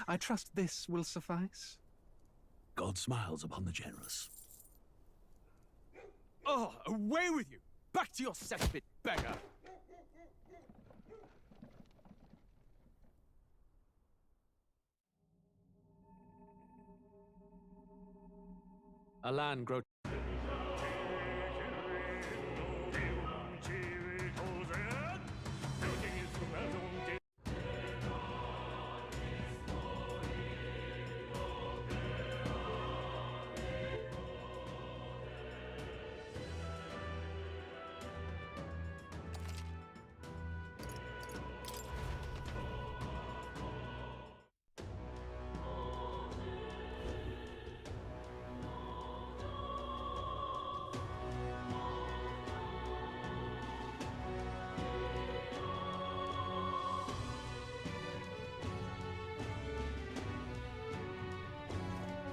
I trust this will suffice. God smiles upon the generous. Oh, away with you! Back to your cesspit, beggar! Alan grow.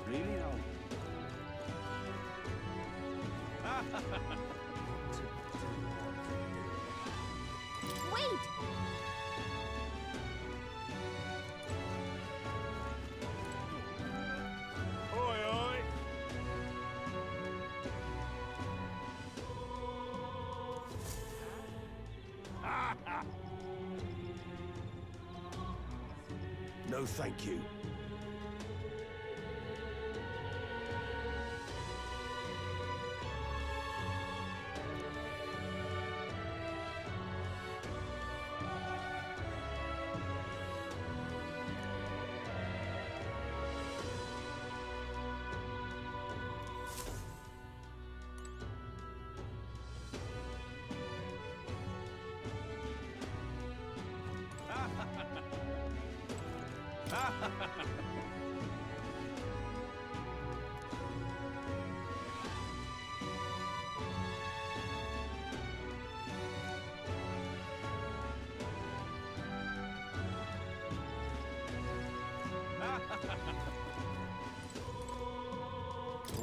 Really now? Wait! Oi, oi! No, thank you.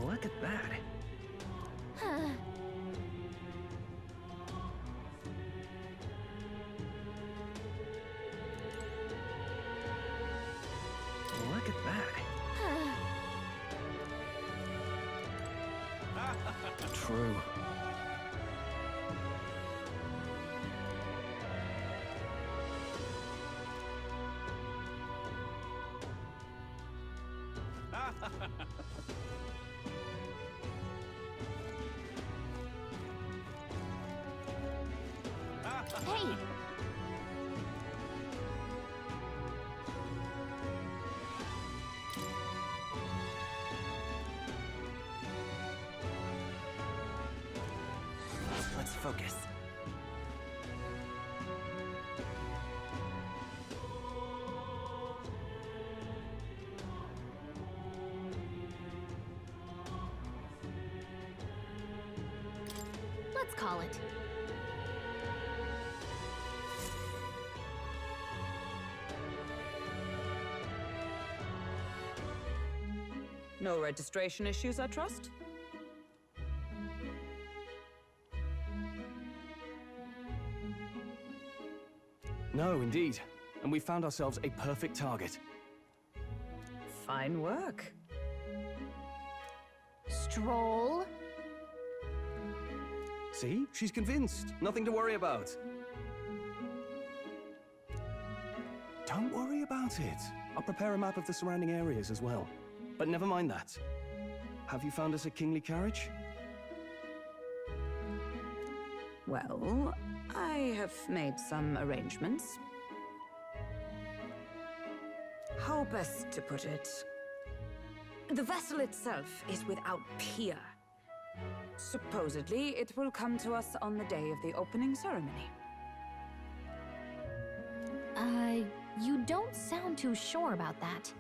Look at that. Look at that. True. Hey! Let's focus. Let's call it. No registration issues, I trust? No, indeed. And we found ourselves a perfect target. Fine work. Stroll? See? She's convinced. Nothing to worry about. Don't worry about it. I'll prepare a map of the surrounding areas as well. But never mind that. Have you found us a kingly carriage? Well, I have made some arrangements. How best to put it? The vessel itself is without peer. Supposedly, it will come to us on the day of the opening ceremony. You don't sound too sure about that.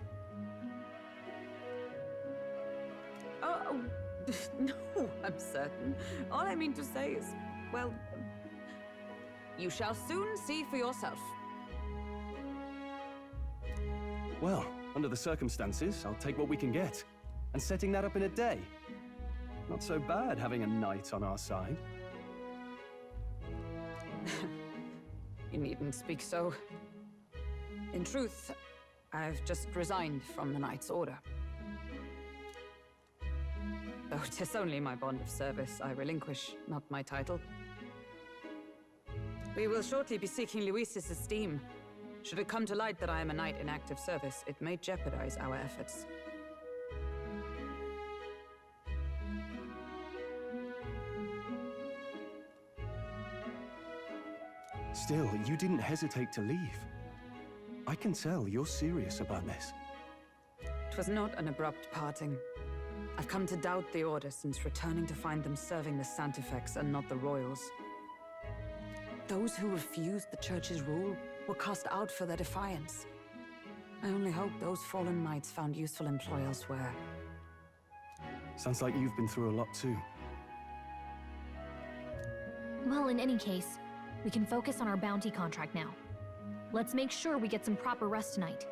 No, I'm certain. All I mean to say is, well, you shall soon see for yourself. Well, under the circumstances, I'll take what we can get. And setting that up in a day. Not so bad having a knight on our side. You needn't speak so. In truth, I've just resigned from the Knight's Order. Though 'tis only my bond of service I relinquish, not my title. We will shortly be seeking Luis's esteem. Should it come to light that I am a knight in active service, it may jeopardize our efforts. Still, you didn't hesitate to leave. I can tell you're serious about this. 'Twas not an abrupt parting. I've come to doubt the Order since returning to find them serving the Santifex and not the Royals. Those who refused the Church's rule were cast out for their defiance. I only hope those fallen knights found useful employ elsewhere. Sounds like you've been through a lot too. Well, in any case, we can focus on our bounty contract now. Let's make sure we get some proper rest tonight.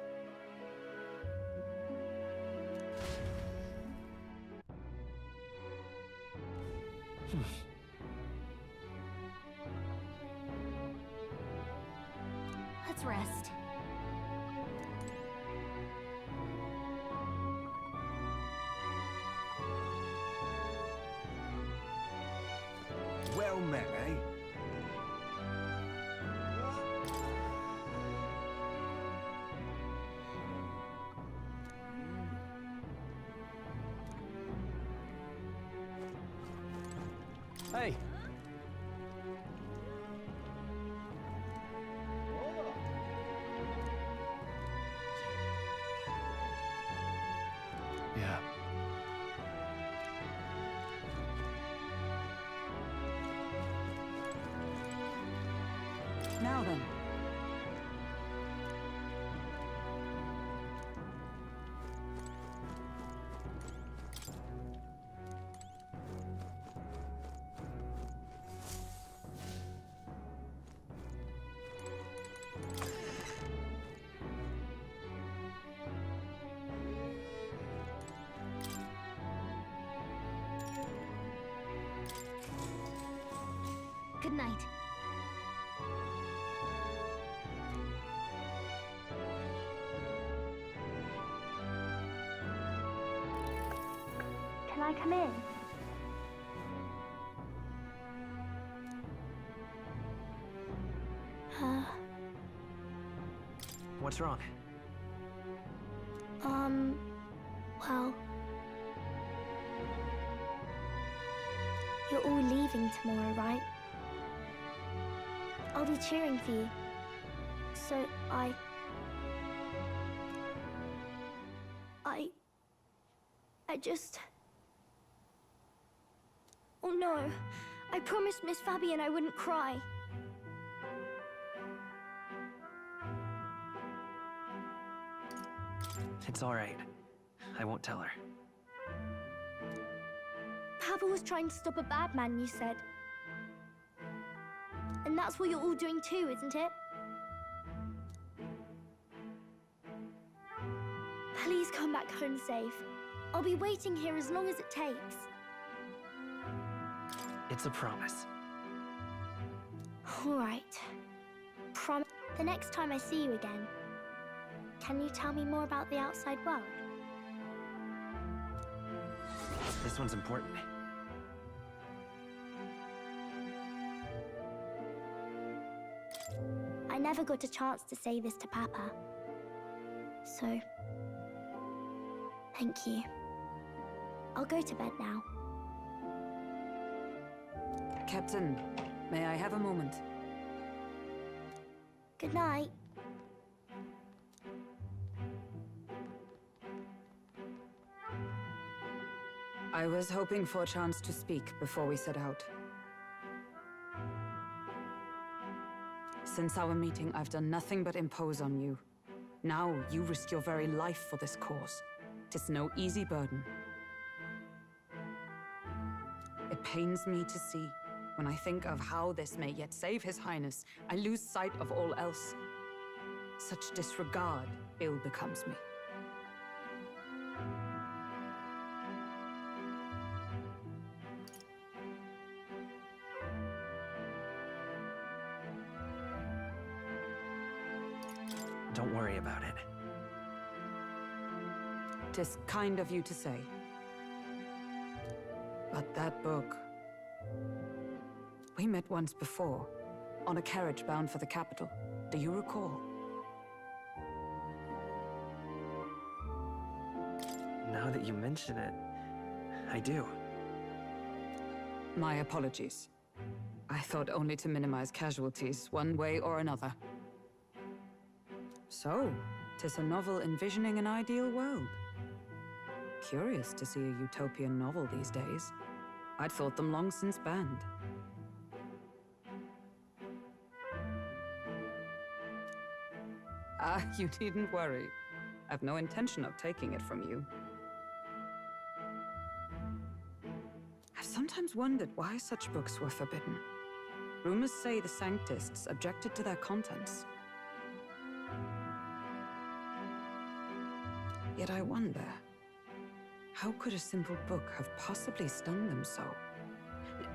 Let's rest. Well met, eh? Hey! Yeah. Now then. Good night. Can I come in? What's wrong? Well... You're all leaving tomorrow, right? I'll be cheering for you. So I just... Oh no, I promised Miss Fabian I wouldn't cry. It's all right. I won't tell her. Papa was trying to stop a bad man, you said. And that's what you're all doing too, isn't it? Please come back home safe. I'll be waiting here as long as it takes. It's a promise. All right. Promise. The next time I see you again, can you tell me more about the outside world? This one's important. I never got a chance to say this to Papa. So, thank you. I'll go to bed now. Captain, may I have a moment? Good night. I was hoping for a chance to speak before we set out. Since our meeting, I've done nothing but impose on you. Now, you risk your very life for this cause. 'Tis no easy burden. It pains me to see. When I think of how this may yet save His Highness, I lose sight of all else. Such disregard ill becomes me. Don't worry about it. 'Tis kind of you to say. But that book... We met once before, on a carriage bound for the capital. Do you recall? Now that you mention it, I do. My apologies. I thought only to minimize casualties, one way or another. So, 'tis a novel envisioning an ideal world. Curious to see a utopian novel these days. I'd thought them long since banned. You needn't worry. I've no intention of taking it from you. I've sometimes wondered why such books were forbidden. Rumors say the Sanctists objected to their contents. Yet I wonder, how could a simple book have possibly stung them so?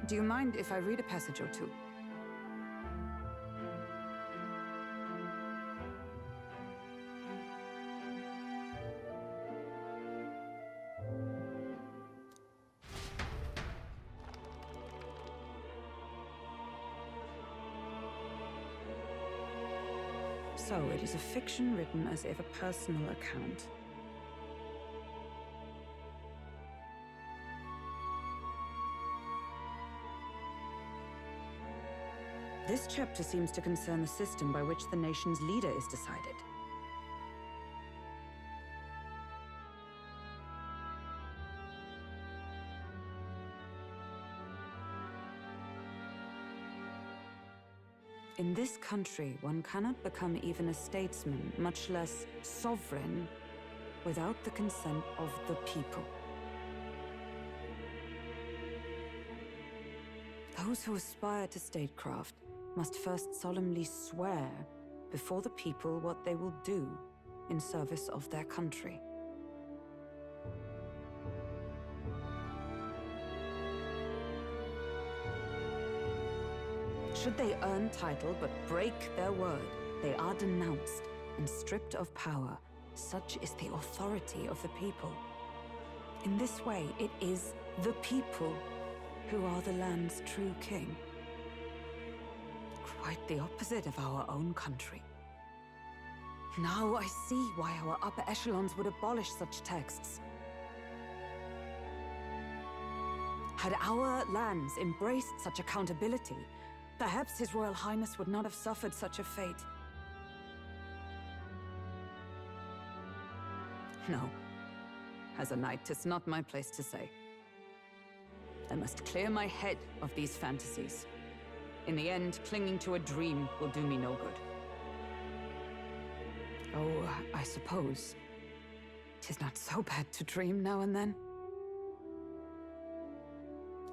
Do you mind if I read a passage or two? So, it is a fiction written as if a personal account. This chapter seems to concern the system by which the nation's leader is decided. In this country, one cannot become even a statesman, much less sovereign, without the consent of the people. Those who aspire to statecraft must first solemnly swear before the people what they will do in service of their country. Should they earn title but break their word, they are denounced and stripped of power. Such is the authority of the people. In this way, it is the people who are the land's true king. Quite the opposite of our own country. Now I see why our upper echelons would abolish such texts. Had our lands embraced such accountability, perhaps His Royal Highness would not have suffered such a fate. No. As a knight, 'tis not my place to say. I must clear my head of these fantasies. In the end, clinging to a dream will do me no good. Oh, I suppose 'tis not so bad to dream now and then.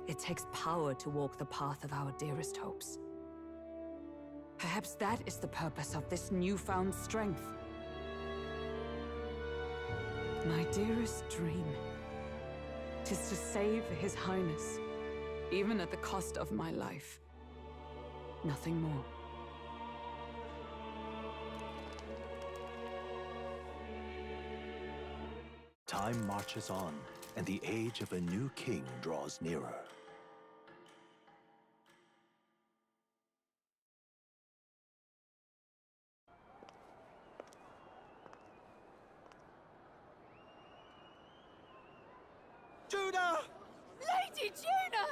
It takes power to walk the path of our dearest hopes. Perhaps that is the purpose of this newfound strength. My dearest dream, 'tis to save His Highness, even at the cost of my life. Nothing more. Time marches on, and the age of a new king draws nearer. Judah! Lady Judah!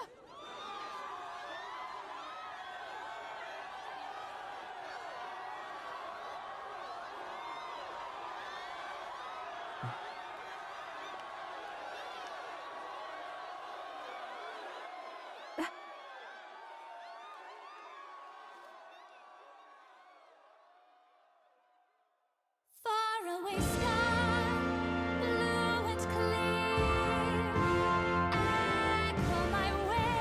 Faraway sky, blue and clear. Echo my way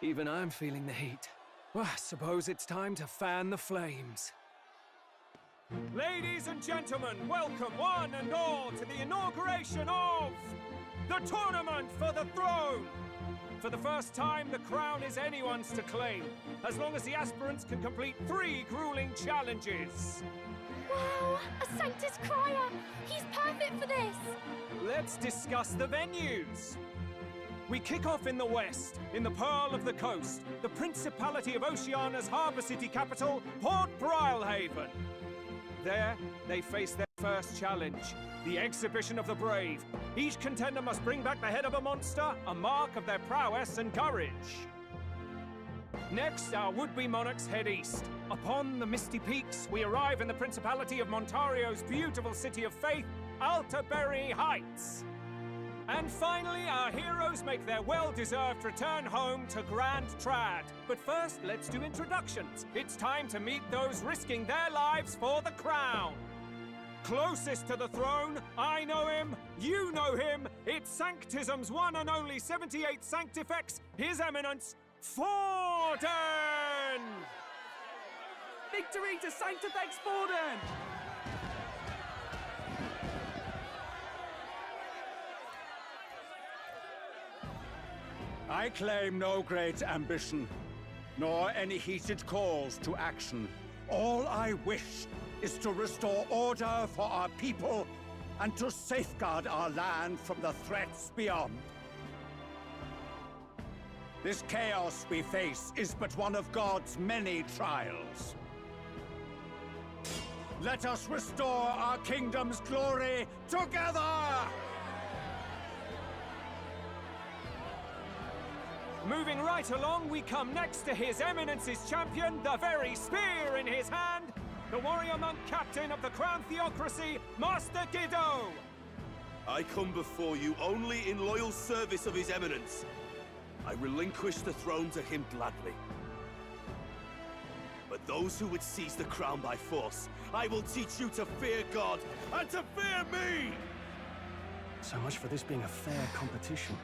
Even I'm feeling the heat. Well, I suppose it's time to fan the flames. Ladies and gentlemen, welcome one and all to the inauguration of the Tournament for the Throne! For the first time, the crown is anyone's to claim, as long as the aspirants can complete 3 grueling challenges. Wow, a Sanctus Crier! He's perfect for this! Let's discuss the venues. We kick off in the west, in the Pearl of the Coast, the Principality of Oceania's harbour city capital, Port Brilehaven. There, they face their first challenge, the Exhibition of the Brave. Each contender must bring back the head of a monster, a mark of their prowess and courage. Next, our would-be monarchs head east. Upon the misty peaks, we arrive in the Principality of Montario's beautiful city of faith, Altaberry Heights. And finally, our heroes make their well-deserved return home to Grand Trad. But first, let's do introductions. It's time to meet those risking their lives for the crown. Closest to the throne, I know him, you know him. It's Sanctism's one and only 78th Sanctifex, His Eminence, Forden! Victory to Sanctifex Forden! I claim no great ambition, nor any heated calls to action. All I wish is to restore order for our people and to safeguard our land from the threats beyond. This chaos we face is but one of God's many trials. Let us restore our kingdom's glory together! Moving right along, we come next to His Eminence's champion, the very spear in his hand, the warrior monk captain of the Crown Theocracy, Master Giddo! I come before you only in loyal service of His Eminence. I relinquish the throne to him gladly. But those who would seize the crown by force, I will teach you to fear God and to fear me! So much for this being a fair competition.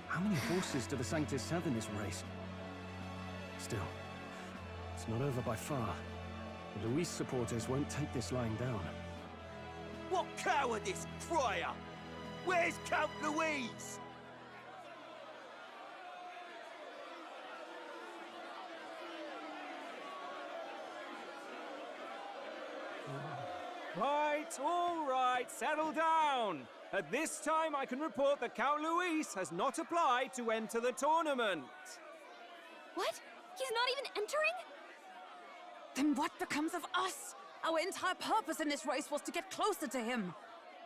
How many horses do the Sanctus have in this race? Still, it's not over by far. The Luis supporters won't take this lying down. What cowardice, Crier! Where's Count Louise? All right, settle down. At this time, I can report that Count Luis has not applied to enter the tournament. What? He's not even entering? Then what becomes of us? Our entire purpose in this race was to get closer to him.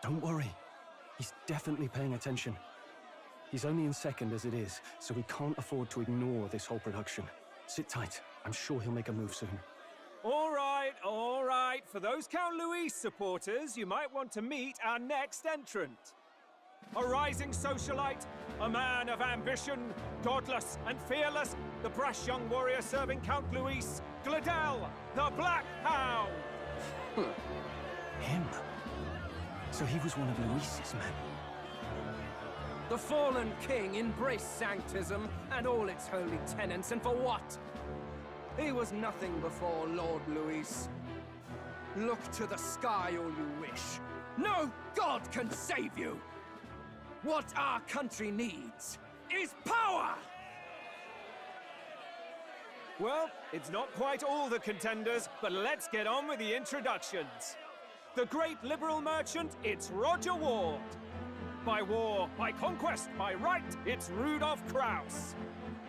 Don't worry. He's definitely paying attention. He's only in second as it is, so we can't afford to ignore this whole production. Sit tight. I'm sure he'll make a move soon. All right. For those Count Luis supporters, you might want to meet our next entrant. A rising socialite, a man of ambition, godless and fearless, the brash young warrior serving Count Luis, Gladel, the Black Hound. Him? So he was one of Luis's men. The fallen king embraced Sanctism and all its holy tenets, and for what? He was nothing before Lord Luis. Look to the sky all you wish. No god can save you! What our country needs is power! Well, it's not quite all the contenders, but let's get on with the introductions. The great liberal merchant, it's Roger Ward. By war, by conquest, by right, it's Rudolph Kraus.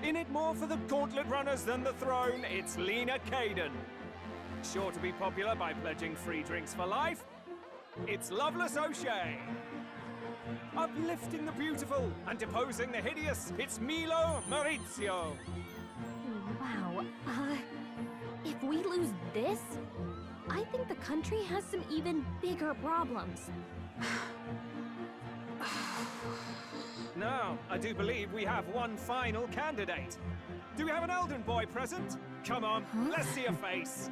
In it more for the gauntlet runners than the throne, it's Lena Caden. Sure to be popular by pledging free drinks for life, it's Loveless O'Shea. Uplifting the beautiful and deposing the hideous, it's Milo Maurizio. Wow, If we lose this, I think the country has some even bigger problems. Now, I do believe we have one final candidate. Do we have an Elden boy present? Come on, let's see a face.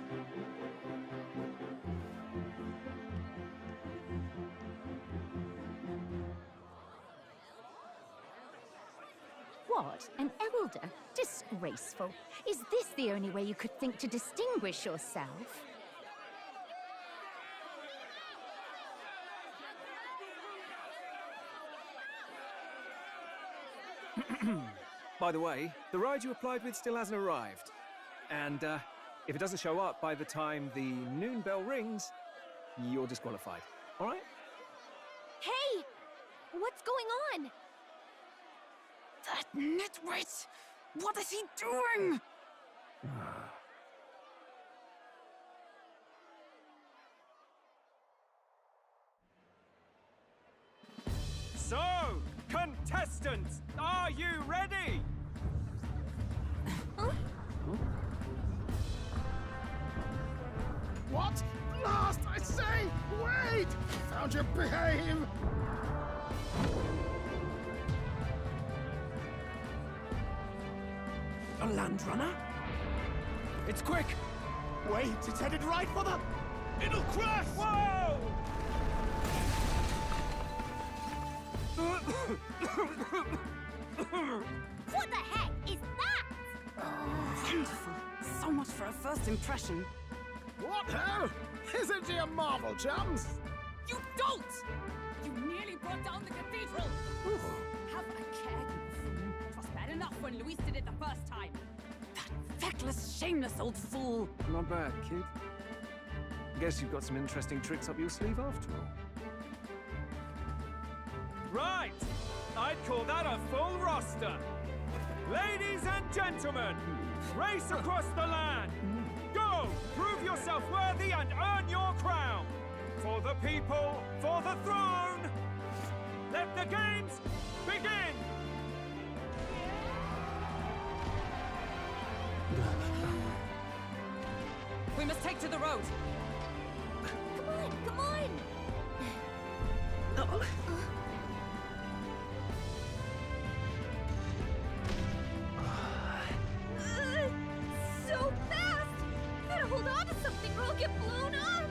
What? An elder? Disgraceful. Is this the only way you could think to distinguish yourself? By the way, the ride you applied with still hasn't arrived. And if it doesn't show up by the time the noon bell rings, you're disqualified. All right? Hey! What's going on? That nitwit! What is he doing? So, contestants, are you ready? What? Last, I say! Wait! Found you behave! A land runner? It's quick! Wait, it's headed right for the... It'll crash! Whoa! What the heck is that? Wonderful. So much for a first impression. What hell? Isn't he a marvel, chums? You don't! You nearly brought down the cathedral! Have a care, you fool. It was bad enough when Luis did it the first time. That feckless, shameless old fool. Not bad, kid. Guess you've got some interesting tricks up your sleeve after all. Right! I'd call that a full roster. Ladies and gentlemen, race across the land. Go! Prove yourself worthy and earn your crown. For the people, for the throne. Let the games begin! We must take to the road. Come on, come on! So fast! Better hold on to something or I'll get blown up!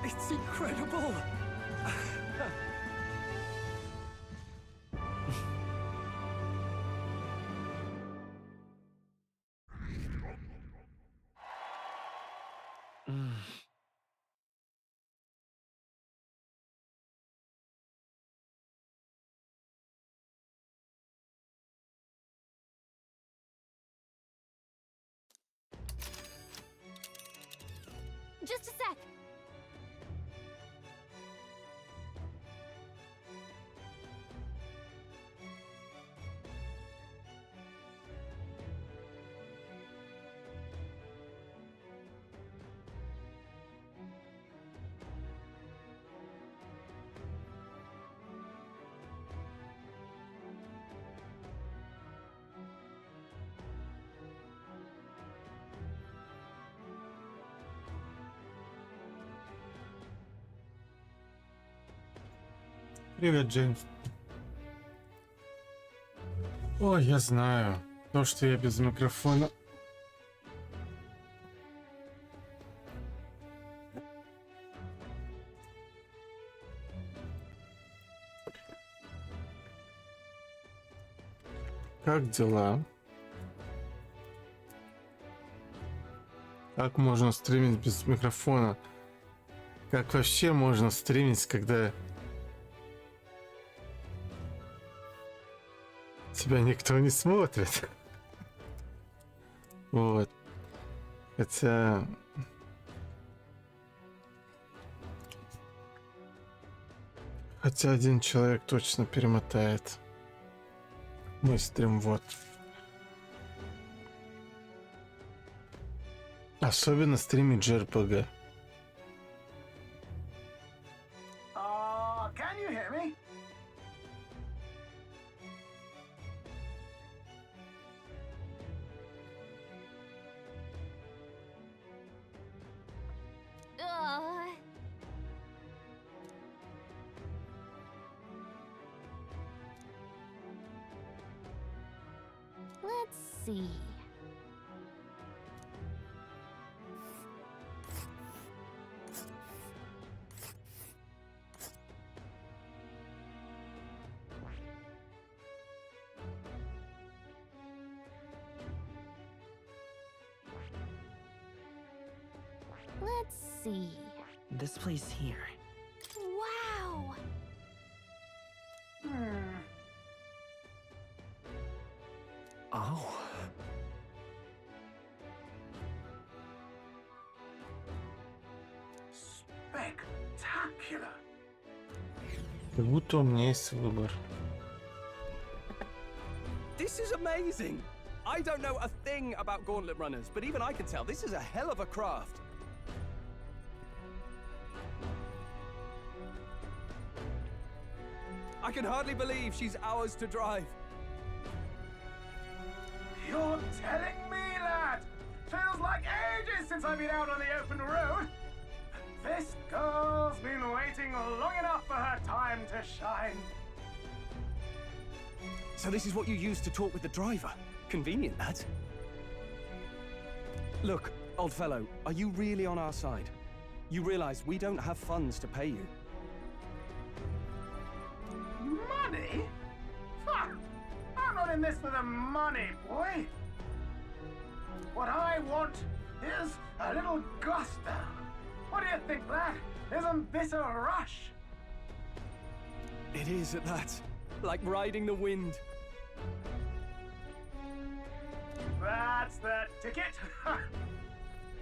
It's incredible! Just a sec. Привет, Джейн. Ой, я знаю. То, что я без микрофона. Как дела? Как можно стримить без микрофона? Как вообще можно стримить, когда тебя никто не смотрит? Вот. Хотя один человек точно перемотает мой стрим, вот. Особенно стримить JRPG. Can you hear me? Let's see. Let's see. This place here. Wow! Oh. Spectacular. Как будто у меня есть выбор. This is amazing! I don't know a thing about gauntlet runners, but even I can tell this is a hell of a craft. I can hardly believe she's ours to drive. You're telling me, lad? Feels like ages since I've been out on the open road. This girl's been waiting long enough for her time to shine. So this is what you use to talk with the driver? Convenient, that. Look, old fellow, are you really on our side? You realize we don't have funds to pay you. Money? Fuck! I'm not in this for the money, boy. What I want is a little gusto. What do you think, lad? Isn't this a rush? It is at that. Like riding the wind. That's the ticket.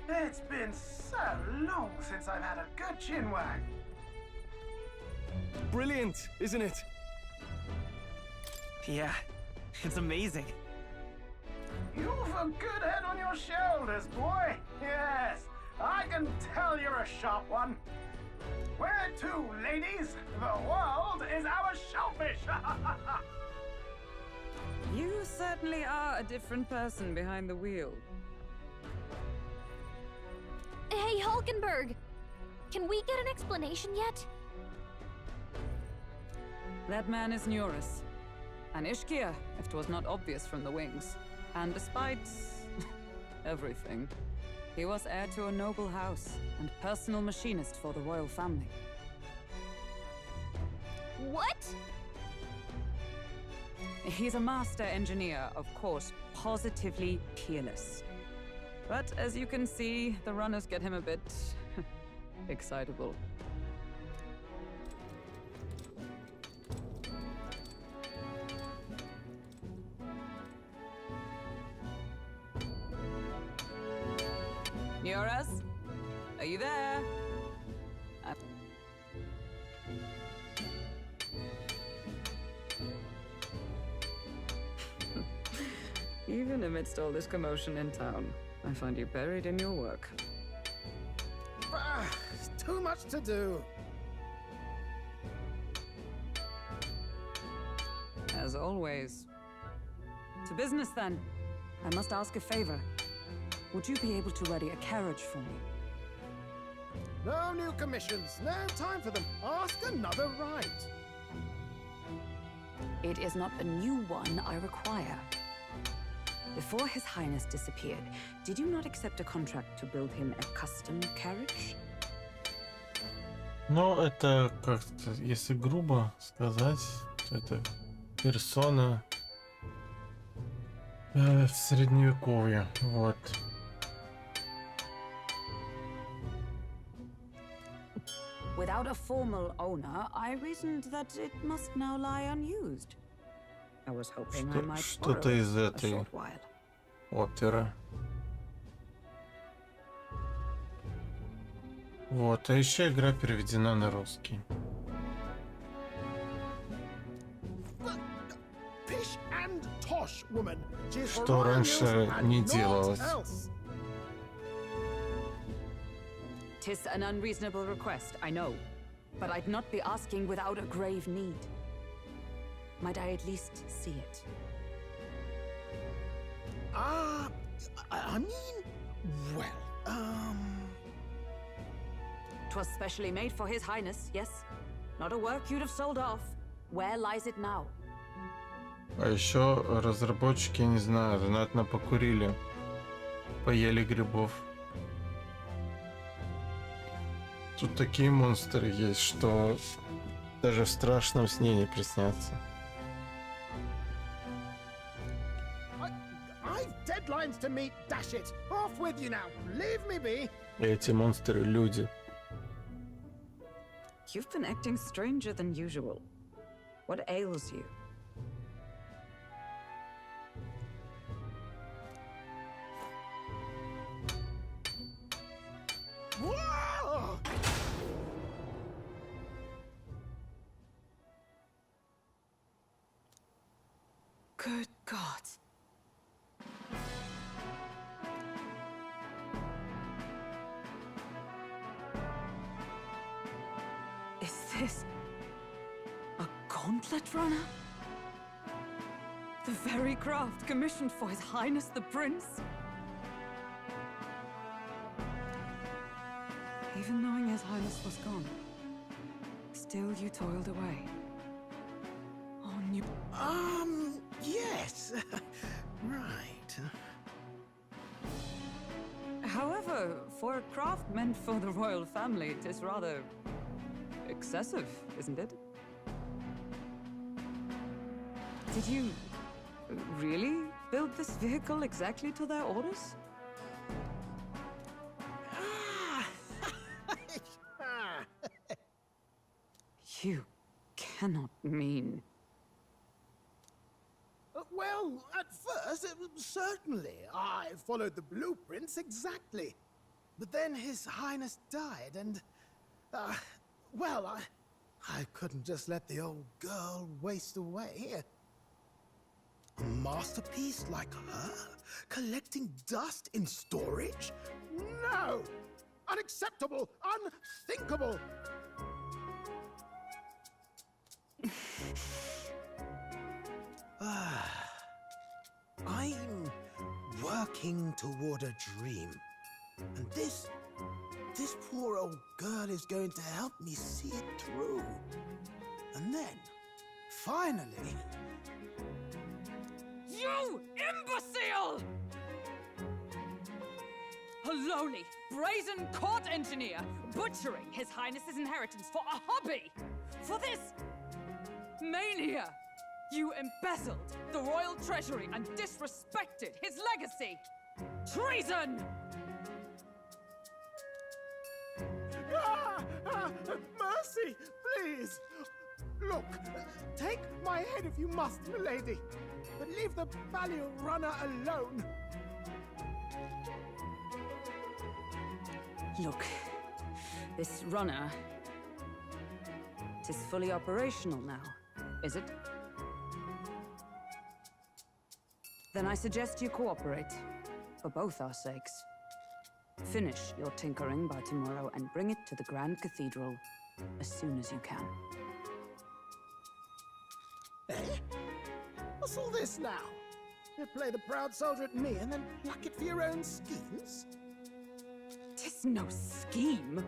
It's been so long since I've had a good chinwag. Brilliant, isn't it? Yeah, it's amazing. You've a good head on your shoulders, boy. Yes, I can tell you're a sharp one. Where to, ladies? The world is our shellfish. You certainly are a different person behind the wheel. Hey, Hulkenberg! Can we get an explanation yet? That man is Neuris. An Ishkia, if 'twas not obvious from the wings. And despite everything, he was heir to a noble house and personal machinist for the royal family. What? He's a master engineer, of course, positively peerless. But as you can see, the runners get him a bit excitable. Neuris? Are you there? Even amidst all this commotion in town, I find you buried in your work. Too much to do. As always. To business, then. I must ask a favor. Would you be able to ready a carriage for me? No new commissions. No time for them. Ask another right. It is not a new one I require. Before His Highness disappeared, did you not accept a contract to build him a custom carriage? Ну, это как-то, если грубо сказать, то это персона в средневековье, вот. Without a formal owner, I reasoned that it must now lie unused. I was hoping I might Что-то из этой оперы. Вот, а еще игра переведена на русский. Что раньше не делалось. Tis an unreasonable request, I know. But I'd not be asking without a grave need. Might I at least see it? I mean, well, 'Twas specially made for His Highness, yes? Not a work you'd have sold off. Where lies it now? А еще разработчики, не знаю, знатно покурили, поели грибов. Тут такие монстры есть, что даже в страшном сне не приснятся. I've deadlines to meet, dash it! Off with you now! Leave me be! Эти монстры люди. You've been acting stranger than usual. What ails you? Whoa! Good God. Is this a gauntlet runner? The very craft commissioned for His Highness the Prince? Even knowing His Highness was gone, still you toiled away. On you. Yes. Right. However, for a craft meant for the royal family, it is rather excessive, isn't it? Did you really build this vehicle exactly to their orders? You cannot mean... Well, at first, certainly. I followed the blueprints exactly. But then His Highness died, and... well, I couldn't just let the old girl waste away. A masterpiece like her? Collecting dust in storage? No! Unacceptable! Unthinkable! I'm working toward a dream. And this poor old girl is going to help me see it through. And then, finally... You imbecile! A lowly, brazen court engineer butchering His Highness's inheritance for a hobby! For this mania! You embezzled the royal treasury and disrespected his legacy! Treason! Mercy, please! Look, take my head if you must, milady, but leave the Balliol runner alone. Look, this runner... it is fully operational now, is it? Then I suggest you cooperate, for both our sakes. Finish your tinkering by tomorrow and bring it to the Grand Cathedral as soon as you can. Eh? What's all this now? You play the proud soldier at me and then pluck it for your own schemes? 'Tis no scheme.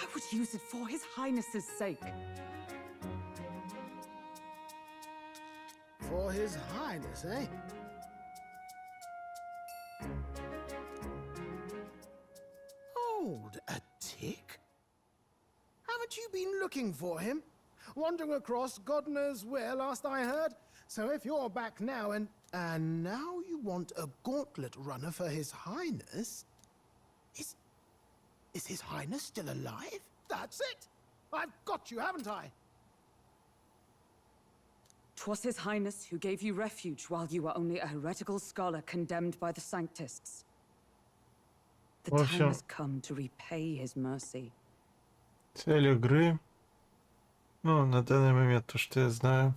I would use it for His Highness's sake. For His Highness, eh? Hold a tick. Haven't you been looking for him? Wandering across God knows where, last I heard. So if you're back now and now you want a gauntlet runner for His Highness... Is His Highness still alive? That's it! I've got you, haven't I? 'Twas His Highness who gave you refuge while you were only a heretical scholar condemned by the Sanctists. The time has come to repay His mercy. Цель игры. Ну, на данный момент, то, что я знаю,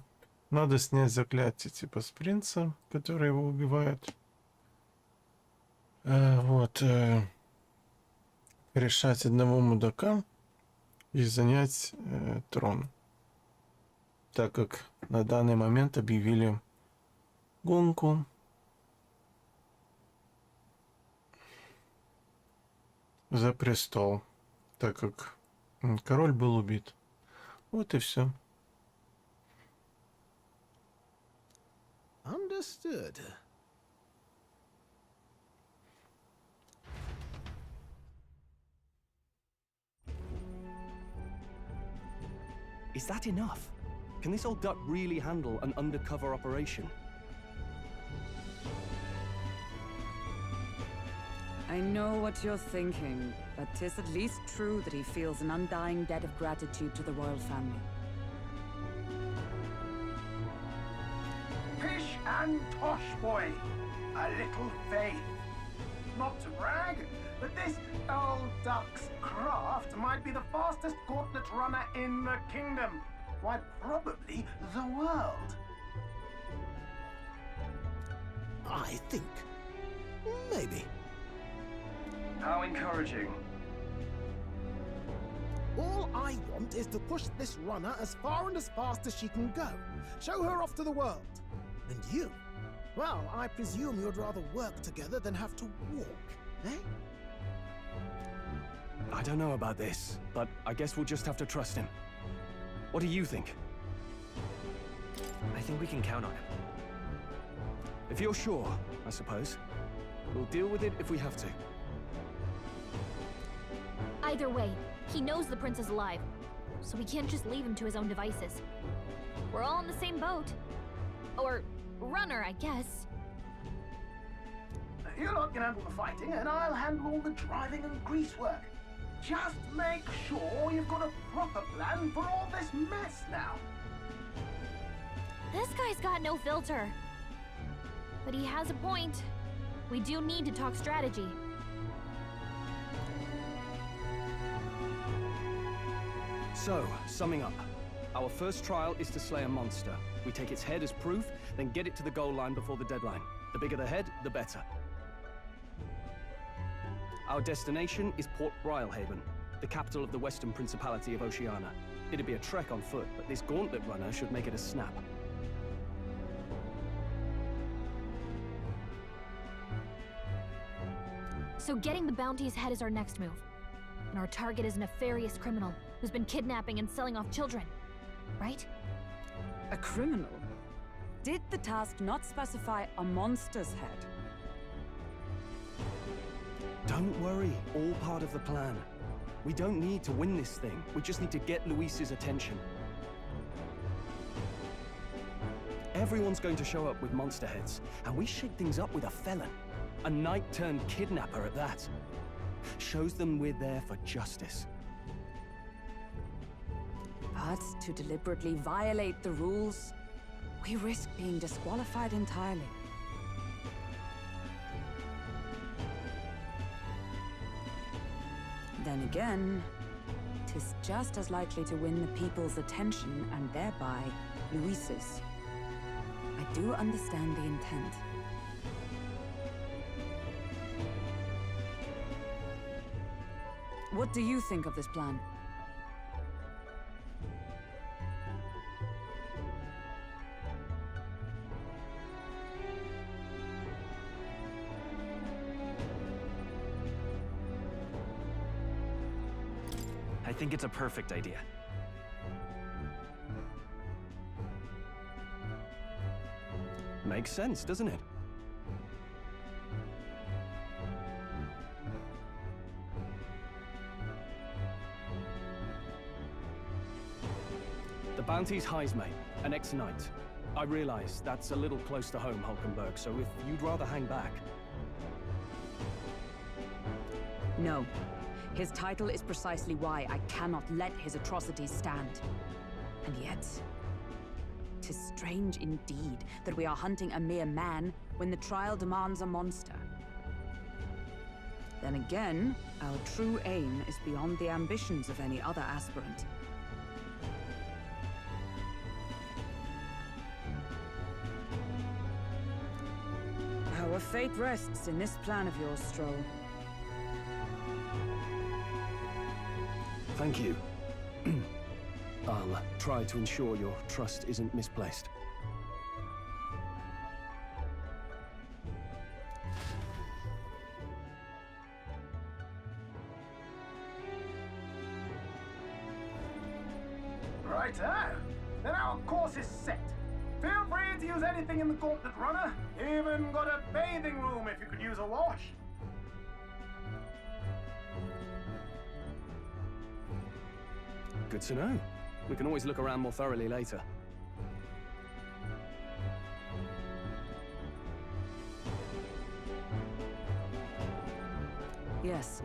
надо снять заклятие типа с принца, который его убивает. Решать одного мудака и занять трон. Так как на данный момент объявили гонку. За престол. Так как король был убит. Вот и все. Understood. Is that enough? Can this old duck really handle an undercover operation? I know what you're thinking, but 'tis at least true that he feels an undying debt of gratitude to the royal family. Pish and tosh, boy. A little faith. Not to brag, but this old duck's craft might be the fastest gauntlet runner in the kingdom. Why, probably the world. I think. Maybe. How encouraging. All I want is to push this runner as far and as fast as she can go. Show her off to the world. And you? Well, I presume you'd rather work together than have to walk, eh? I don't know about this, but I guess we'll just have to trust him. What do you think? I think we can count on him. If you're sure, I suppose. We'll deal with it if we have to. Either way, he knows the prince is alive, so we can't just leave him to his own devices. We're all in the same boat. Or runner, I guess. You lot can handle the fighting, and I'll handle all the driving and grease work. Just make sure you've got a proper plan for all this mess now. This guy's got no filter. But he has a point. We do need to talk strategy. So, summing up. Our first trial is to slay a monster. We take its head as proof, then get it to the goal line before the deadline. The bigger the head, the better. Our destination is Port Brialhaven, the capital of the Western Principality of Oceania. It'd be a trek on foot, but this gauntlet runner should make it a snap. So getting the bounty's head is our next move. And our target is a nefarious criminal who's been kidnapping and selling off children. Right? A criminal? Did the task not specify a monster's head? Don't worry, all part of the plan. We don't need to win this thing. We just need to get Luis's attention. Everyone's going to show up with monster heads, and we shake things up with a felon. A knight-turned-kidnapper at that. Shows them we're there for justice. But to deliberately violate the rules, we risk being disqualified entirely. Then again, 'tis just as likely to win the people's attention and thereby Luis's. I do understand the intent. What do you think of this plan? I think it's a perfect idea. Makes sense, doesn't it? The bounty's Heismay, an ex-knight. I realize that's a little close to home, Hulkenberg, so if you'd rather hang back... No. His title is precisely why I cannot let his atrocities stand. And yet, 'tis strange indeed that we are hunting a mere man when the trial demands a monster. Then again, our true aim is beyond the ambitions of any other aspirant. Our fate rests in this plan of yours, Stroll. Thank you. I'll try to ensure your trust isn't misplaced. Righto. Then our course is set. Feel free to use anything in the Gauntlet Runner. Even got a bathing room if you could use a wash. Good to know. We can always look around more thoroughly later. Yes.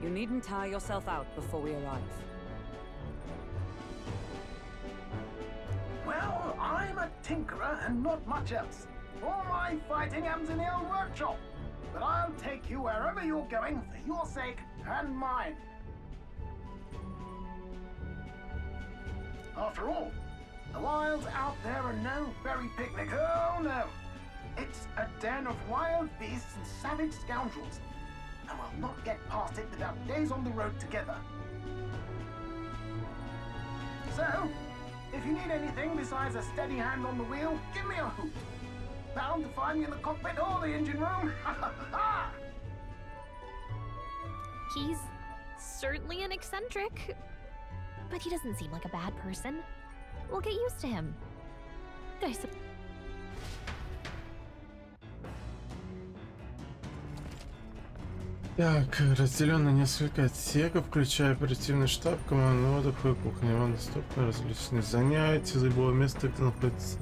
You needn't tire yourself out before we arrive. Well, I'm a tinkerer and not much else. All my fighting happens in the old workshop. But I'll take you wherever you're going for your sake and mine. After all, the wilds out there are no berry picnic. Oh no! It's a den of wild beasts and savage scoundrels. And we'll not get past it without days on the road together. So, if you need anything besides a steady hand on the wheel, give me a hoot. Bound to find me in the cockpit or the engine room. He's certainly an eccentric, but he doesn't seem like a bad person. We'll get used to him. Так, разделен на несколько отсеков, включая оперативный штаб, командный отдых и кухню. Вам доступны различные занятия за любого места, где находится.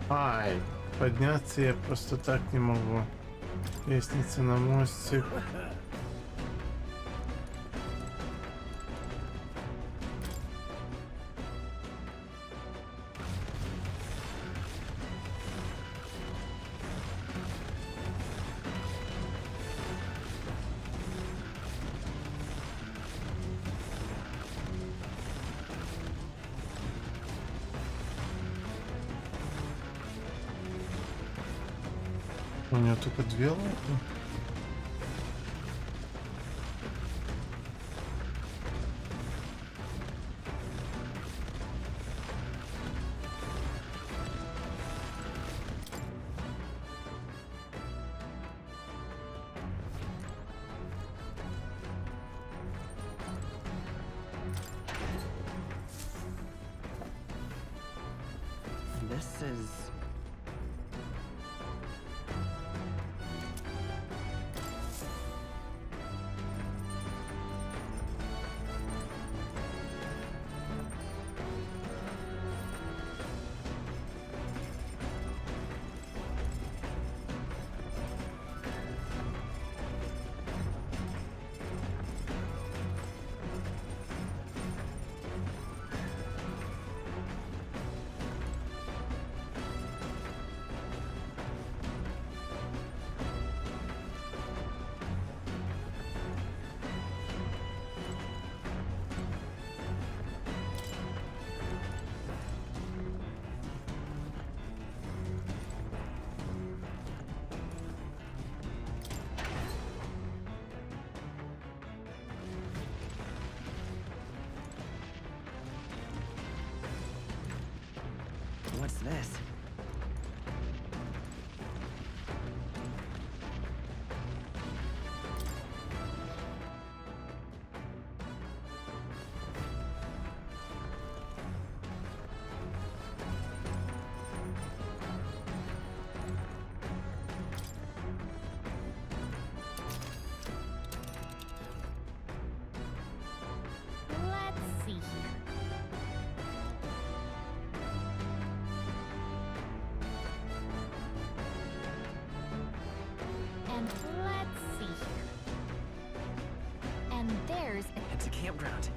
Ай, подняться я просто так не могу. Лестница на мостик. У нее только две лапы. This is... What's this? Let's see here. And let's see here. And there's It's a campground.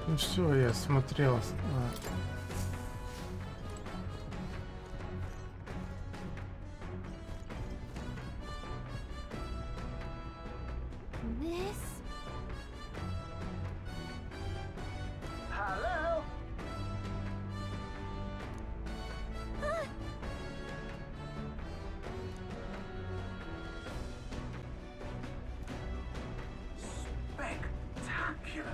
Ну все, я смотрел. This? Hello? Spectacular.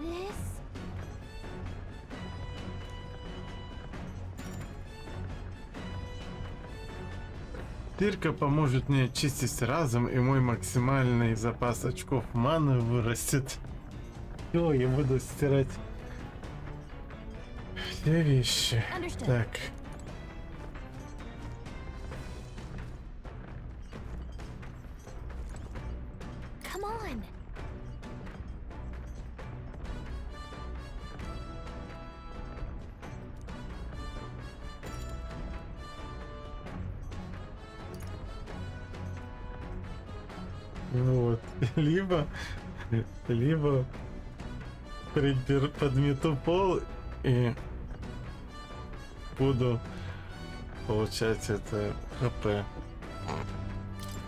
This? Стирка поможет мне очистить разум, и мой максимальный запас очков маны вырастет. Все, я буду стирать все вещи. Так. Come on. Вот. Либо подмету пол и буду получать это ХП.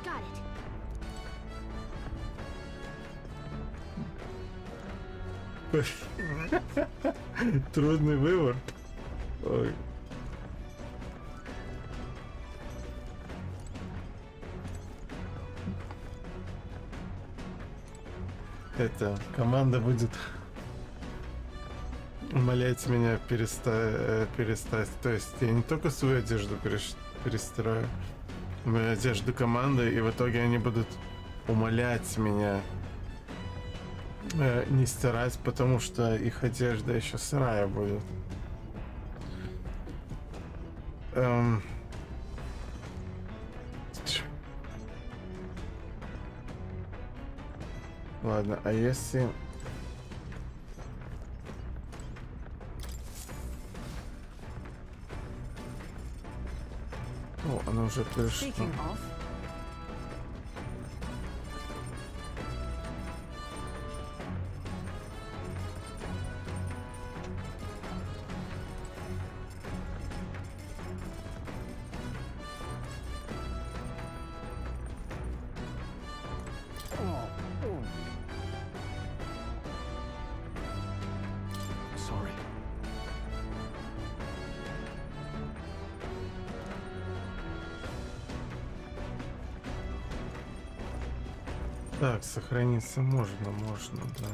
Got it. Трудный выбор. Ой. Это команда будет умолять меня перестать. То есть я не только свою одежду перестираю, но и одежду команды, и в итоге они будут умолять меня не стирать, потому что их одежда еще сырая будет. Ладно, а если... О, она уже пришла. Sorry. Так, сохраниться можно, да.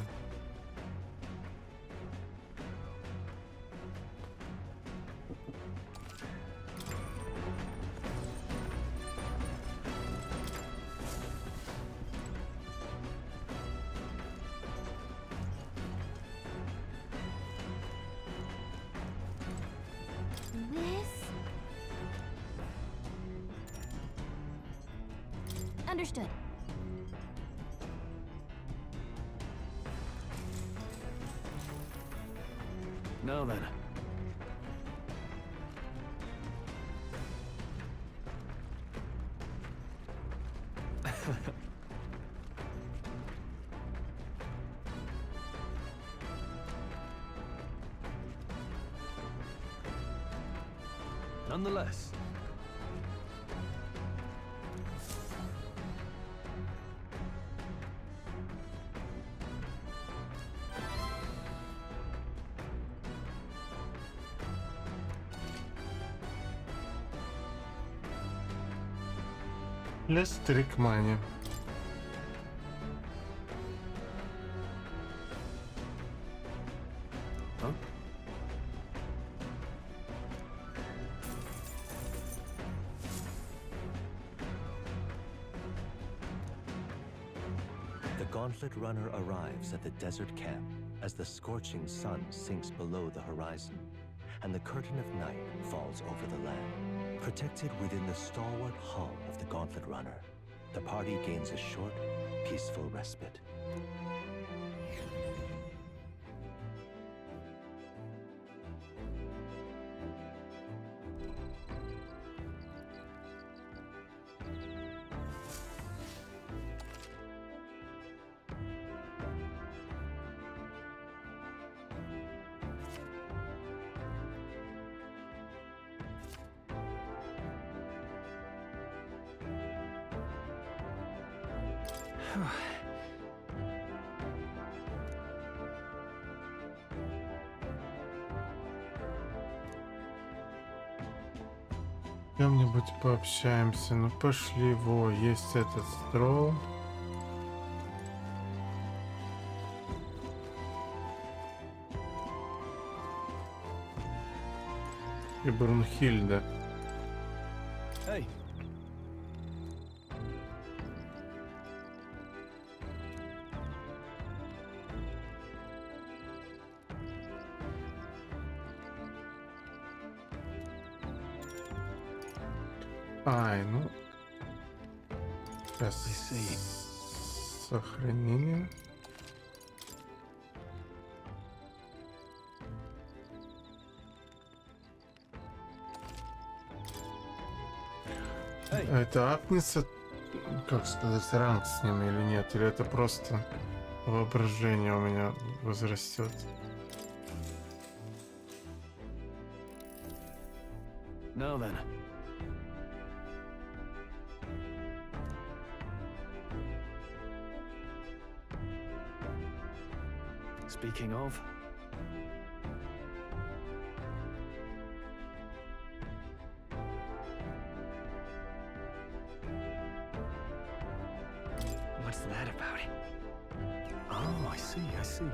This? Understood. Now then. Nonetheless. Let's trick money. Huh? The Gauntlet Runner arrives at the desert camp as the scorching sun sinks below the horizon, and the curtain of night falls over the land. Protected within the stalwart hull of the Gauntlet Runner, the party gains a short, peaceful respite. Кем-нибудь пообщаемся. Ну пошли, во, есть этот Строу. И Брунхильда. Hey. Ай, ну... Сейчас сохранение. Это апнется, как сказать, ранг с ним или нет? Или это просто воображение у меня возрастет? Now then. Speaking of... What's that about? Oh, I see, I see.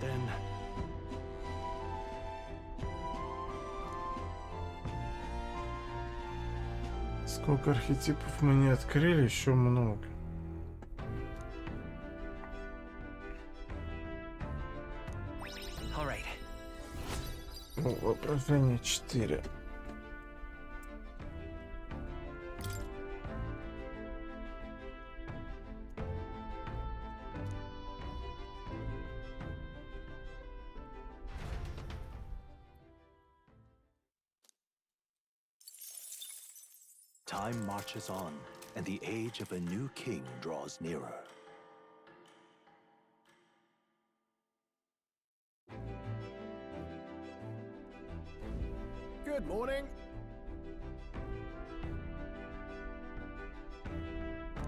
Then... Сколько архетипов мы не открыли, еще много. Ну, воображение 4. Time marches on, and the age of a new king draws nearer. Good morning.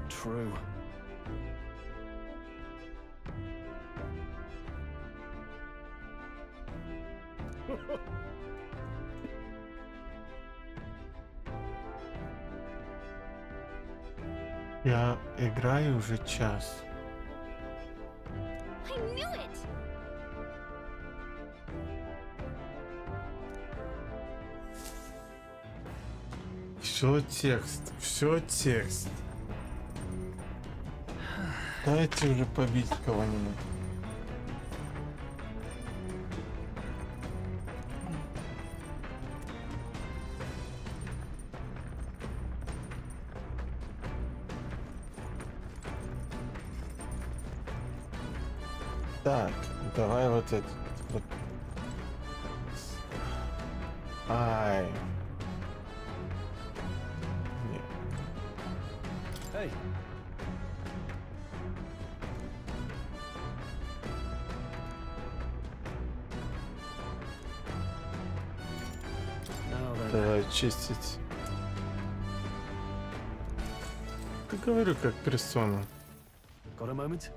True. Я играю уже час. I knew it! Все текст, все текст. Дайте уже побить кого-нибудь. Так, давай вот этот вот. Ай. Нет. Hey. Давай чистить. Ты говорю как персона. Got a moment?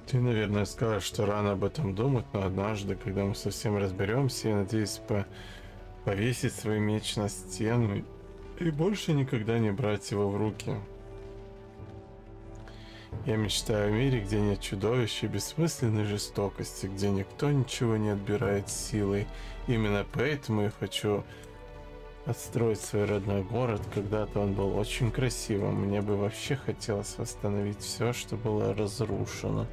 Ты, наверное, скажешь, что рано об этом думать, но однажды, когда мы совсем разберемся, я надеюсь повесить свой меч на стену и больше никогда не брать его в руки. Я мечтаю о мире, где нет чудовищ и бессмысленной жестокости, где никто ничего не отбирает силой. Именно поэтому я хочу отстроить свой родной город. Когда-то он был очень красивым. Мне бы вообще хотелось восстановить все, что было разрушено.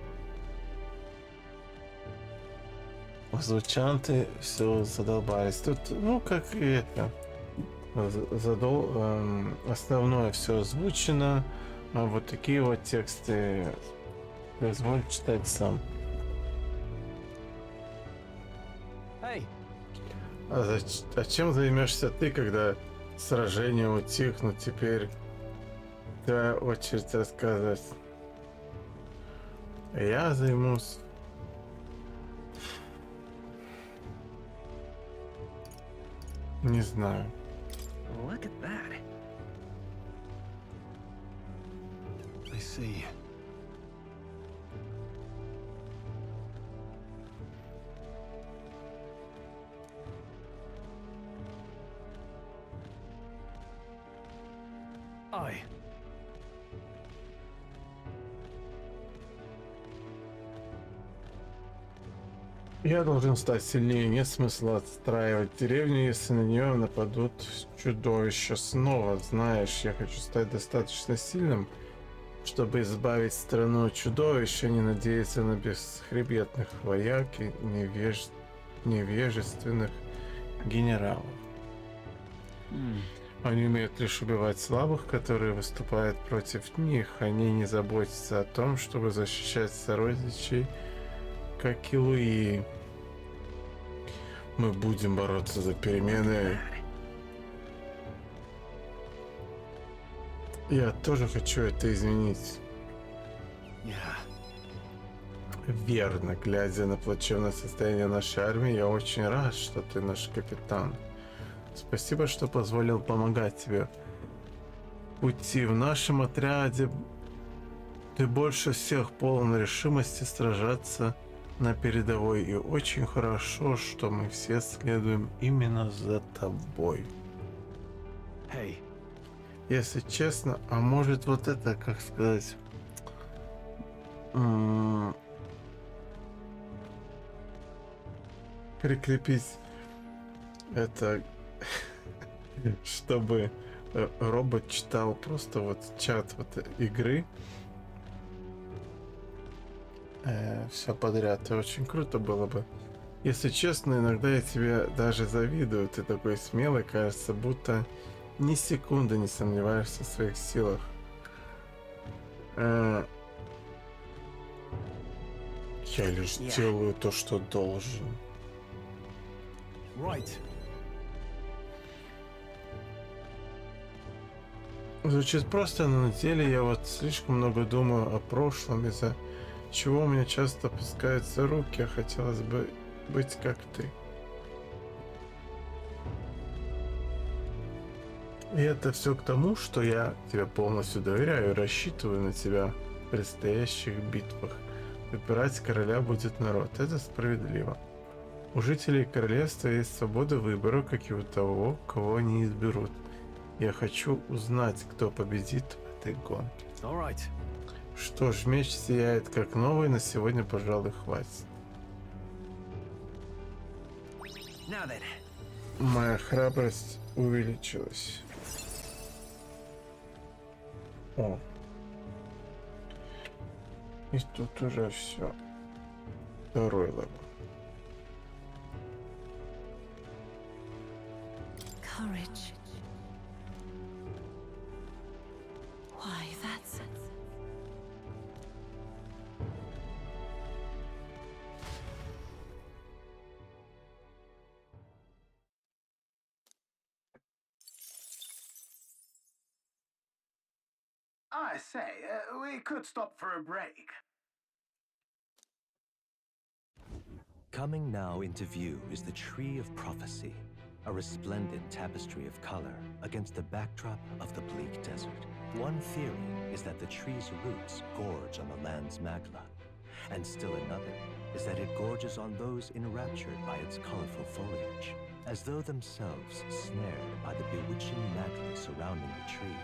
Звучанты все задолбались. Тут, ну, как и это. Основное все озвучено. А вот такие вот тексты позволь читать сам. Hey. А чем займешься ты, когда сражения утихнут? Теперь твоя очередь рассказывать. Я займусь. Не знаю. Look at that. I see. Aye. Я должен стать сильнее. Нет смысла отстраивать деревню, если на нее нападут чудовища снова. Знаешь, я хочу стать достаточно сильным, чтобы избавить страну от чудовищ, а не надеяться на бесхребетных вояк и невежественных генералов. Они умеют лишь убивать слабых, которые выступают против них. Они не заботятся о том, чтобы защищать сородичей, как и Луи. Мы будем бороться за перемены. Я тоже хочу это изменить. Верно, глядя на плачевное состояние нашей армии, я очень рад, что ты наш капитан. Спасибо, что позволил помогать тебе. Пути в нашем отряде ты больше всех полон решимости сражаться на передовой, и очень хорошо, что мы все следуем именно за тобой. Hey. Если честно, а может вот это, как сказать, прикрепить это, чтобы робот читал просто вот чат вот игры, все подряд. Это очень круто было бы. Если честно, иногда я тебе даже завидую. Ты такой смелый, кажется, будто ни секунды не сомневаешься в своих силах. Я лишь делаю то, что должен. Right. Звучит просто, но на деле я вот слишком много думаю о прошлом, из-за чего у меня часто опускаются руки, а хотелось бы быть как ты. И это все к тому, что я тебе полностью доверяю и рассчитываю на тебя в предстоящих битвах. Выбирать короля будет народ. Это справедливо. У жителей королевства есть свобода выбора, как и у того, кого они изберут. Я хочу узнать, кто победит в этой гонке. Что ж, меч сияет как новый, на сегодня, пожалуй, хватит. Now then, Моя храбрость увеличилась. О. И тут уже все. Второй левел. Courage. Why, that's... I say, we could stop for a break. Coming now into view is the Tree of Prophecy, a resplendent tapestry of color against the backdrop of the bleak desert. One theory is that the tree's roots gorge on the land's magla, and still another is that it gorges on those enraptured by its colorful foliage, as though themselves snared by the bewitching magla surrounding the tree.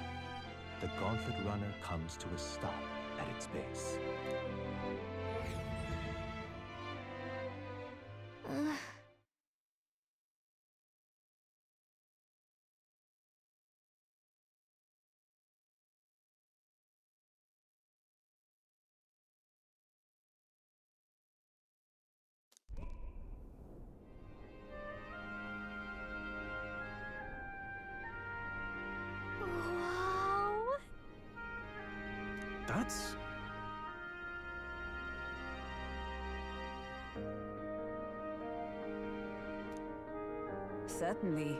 The Gauntlet Runner comes to a stop at its base. Wow. That's... Certainly.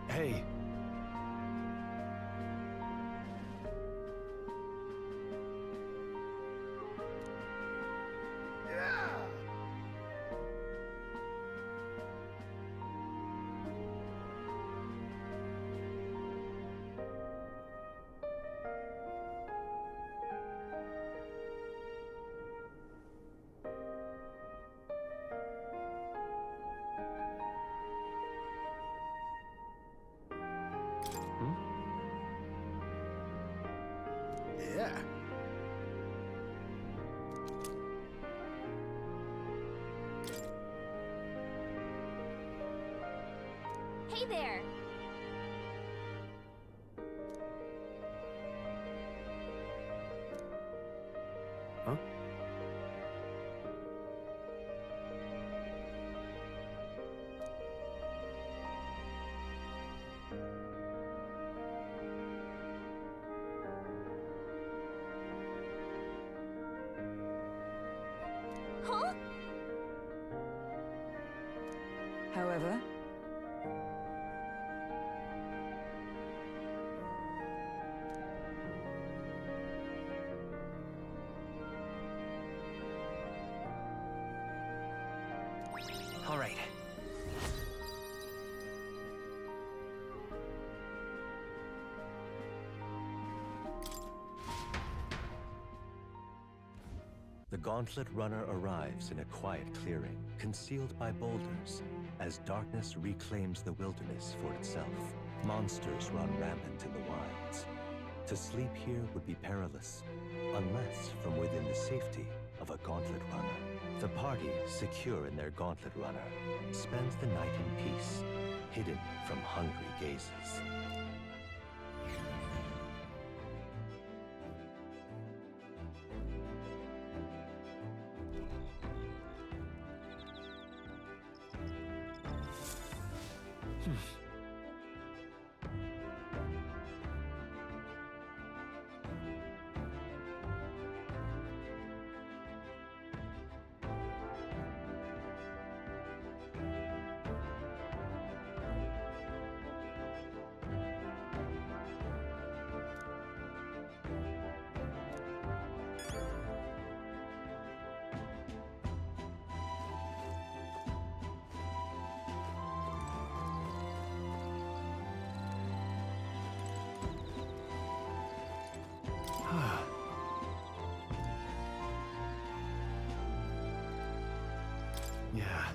Hey. Yeah. Hey there. Huh? Huh? However, All right. The Gauntlet Runner arrives in a quiet clearing, concealed by boulders, as darkness reclaims the wilderness for itself. Monsters run rampant in the wilds. To sleep here would be perilous, unless from within the safety of a Gauntlet Runner. The party, secure in their Gauntlet Runner, spends the night in peace, hidden from hungry gazes. Yeah.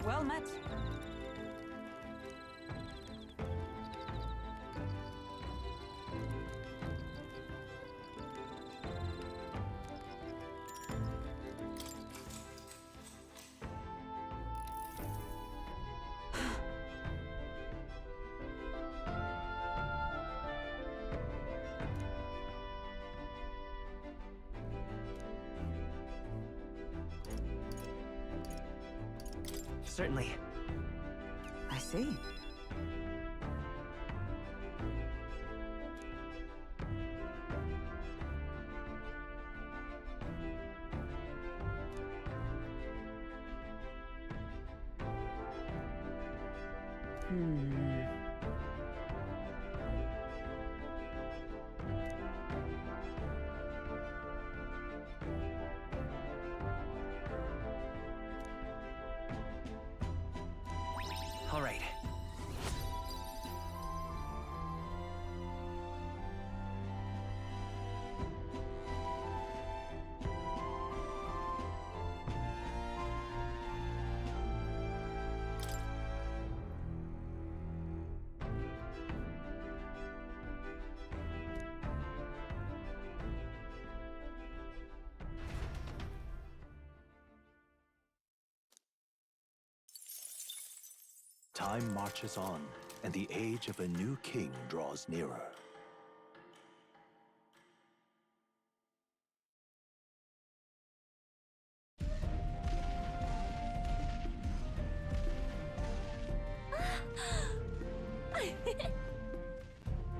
Well met. Certainly. I see. All right. Time marches on, and the age of a new king draws nearer.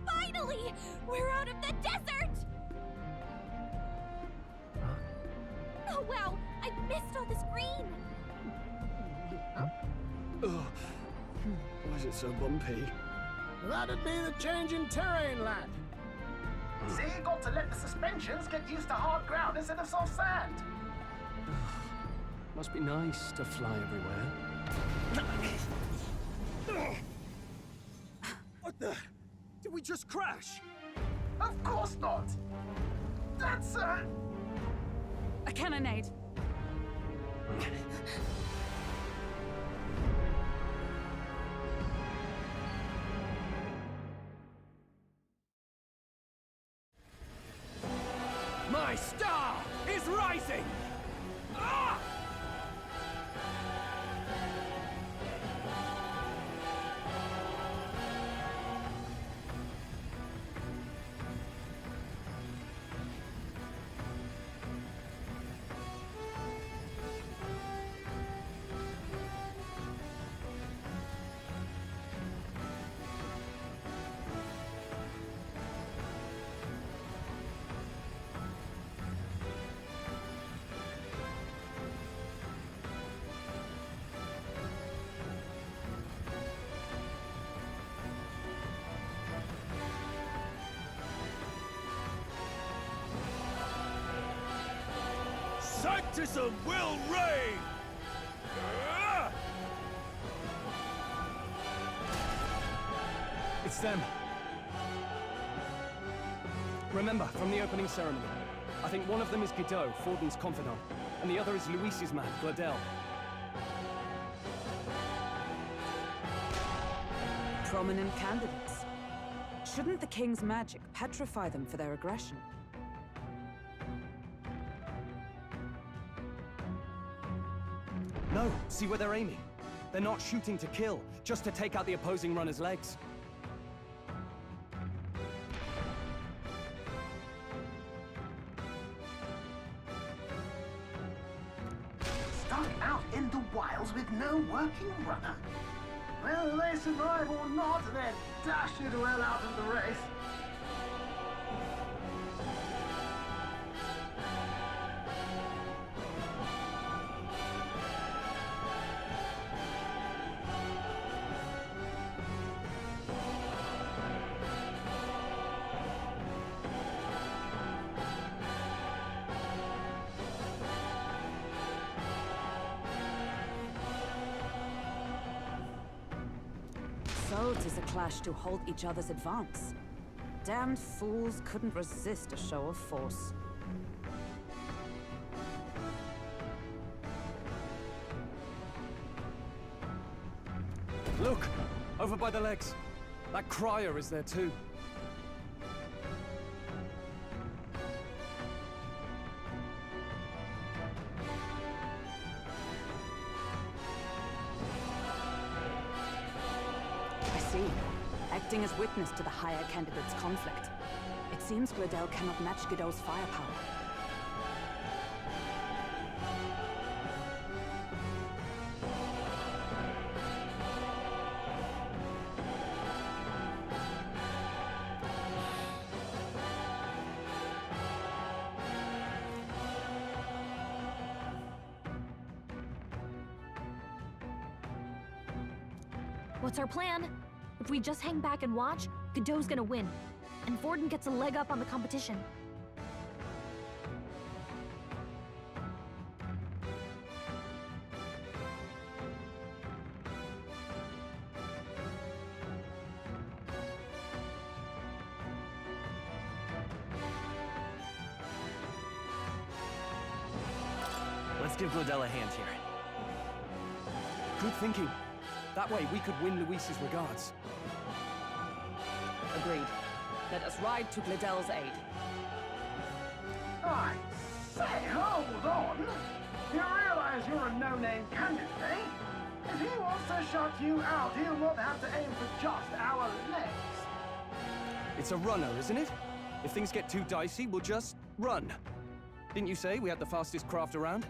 Finally! We're out of the desert! Oh wow! I missed all this green! Ugh. Why is it so bumpy? That'd be the change in terrain, lad. See, you got to let the suspensions get used to hard ground instead of soft sand. Must be nice to fly everywhere. What the? Did we just crash? Of course not. That's a cannonade. My star is rising! Ah! Sanctism will reign! It's them. Remember, from the opening ceremony, I think one of them is Godot, Forden's confidant, and the other is Luis's man, Gladel. Prominent candidates. Shouldn't the king's magic petrify them for their aggression? No, see where they're aiming. They're not shooting to kill, just to take out the opposing runner's legs. stuck out in the wilds with no working runner. Whether they survive or not, they're dashed well out of the race. So 'tis a clash to halt each other's advance. Damned fools couldn't resist a show of force. Look! Over by the legs. That crier is there too. I see. Acting as witness to the higher candidate's conflict. It seems Gladel cannot match Godot's firepower. What's our plan? If we just hang back and watch, Godot's gonna win. And Vorden gets a leg up on the competition. Let's give Gladel a hand here. Good thinking. That way we could win Luis's regards. Agreed. Let us ride to Gladel's aid. I say, hold on! You realize you're a no-name candidate, eh? If he wants to shut you out, he'll not have to aim for just our legs. It's a runner, isn't it? If things get too dicey, we'll just run. Didn't you say we had the fastest craft around?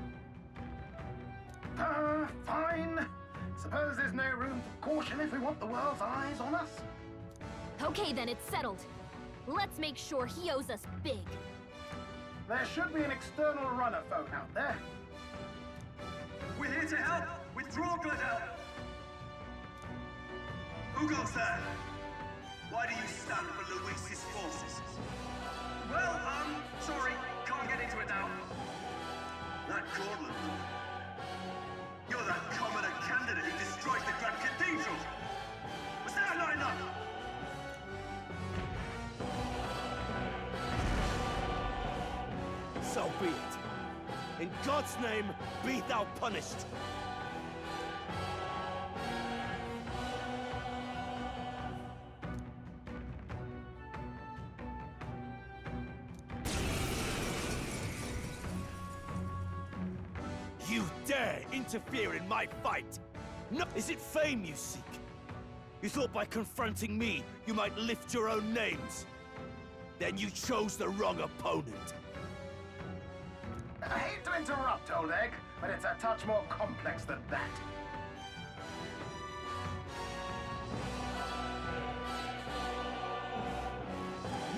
Fine. Suppose there's no room for caution if we want the world's eyes on us? Okay then, it's settled. Let's make sure he owes us big. There should be an external runner phone out there. We're here to help! Withdraw, Gladel! Who goes there? Why do you stand for Luis's forces? Well, sorry, can't get into it now. That Gordon, you're that commoner candidate who destroyed the Grand Cathedral! Was that not enough? So be it. In God's name, be thou punished. You dare interfere in my fight? No, is it fame you seek? You thought by confronting me, you might lift your own names? Then you chose the wrong opponent. I hate to interrupt, old egg, but it's a touch more complex than that.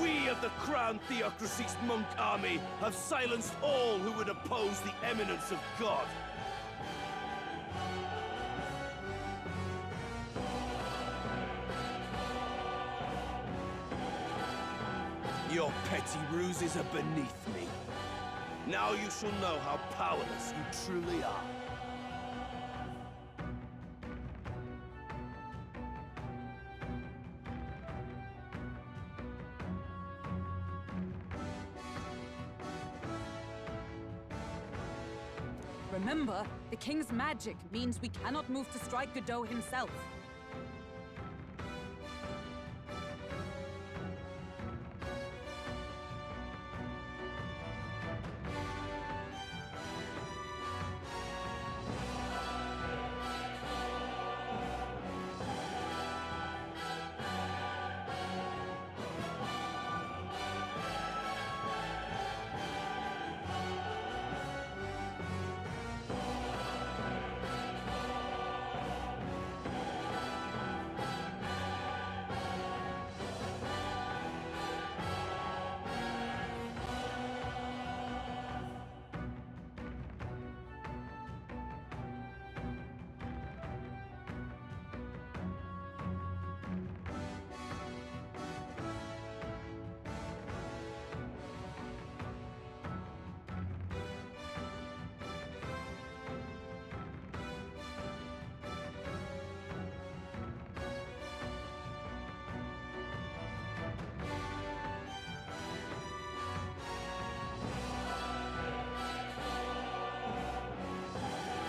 We of the Crown Theocracy's monk army have silenced all who would oppose the eminence of God. Your petty ruses are beneath me. Now you shall know how powerless you truly are. Remember, the king's magic means we cannot move to strike Godot himself.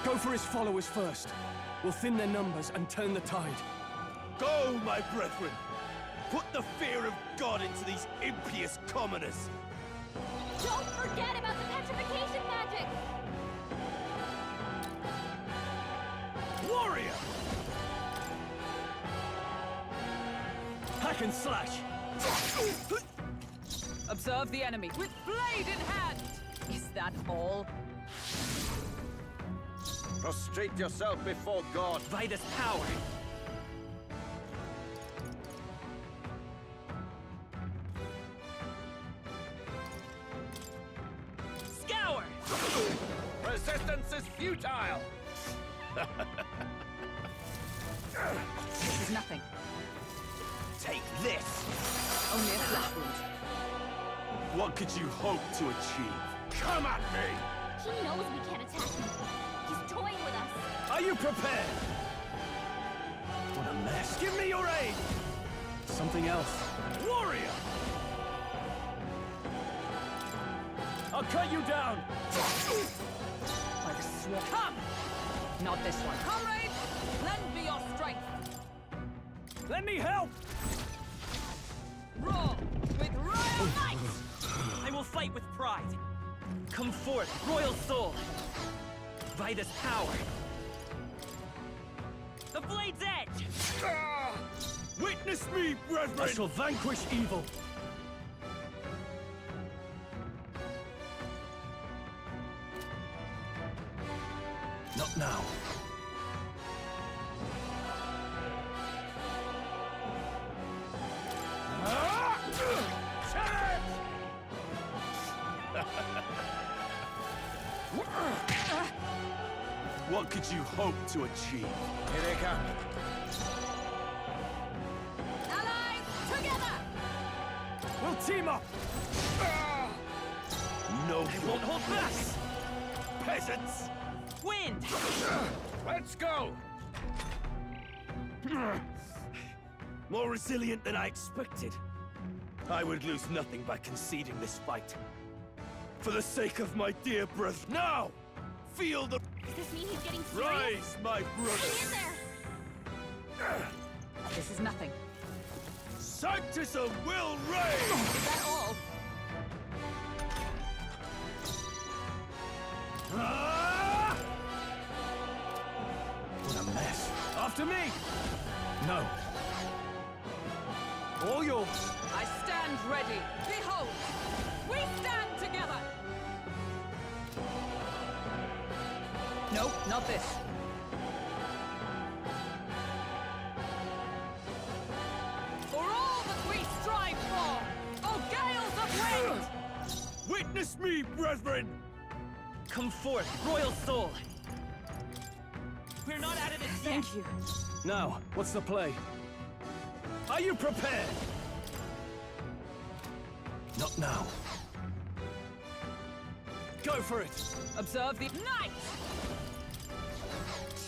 Go for his followers first. We'll thin their numbers and turn the tide. Go, my brethren! Put the fear of God into these impious commoners! Don't forget about the petrification magic! Warrior! Hack and slash! Observe the enemy with blade in hand! Is that all? Prostrate yourself before God. By this power. Scour! Resistance is futile! This is nothing. Take this! Only a flesh wound. What could you hope to achieve? Come at me! He knows we can't attack him. He's toying with us. Are you prepared? What a mess. Give me your aid! Something else. Warrior! I'll cut you down! By the sword. Come! Not this one. Comrades, lend me your strength. Let me help! Roar with royal might! I will fight with pride. Come forth, royal soul. By this power. The blade's edge! Witness me, brethren! I shall vanquish evil. Not now. What could you hope to achieve? Here they come. Allies, together! We'll team up! No, I won't hold back! peasants! Wind! Let's go! More resilient than I expected. I would lose nothing by conceding this fight. For the sake of my dear brother. Now! Feel the... Does this mean he's getting serious? Rise, my brother! Hang in there! This is nothing. Sanctism will reign! Is that all? What a mess. After me! No. All yours. I stand ready. Behold, we stand together. Nope, not this. For all that we strive for, oh gales of wind! Witness me, brethren! Come forth, royal soul. We're not out of this yet. Thank you. Now, what's the play? Are you prepared? Not now. Go for it! Observe the night!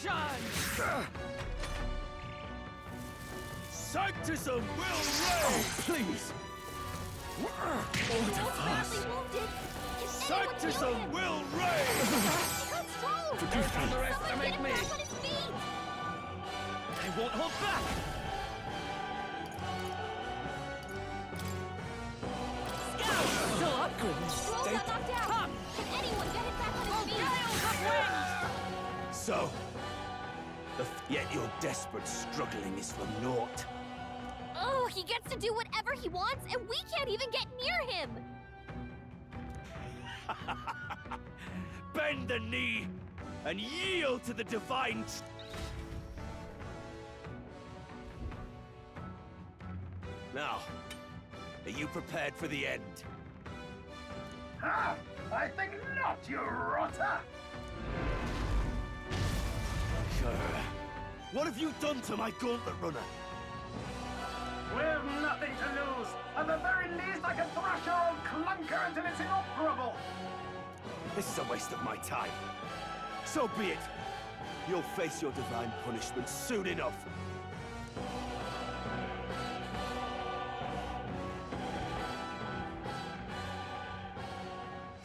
Shine! Sanctism will reign! Please! He's badly wounded. Can anyone heal Sanctism him? will reign! Let's go! Forgive me. Someone Underestimate get him me. back on his feet! I won't hold back! Still up, goodness. Scrolls got knocked out. Come! Can anyone get him back on his feet? Gales of wind! So, yet your desperate struggling is for naught. Oh, he gets to do whatever he wants, and we can't even get near him! Bend the knee and yield to the divine. Now, are you prepared for the end? Ha! I think not, you rotter! What have you done to my gauntlet runner? We've nothing to lose. At the very least, I can thrash your old clunker until it's inoperable. This is a waste of my time. So be it. You'll face your divine punishment soon enough.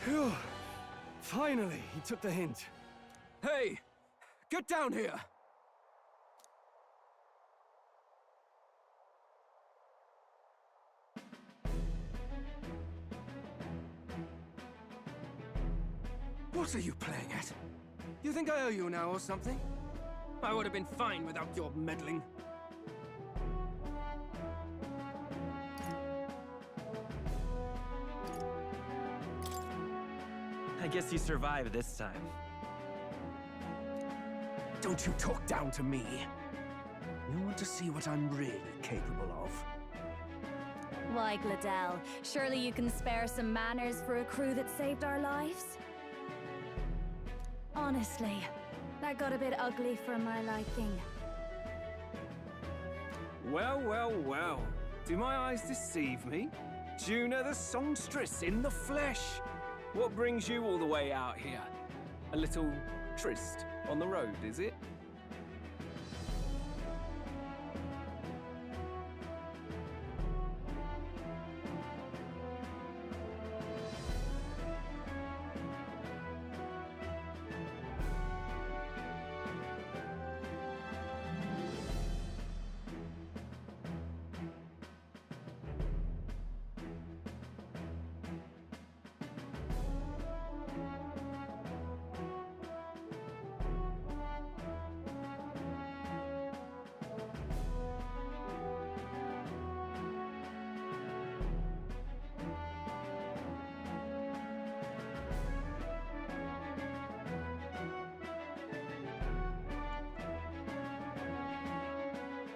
Phew. Finally, he took the hint. Hey, Get down here! What are you playing at? You think I owe you now or something? I would have been fine without your meddling. I guess you survived this time. Don't you talk down to me. You want to see what I'm really capable of? Why, Gladell, surely you can spare some manners for a crew that saved our lives? Honestly, that got a bit ugly for my liking. Well, well, well. Do my eyes deceive me? Juna the songstress in the flesh. What brings you all the way out here? A little tryst on the road, is it?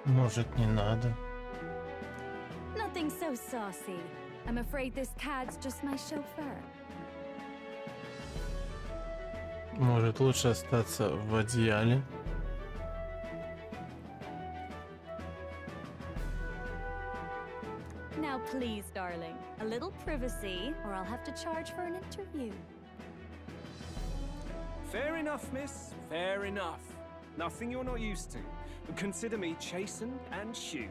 Может, не надо? Nothing so saucy. I'm afraid this cad's just my chauffeur. Может, лучше остаться в одеяле? Now please, darling, a little privacy, or I'll have to charge for an interview. Fair enough, miss. Fair enough. Nothing you're not used to. But consider me chastened and shooed.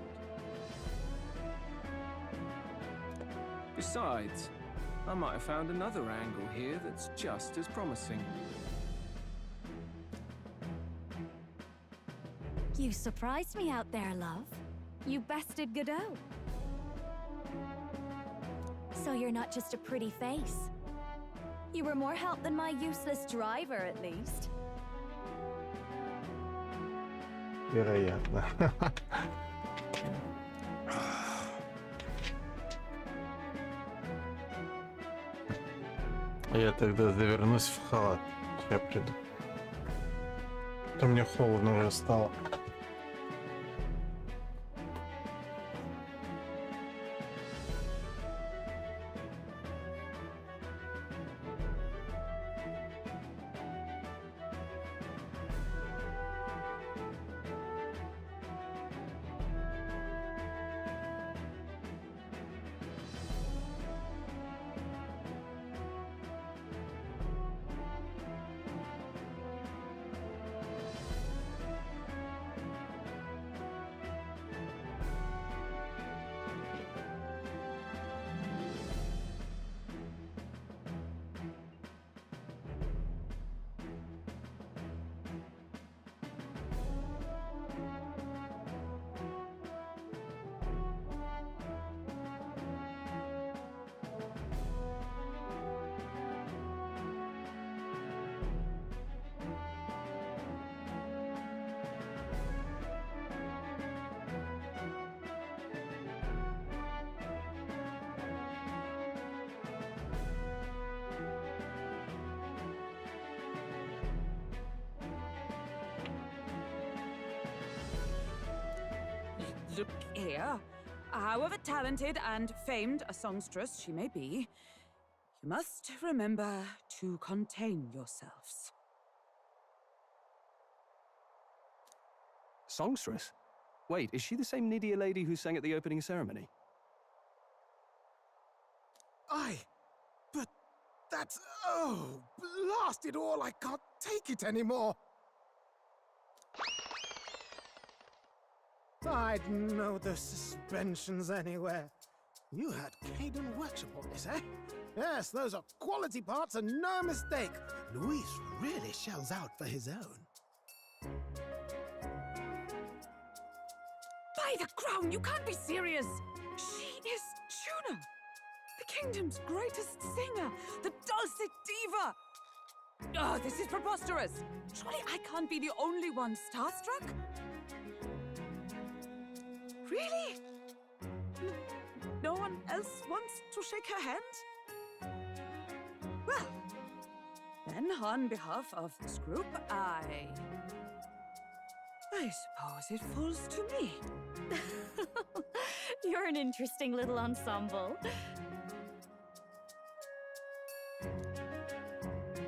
Besides, I might have found another angle here that's just as promising. You surprised me out there, love. You bested Godot. So you're not just a pretty face. You were more help than my useless driver, at least. Вероятно. Я тогда завернусь в халат. Я приду. А то мне холодно уже стало. Look here. However talented and famed a songstress she may be, you must remember to contain yourselves. Songstress? Wait, is she the same Nydia lady who sang at the opening ceremony? Aye, but that's... oh, blast it all, I can't take it anymore. I'd know those suspensions anywhere. You had Caden workshop on this, eh? Yes, those are quality parts and no mistake. Luis really shells out for his own. By the crown, you can't be serious! She is Juna, the kingdom's greatest singer, the dulcet diva! Oh, this is preposterous! Surely I can't be the only one starstruck? Really? No one else wants to shake her hand? Well, then on behalf of this group, I suppose it falls to me. You're an interesting little ensemble.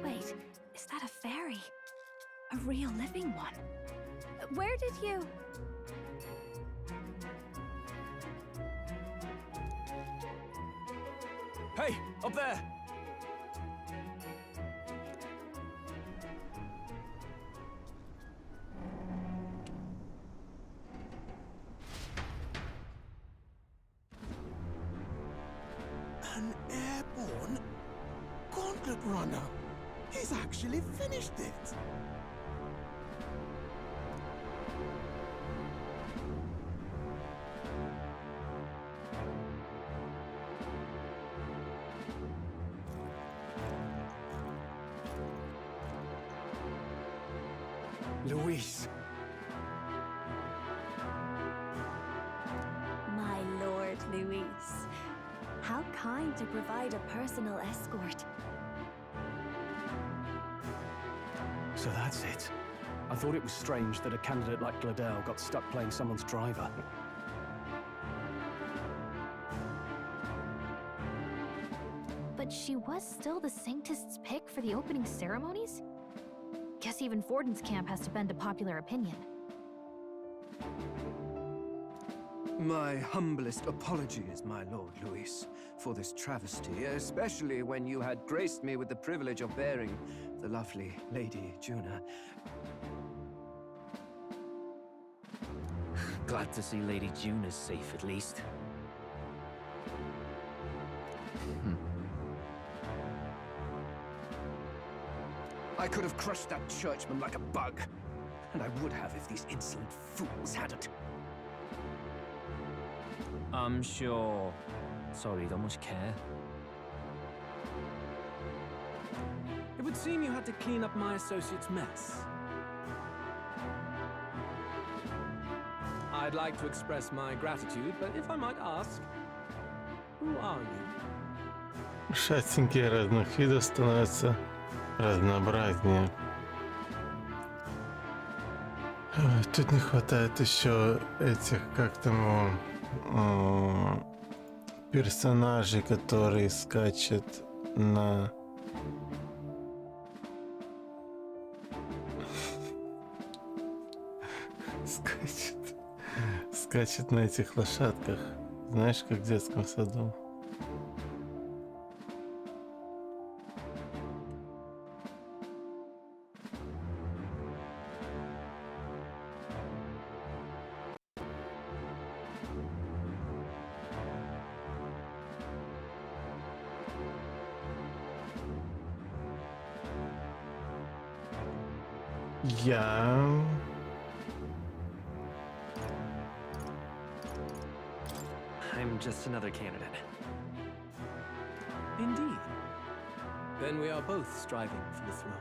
Wait, is that a fairy? A real living one? Where did you... Hey, up there! An airborne gauntlet runner. He's actually finished it. Luis. My lord, Luis. How kind to provide a personal escort. So that's it. I thought it was strange that a candidate like Gladel got stuck playing someone's driver. But she was still the Sanctist's pick for the opening ceremonies? Guess even Forden's camp has to bend to popular opinion. My humblest apologies, my lord Luis, for this travesty, especially when you had graced me with the privilege of bearing the lovely Lady Juna. Glad to see Lady Juna's safe, at least. I could have crushed that churchman like a bug, and I would have if these insolent fools hadn't. I'm sure. Sorry, don't much care. It would seem you had to clean up my associate's mess. I'd like to express my gratitude, but if I might ask, who are you? Шатинки разных видов становятся разнообразнее. Тут не хватает еще этих, как там, персонажей, которые скачут на... скачет на этих лошадках. Знаешь, как в детском саду. Я... I'm just another candidate. Indeed. Then we are both striving for the throne.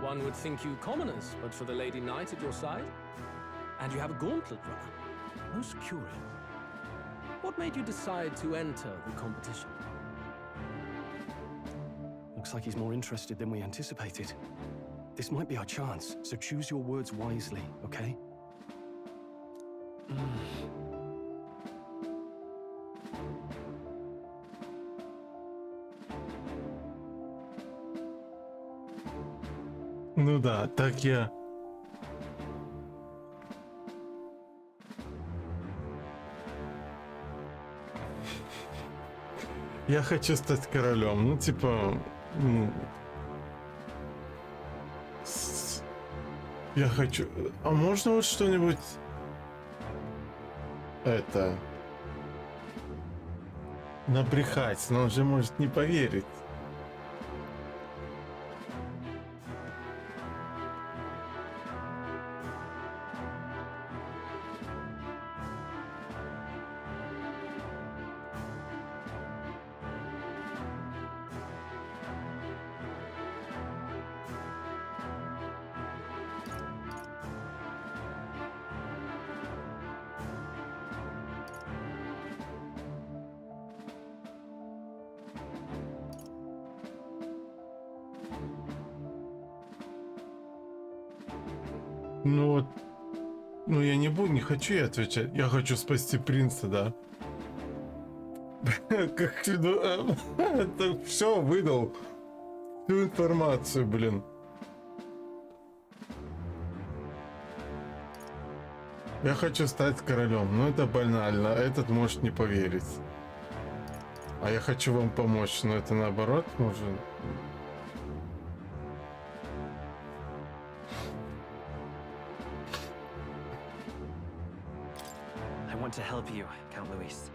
One would think you commoners, but for the Lady Knight at your side. And you have a gauntlet runner. Most curious. What made you decide to enter the competition? Looks like he's more interested than we anticipated. This might be our chance, so choose your words wisely, okay? Ну да, так я... Я хочу стать королем, ну типа... Я хочу... А можно вот что-нибудь... Это... Набрехать, но он же может не поверить. Ну вот. Ну я не хочу я отвечать. Я хочу спасти принца, да. Как это все выдал. Всю информацию, блин. Я хочу стать королем, но это банально, этот может не поверить. А я хочу вам помочь, но это наоборот, может... I want to help you, Count Luis.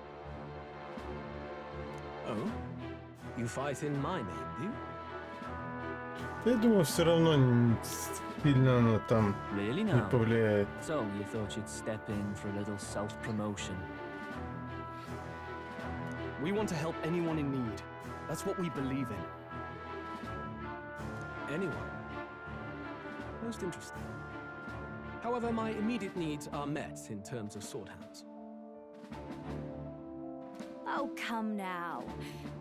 Oh? You fight in my name, do you? Я думаю, все равно сильно оно там Really не now? повлияет. So you thought you'd step in for a little self-promotion? We want to help anyone in need. That's what we believe in. Anyone? Most interesting. However, my immediate needs are met in terms of swordhands. Oh, come now.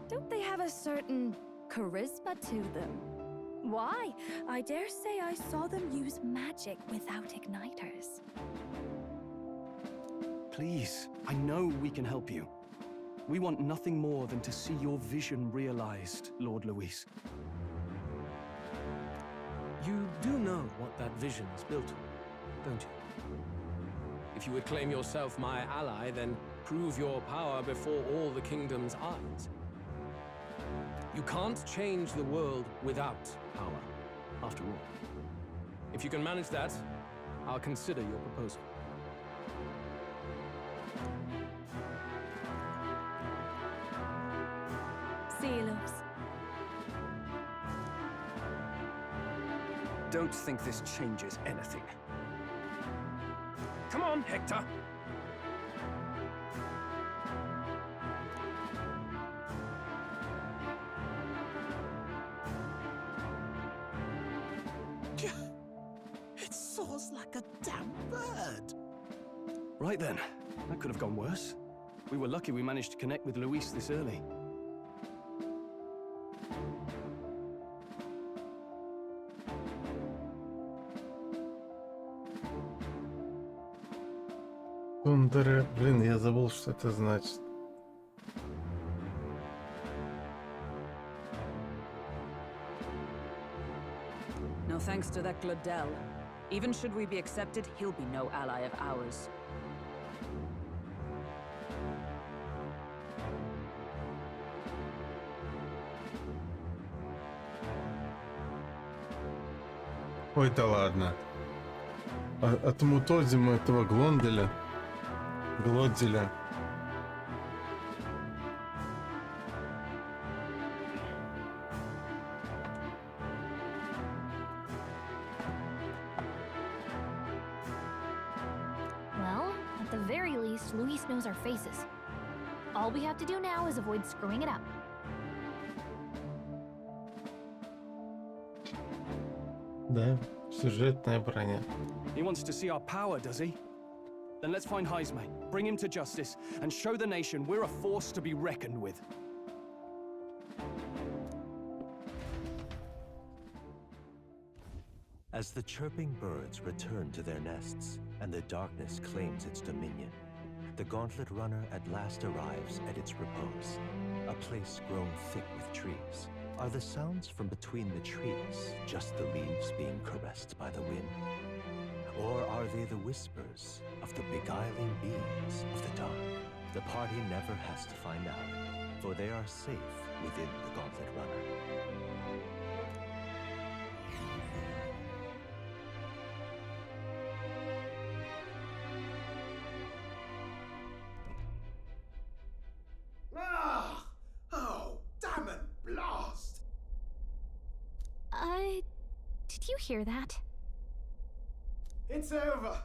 Don't they have a certain charisma to them? Why? I dare say I saw them use magic without igniters. Please, I know we can help you. We want nothing more than to see your vision realized, Lord Luis. You do know what that vision is built on, don't you? If you would claim yourself my ally, then prove your power before all the kingdom's eyes. You can't change the world without power, after all. If you can manage that, I'll consider your proposal. See you, Lux. Don't think this changes anything. Come on, Hector! It soars like a damn bird. Right then, that could have gone worse. We were lucky we managed to connect with Luis this early. Тундеры, блин, я забыл, что это значит. No thanks to that Gladel. Even should we be accepted, he'll be no ally of ours. Ой, да ладно. Отмутозим этого Глонделя. Глодделя. Well, at the very least, Luis knows our faces. All we have to do now is avoid screwing it up. Да, сюжетная броня. He wants to see our power, does he? Then let's find Heisme, bring him to justice, and show the nation we're a force to be reckoned with. As the chirping birds return to their nests and the darkness claims its dominion, the Gauntlet Runner at last arrives at its repose, a place grown thick with trees. Are the sounds from between the trees just the leaves being caressed by the wind? Or are they the whispers of the beguiling beings of the dark? The party never has to find out, for they are safe within the Gauntlet Runner. Ah! Oh, damn it, blast! Did you hear that? It's over.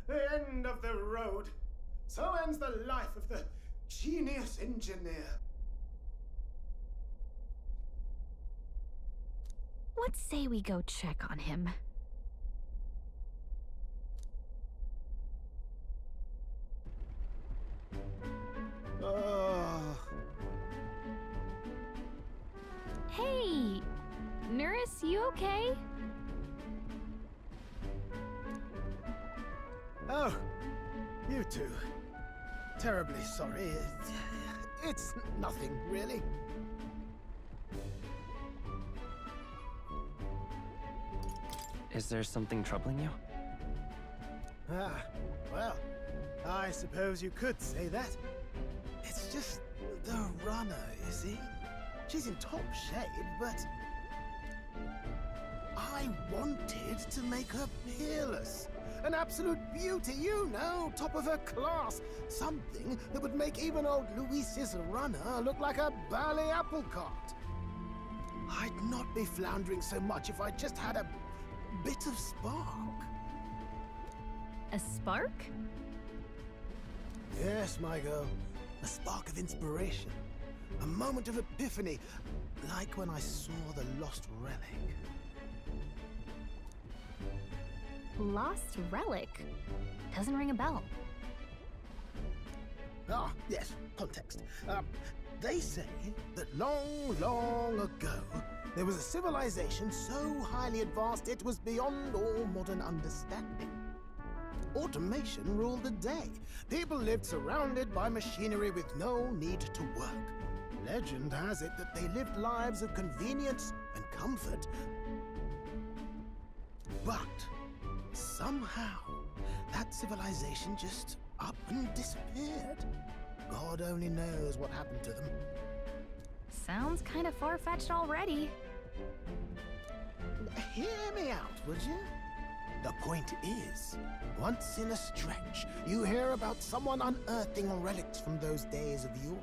The end of the road. So ends the life of the genius engineer. Let's say we go check on him. Hey! Nurse, you okay? You too. Terribly sorry. It's nothing, really. Is there something troubling you? Ah, well, I suppose you could say that. It's just the runner, you see? She's in top shape, but I wanted to make her peerless. An absolute beauty, you know, top of her class. Something that would make even old Luis's runner look like a bally apple cart. I'd not be floundering so much if I just had a bit of spark. A spark? Yes, my girl. A spark of inspiration. A moment of epiphany, like when I saw the lost relic. Lost relic? Doesn't ring a bell. Ah, yes, context. They say that long, long ago, there was a civilization so highly advanced it was beyond all modern understanding. Automation ruled the day. People lived surrounded by machinery with no need to work. Legend has it that they lived lives of convenience and comfort. But somehow, that civilization just up and disappeared. God only knows what happened to them. Sounds kind of far-fetched already. Hear me out, would you? The point is, once in a stretch, you hear about someone unearthing relics from those days of yore.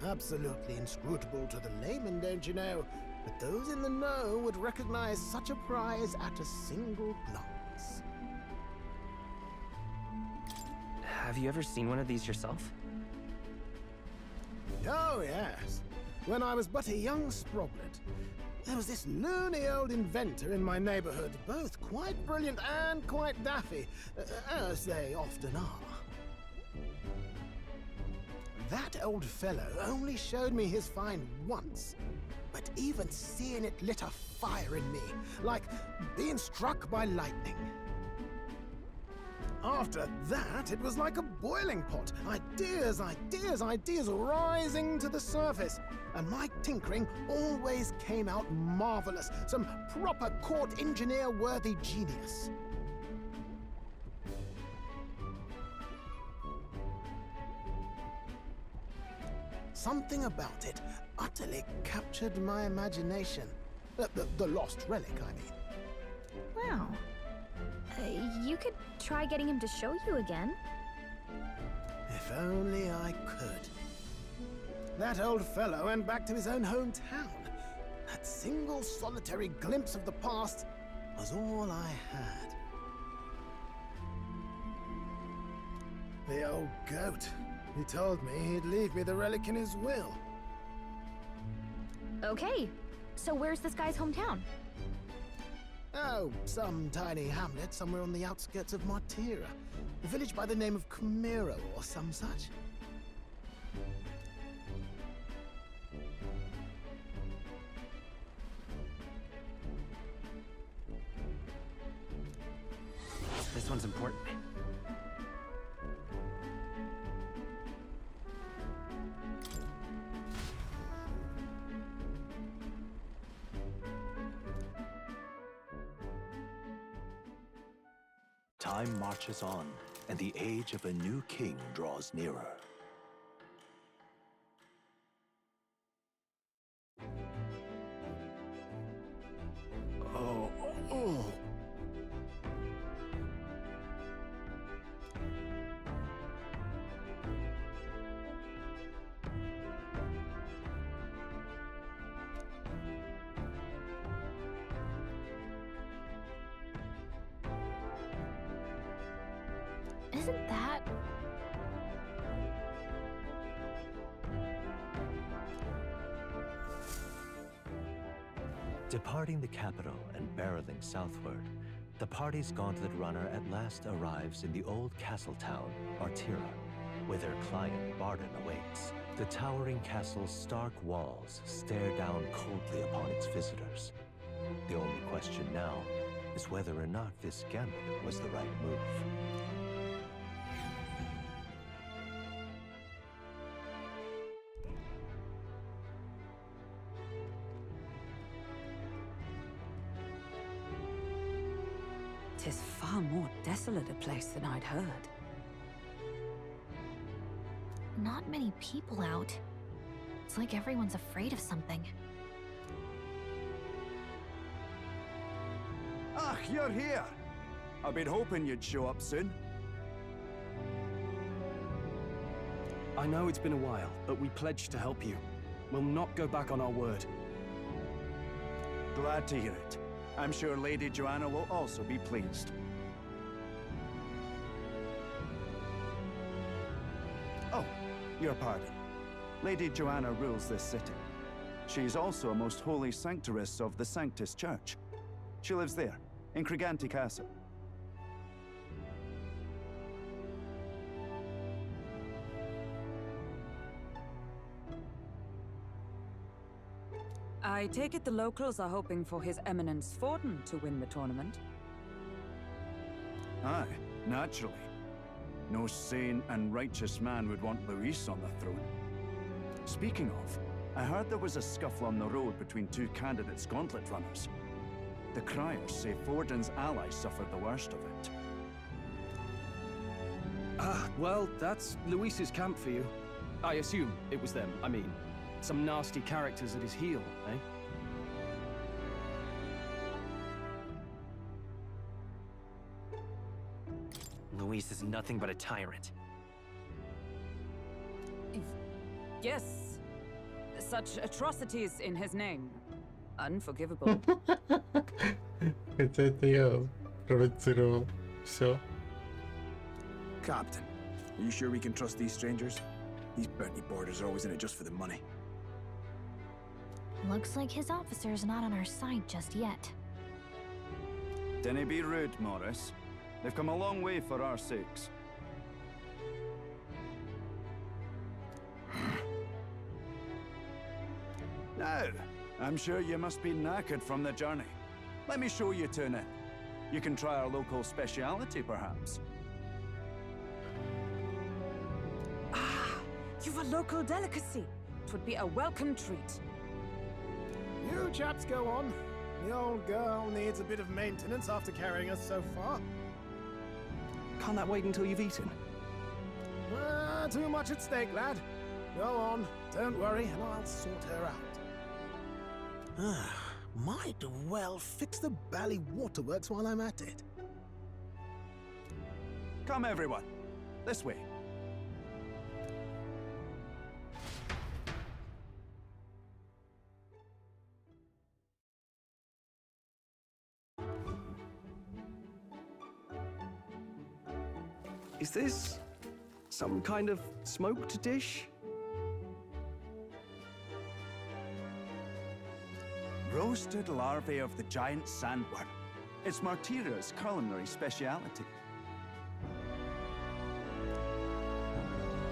Absolutely inscrutable to the layman, don't you know? But those in the know would recognize such a prize at a single glance. Have you ever seen one of these yourself? Oh, yes. When I was but a young sproglet, there was this loony old inventor in my neighborhood, both quite brilliant and quite daffy, as they often are. That old fellow only showed me his find once, but even seeing it lit a fire in me, like being struck by lightning. After that, it was like a boiling pot. Ideas, ideas, ideas rising to the surface. And my tinkering always came out marvelous. Some proper court engineer-worthy genius. Something about it utterly captured my imagination. The lost relic, I mean. Wow. You could try getting him to show you again. If only I could. That old fellow went back to his own hometown. That single solitary glimpse of the past was all I had. The old goat. He told me he'd leave me the relic in his will. Okay, so where's this guy's hometown? Oh, some tiny hamlet somewhere on the outskirts of Martira. A village by the name of Camiro or some such. This one's important. Time marches on, and the age of a new king draws nearer. Oh. Isn't that... Departing the capital and barreling southward, the party's gauntlet runner at last arrives in the old castle town, Martira, where their client Barden awaits. The towering castle's stark walls stare down coldly upon its visitors. The only question now is whether or not this gambit was the right move. 'Tis far more desolate a place than I'd heard. Not many people out. It's like everyone's afraid of something. Ah, you're here! I've been hoping you'd show up soon. I know it's been a while, but we pledged to help you. We'll not go back on our word. Glad to hear it. I'm sure Lady Joanna will also be pleased. Oh, your pardon. Lady Joanna rules this city. She's also a most holy sanctoress of the Sanctus Church. She lives there, in Criganti Castle. I take it the locals are hoping for His Eminence Forden to win the tournament? Aye, naturally. No sane and righteous man would want Luis on the throne. Speaking of, I heard there was a scuffle on the road between two candidates gauntlet runners. The criers say Forden's allies suffered the worst of it. Ah, well, that's Luis's camp for you. I assume it was them, I mean. Some nasty characters at his heel, eh? Luis is nothing but a tyrant. Yes. Such atrocities in his name. Unforgivable. Хотя это я провоцировал. Все. Captain, are you sure we can trust these strangers? These bounty boarders are always in it just for the money. Looks like his officer's not on our side just yet. Dinna be rude, Morris. They've come a long way for our sakes. Now, I'm sure you must be knackered from the journey. Let me show you to an inn. You can try our local speciality, perhaps. You've a local delicacy. It would be a welcome treat. You chaps go on. The old girl needs a bit of maintenance after carrying us so far. Can't that wait until you've eaten? Too much at stake, lad. Go on, don't worry, and I'll sort her out. Might well fix the Bally waterworks while I'm at it. Come, everyone. This way. Is this some kind of smoked dish? Roasted larvae of the giant sandworm. It's Martira's culinary speciality.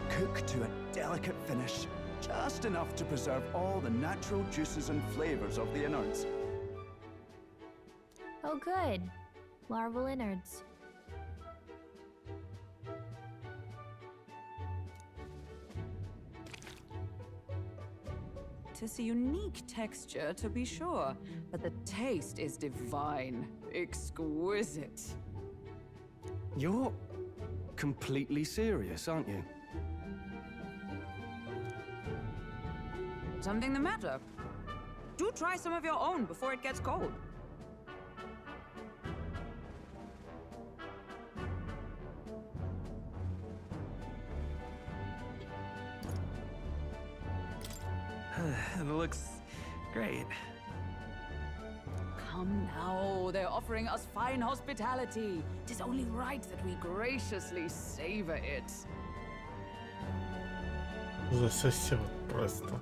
Cooked to a delicate finish, just enough to preserve all the natural juices and flavors of the innards. Oh good. Larval innards. Tis a unique texture, to be sure, but the taste is divine. Exquisite. You're completely serious, aren't you? Something the matter? Do try some of your own before it gets cold. It looks great. Come now, they're offering us fine hospitality. Tis only right that we graciously savor it. Засосет просто.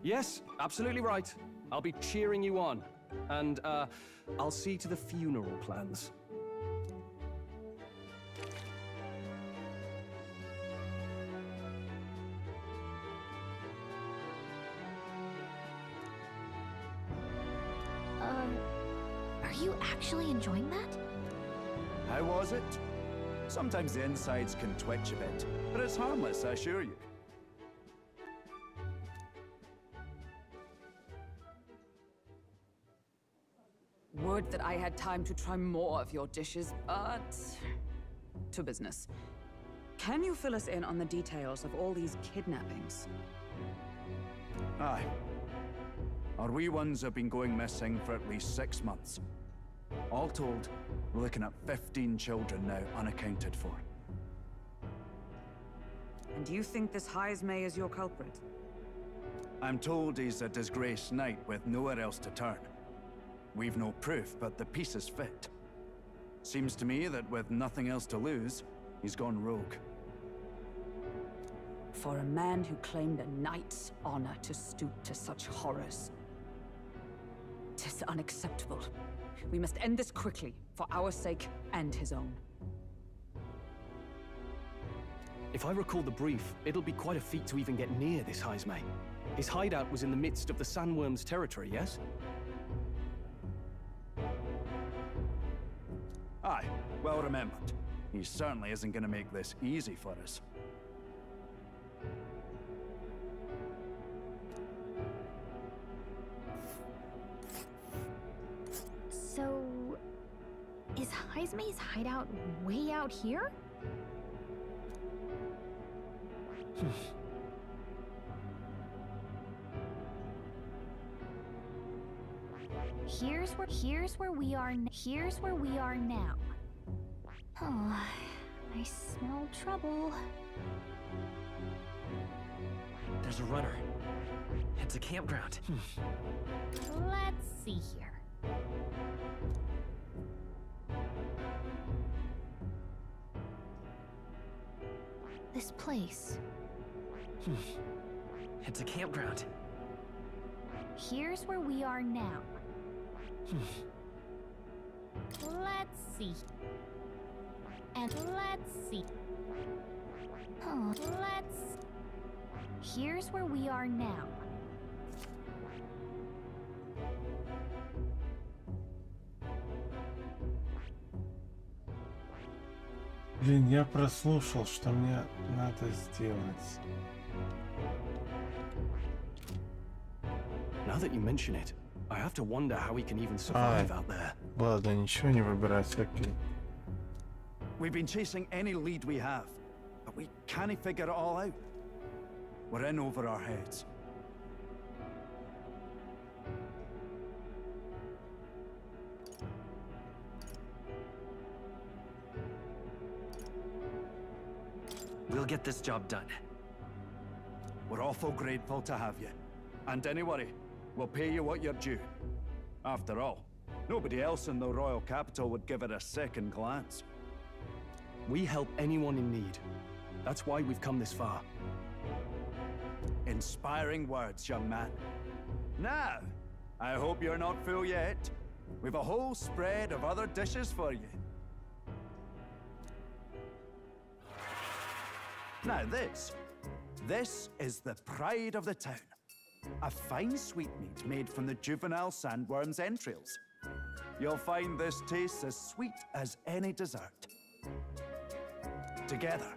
Yes, absolutely right. I'll be cheering you on. And, I'll see to the funeral plans. Are you actually enjoying that? How was it? Sometimes the insides can twitch a bit, but it's harmless, I assure you. Would that I had time to try more of your dishes, but... to business. Can you fill us in on the details of all these kidnappings? Aye. Our wee ones have been going missing for at least 6 months. All told, we're looking at 15 children now unaccounted for. And you think this Heismay is your culprit? I'm told he's a disgraced knight with nowhere else to turn. We've no proof, but the pieces fit. Seems to me that with nothing else to lose, he's gone rogue. For a man who claimed a knight's honor to stoop to such horrors. 'Tis unacceptable. We must end this quickly, for our sake and his own. If I recall the brief, it'll be quite a feat to even get near this Heismay. His hideout was in the midst of the sandworm's territory, yes? Aye, well remembered. He certainly isn't gonna make this easy for us. So... is Heismay's hideout way out here? Here's where we are now. Oh, I smell trouble. There's a runner. It's a campground. Let's see here. This place. It's a campground. Here's where we are now. Let's see. And let's see. Oh, here's where we are now. Блин, я прослушал, что мне надо сделать. Now that you mention it, I have to wonder how we can even survive out there. Ладно, ничего не выбирать, окей. We've been chasing any lead we have, but we can't figure it all out. We're in over our heads. We'll get this job done. We're awful grateful to have you. And don't worry, we'll pay you what you're due. After all, nobody else in the royal capital would give it a second glance. We help anyone in need. That's why we've come this far. Inspiring words, young man. Now, I hope you're not full yet. We've a whole spread of other dishes for you. Now this is the pride of the town. A fine sweetmeat made from the juvenile sandworm's entrails. You'll find this tastes as sweet as any dessert. Together,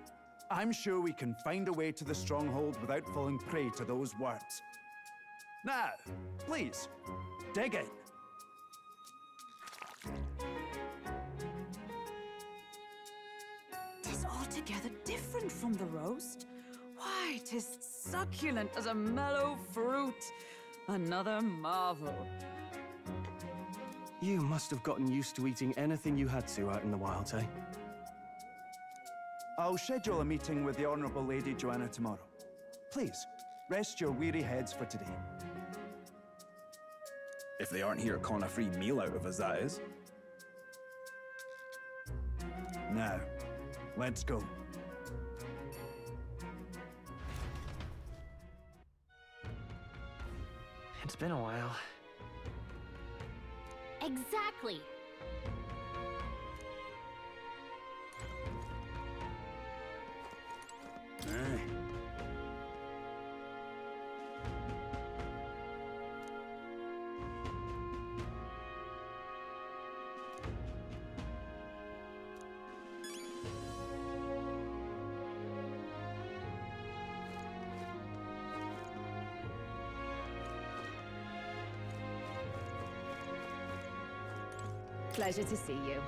I'm sure we can find a way to the stronghold without falling prey to those worms. Now, please, dig in. Tis altogether different from the roast. Why, 'tis succulent as a mellow fruit. Another marvel. You must have gotten used to eating anything you had to out in the wilds, eh? I'll schedule a meeting with the Honourable Lady Joanna tomorrow. Please, rest your weary heads for today. If they aren't here calling a free meal out of us, that is. Now, let's go. It's been a while. Exactly. Pleasure to see you.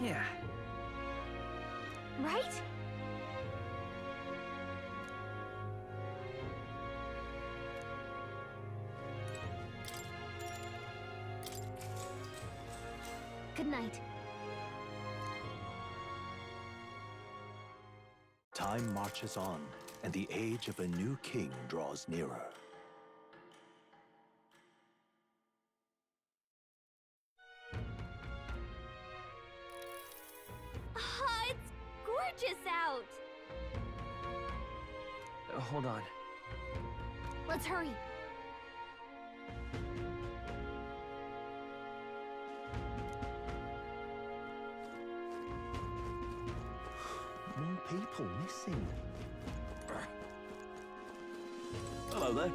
Yeah. Right? Good night. Time marches on, and the age of a new king draws nearer. It's gorgeous out! Hold on. Let's hurry. More people missing. Hello there.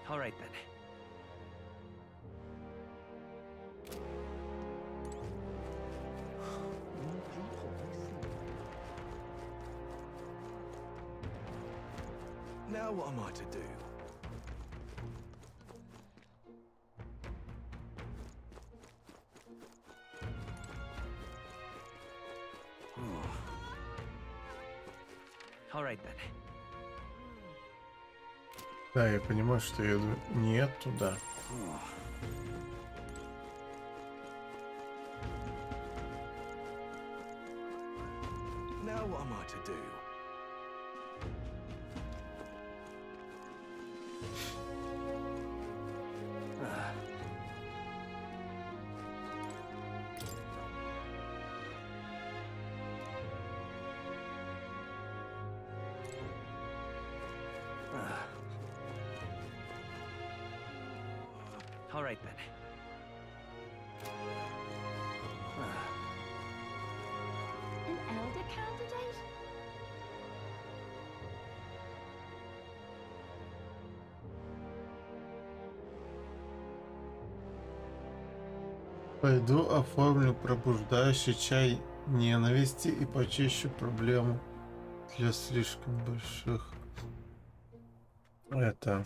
All right then. Now what am I to do? All right then. Да, я понимаю, что я иду не туда. Now what am I to do? All right then. An elder candidate? Пойду оформлю пробуждающий чай ненависти и почищу проблему для слишком больших. Это...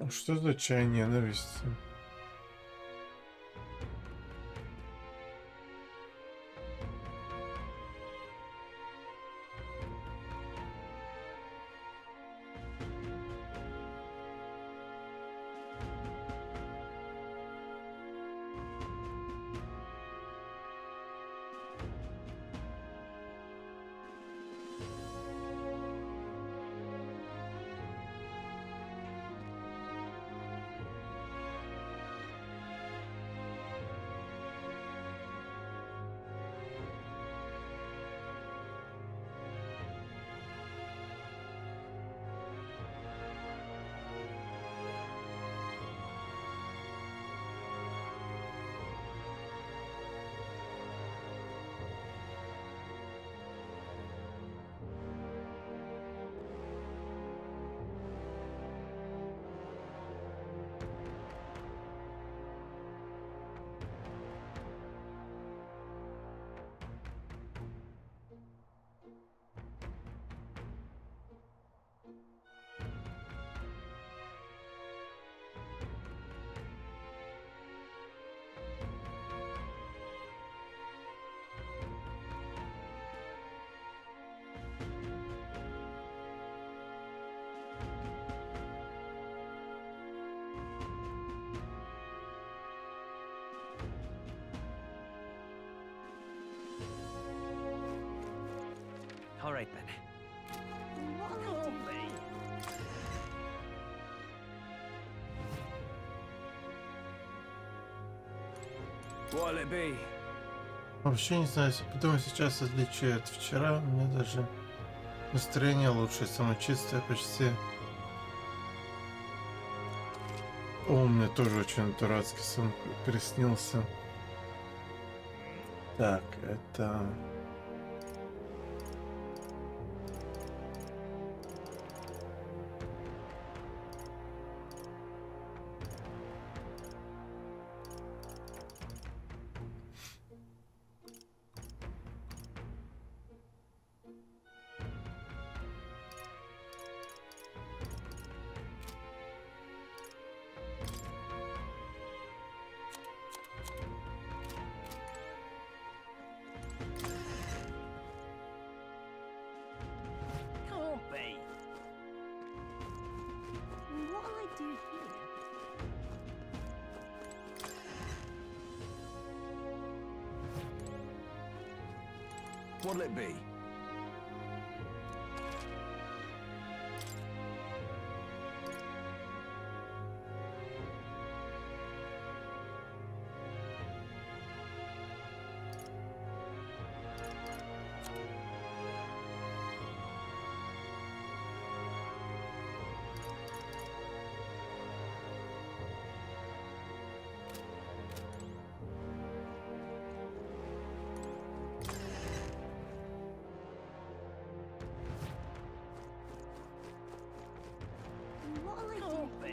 Что за чай ненависти? Alright then. What'll it be? Вообще не знаю, если подумать сейчас, отличие от вчера, у меня даже настроение лучше, самочувствие почти. О, мне тоже очень дурацкий сон приснился. Так, это... Can't be. What'll I do here? What'll it be? What'll I do here?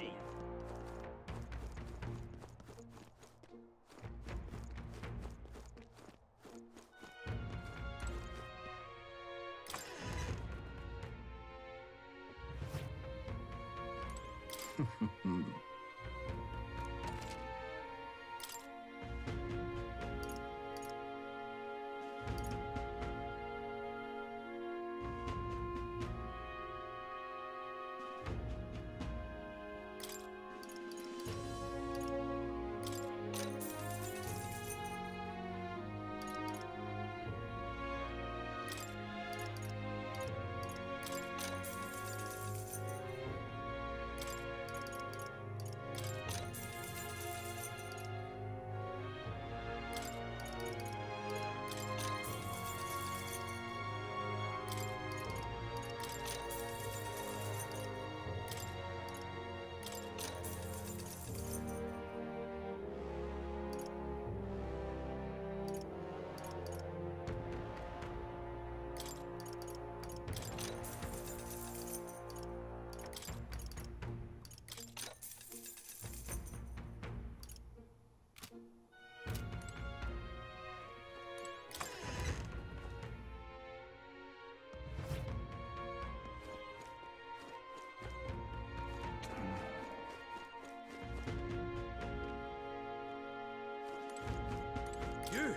You!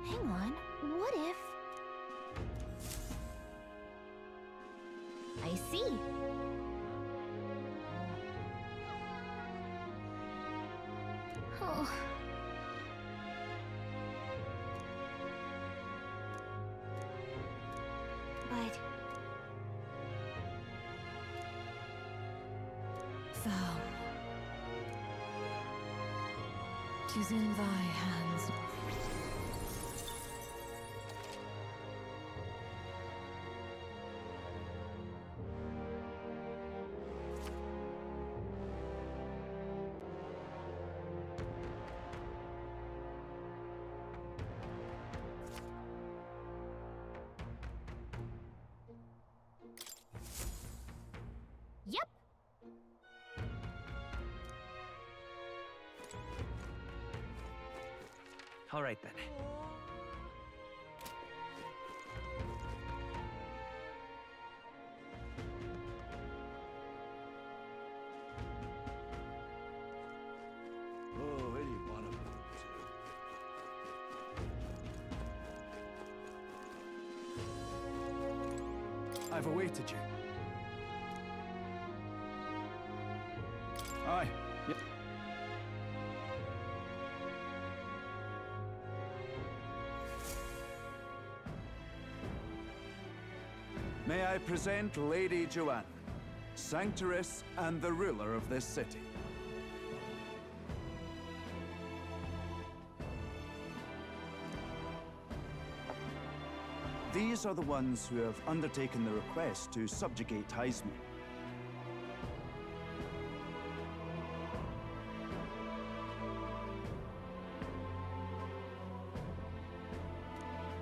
Hang on, what if... I see. Oh. But... Thou. 'Tis in thy hands. Yep. All right then. Oh, any one of them too. I've awaited you. Aye. Yep. May I present Lady Joanna, Sanctress and the ruler of this city. These are the ones who have undertaken the request to subjugate Heisme.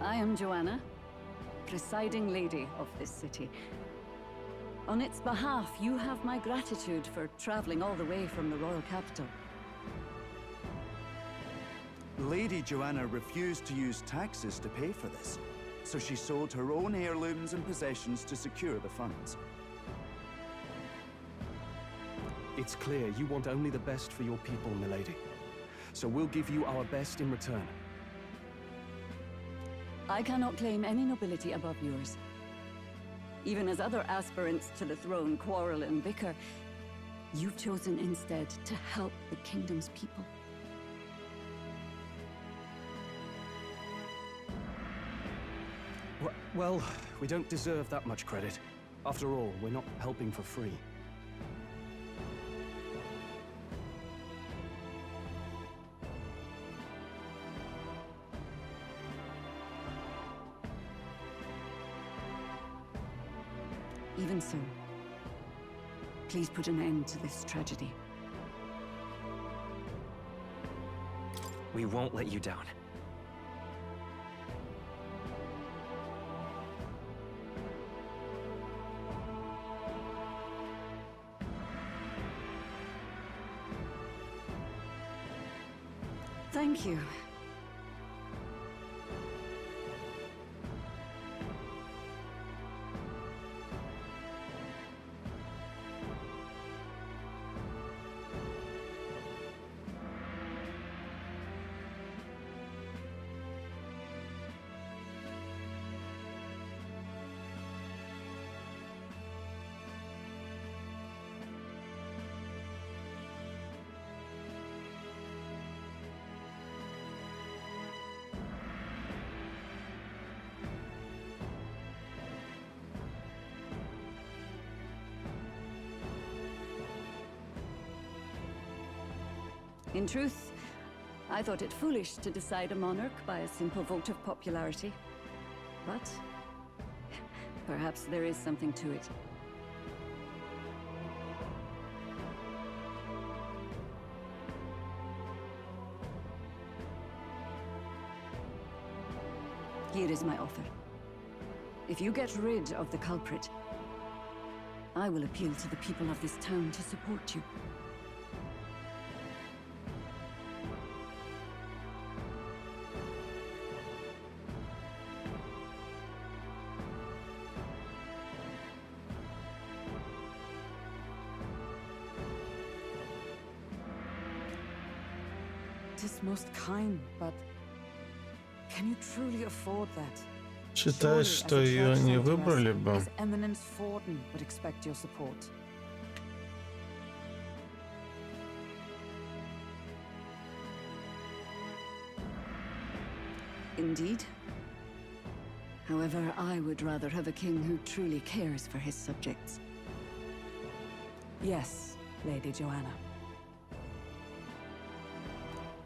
I am Joanna, presiding lady of this city. On its behalf, you have my gratitude for traveling all the way from the royal capital. Lady Joanna refused to use taxes to pay for this, so she sold her own heirlooms and possessions to secure the funds. It's clear you want only the best for your people, milady. So we'll give you our best in return. I cannot claim any nobility above yours. Even as other aspirants to the throne quarrel and bicker, you've chosen instead to help the kingdom's people. Well, we don't deserve that much credit. After all, we're not helping for free. Even so, please put an end to this tragedy. We won't let you down. Thank you. In truth, I thought it foolish to decide a monarch by a simple vote of popularity. But perhaps there is something to it. Here is my offer. If you get rid of the culprit, I will appeal to the people of this town to support you. It is most kind, but can you truly afford that? Считаешь, что ее не выбрали бы? His Eminence Forden would expect your support. Indeed. However, I would rather have a king who truly cares for his subjects. Yes, Lady Joanna.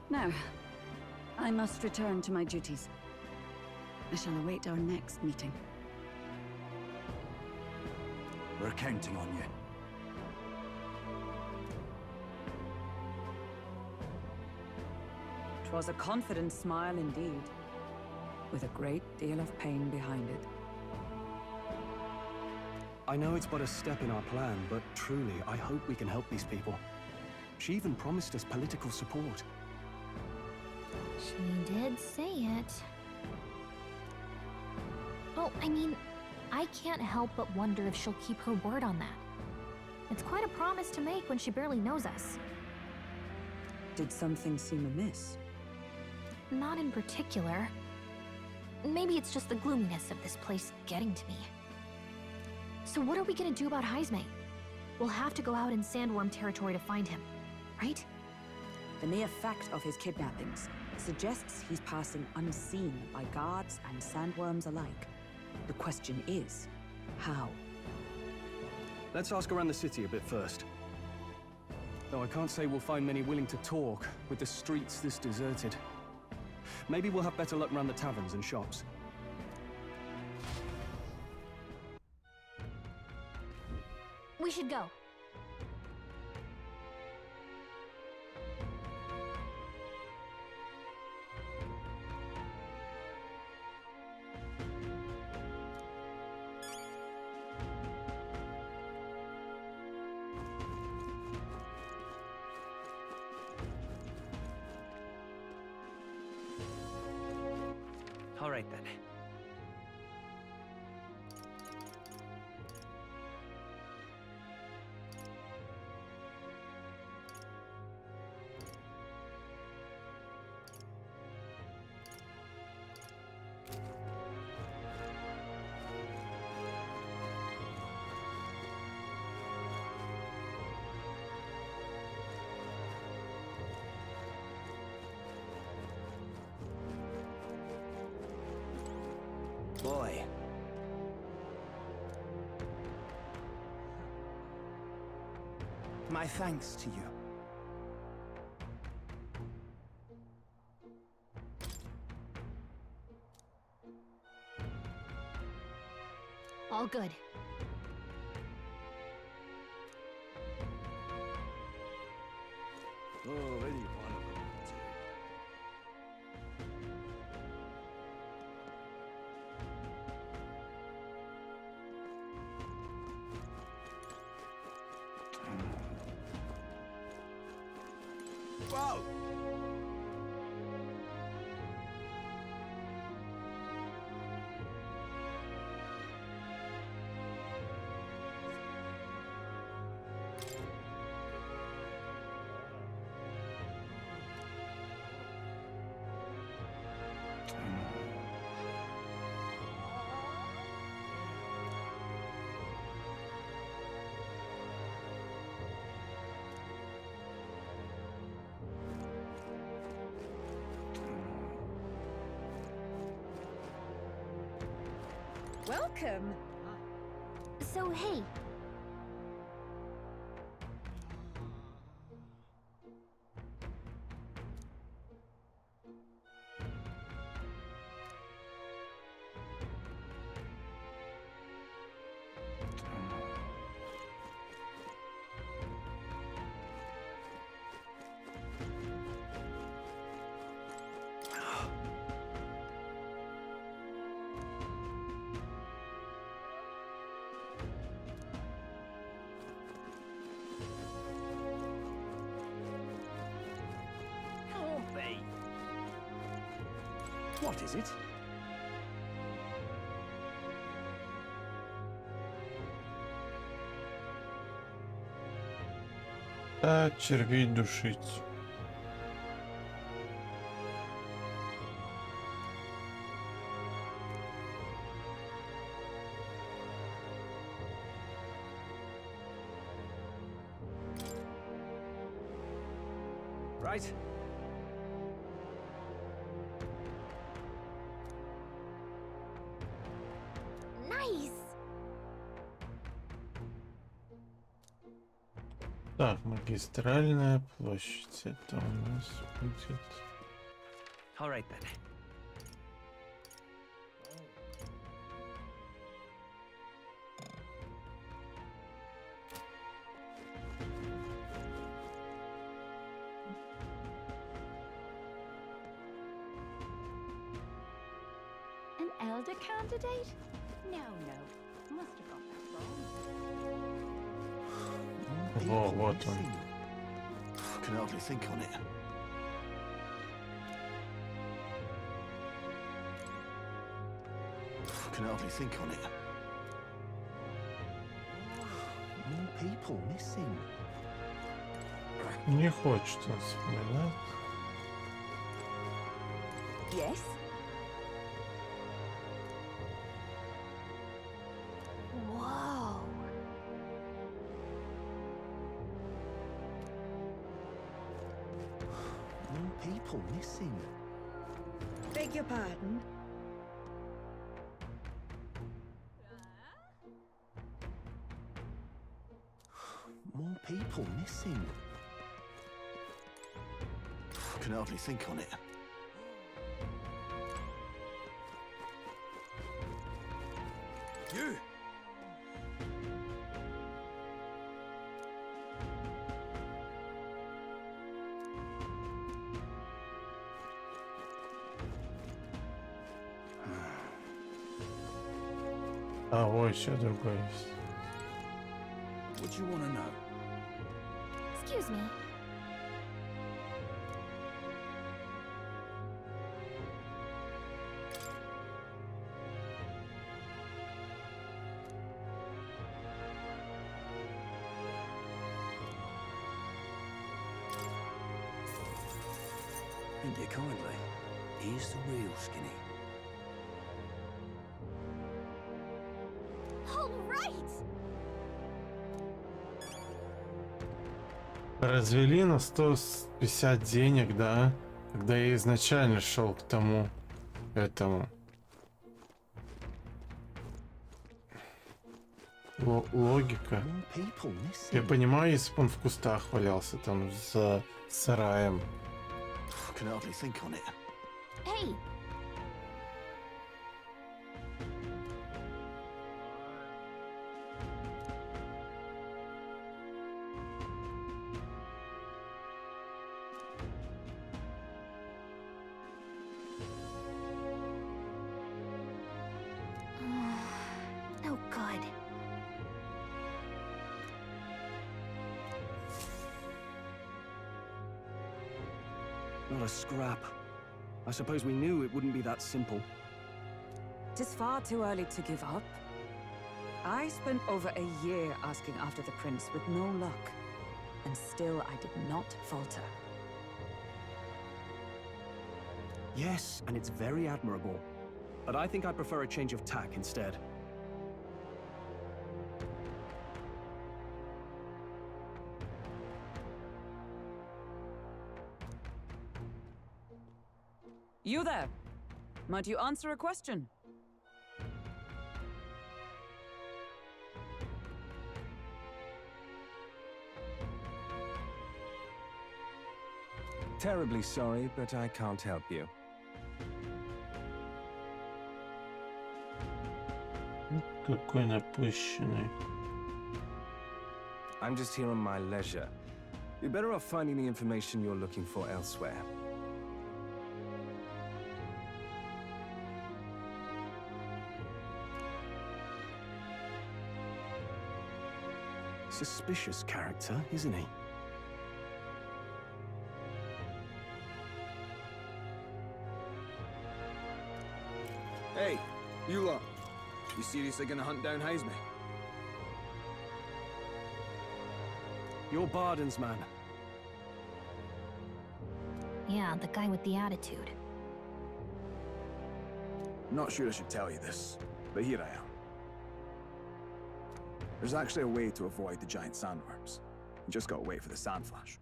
Now, I must return to my duties. I shall await our next meeting. We're counting on you. Twas a confident smile indeed, with a great deal of pain behind it. I know it's but a step in our plan, but truly, I hope we can help these people. She even promised us political support. She did say it. Oh, I mean, I can't help but wonder if she'll keep her word on that. It's quite a promise to make when she barely knows us. Did something seem amiss? Not in particular. Maybe it's just the gloominess of this place getting to me. So what are we gonna do about Heisme? We'll have to go out in Sandworm territory to find him, right? The mere fact of his kidnappings suggests he's passing unseen by guards and sandworms alike. The question is, How? Let's ask around the city a bit first. Though I can't say we'll find many willing to talk with the streets this deserted. Maybe we'll have better luck around the taverns and shops. We should go. All right then. Boy. My thanks to you. All good. Already one of them, too. Whoa! Welcome. So, hey. What is it? Червей душить. Right. Nice. Так, магистральная площадь. Это у нас будет... All right then. An elder candidate? No. Must have got that wrong. Во, вот он. Can hardly think on it. Can hardly think on it. More people missing. Не хочет он вспоминать. Yes? Whoa. More people missing. Beg your pardon? More people missing. I can hardly think on it. You! А, ой, еще другой есть. What do you want to know? Excuse me. Thank you kindly. Here's the real skinny. All right. Развели на 150 денег, да? Когда я изначально шел к тому, этому. Логика. Я понимаю, если бы он в кустах валялся там за сараем. Can hardly think on it. Hey. No good. Not a scrap. I suppose we knew it wouldn't be that simple. Tis far too early to give up. I spent over a year asking after the prince with no luck, and still I did not falter. Yes, and it's very admirable. But I think I prefer a change of tack instead. You there? Might you answer a question? Terribly sorry, but I can't help you. Какой напыщенный. I'm just here on my leisure. You're better off finding the information you're looking for elsewhere. Suspicious character, isn't he? Hey, you lot. You seriously gonna hunt down Heisme? You're Barden's man. Yeah, the guy with the attitude. Not sure I should tell you this, but here I am. There's actually a way to avoid the giant sandworms. You just gotta wait for the sand flash.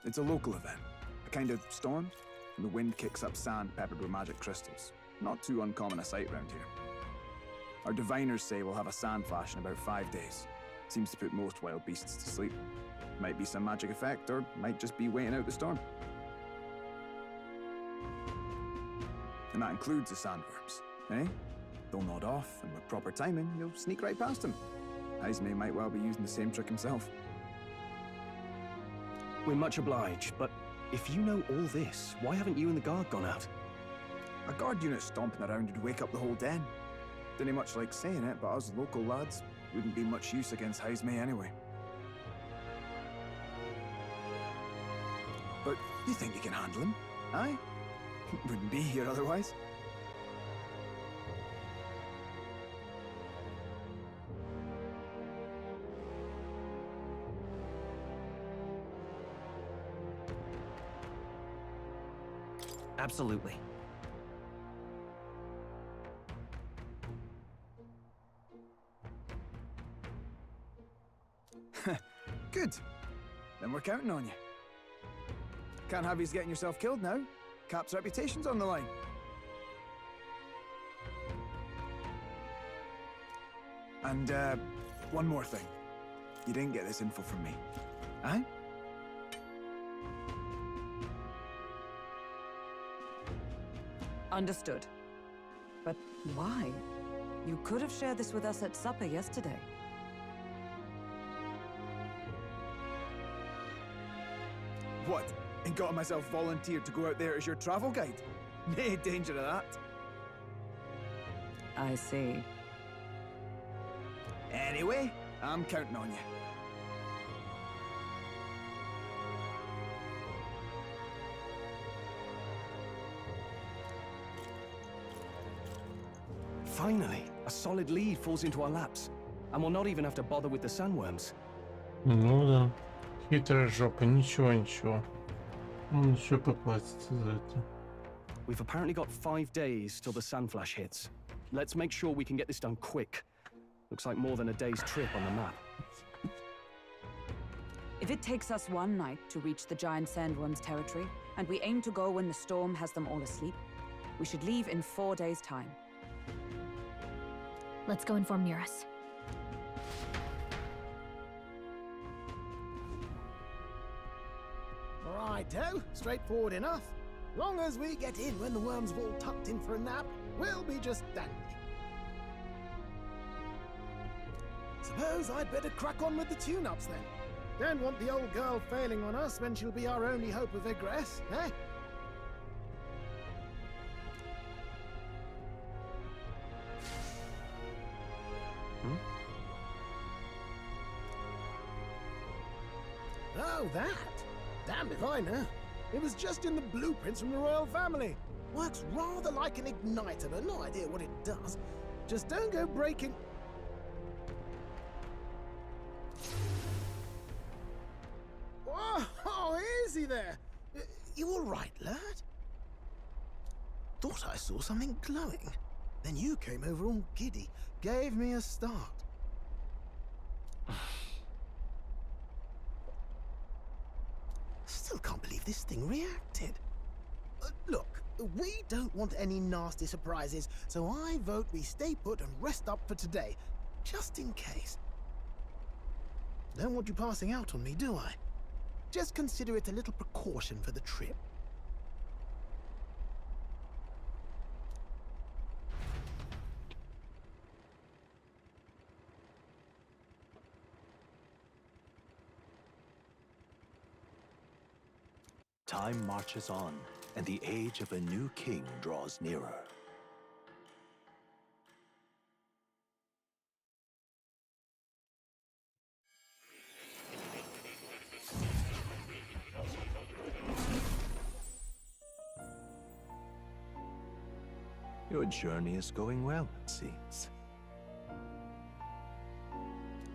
It's a local event, a kind of storm, and the wind kicks up sand peppered with magic crystals. Not too uncommon a sight around here. Our diviners say we'll have a sand flash in about 5 days. Seems to put most wild beasts to sleep. Might be some magic effect, or might just be waiting out the storm. And that includes the sandworms, eh? They'll nod off, and with proper timing, you'll sneak right past him. Heisme might well be using the same trick himself. We're much obliged, but if you know all this, why haven't you and the guard gone out? A guard unit stomping around would wake up the whole den. Didn't much like saying it, but us local lads wouldn't be much use against Heisme anyway. But you think you can handle him, aye? Wouldn't be here otherwise. Absolutely. Good. Then we're counting on you. Can't have you getting yourself killed now. Cap's reputation's on the line. And, one more thing. You didn't get this info from me. Eh? Understood. But why? You could have shared this with us at supper yesterday. What? And got myself volunteered to go out there as your travel guide? Nae danger of that. I see. Anyway, I'm counting on you. Finally, a solid lead falls into our laps. And we'll not even have to bother with the sandworms. Ну да. Хитрая жопа, ничего. Он еще поплатится за это. We've apparently got 5 days till the sand flash hits. Let's make sure we can get this done quick. Looks like more than a day's trip on the map. If it takes us one night to reach the giant sandworm's territory, and we aim to go when the storm has them all asleep, we should leave in 4 days' time. Let's go inform Nearest. Righto, straightforward enough. Long as we get in when the worms have all tucked in for a nap, we'll be just dandy. Suppose I'd better crack on with the tune-ups then. Don't want the old girl failing on us when she'll be our only hope of egress, eh? Oh, that? Damned if I know. It was just in the blueprints from the royal family. Works rather like an igniter, but no idea what it does. Just don't go breaking... Oh, easy there. You all right, lad? Thought I saw something glowing. Then you came over all giddy, gave me a start. Still can't believe this thing reacted. Look, we don't want any nasty surprises, so I vote we stay put and rest up for today, just in case. Don't want you passing out on me, do I? Just consider it a little precaution for the trip. Time marches on, and the age of a new king draws nearer. Your journey is going well, it seems.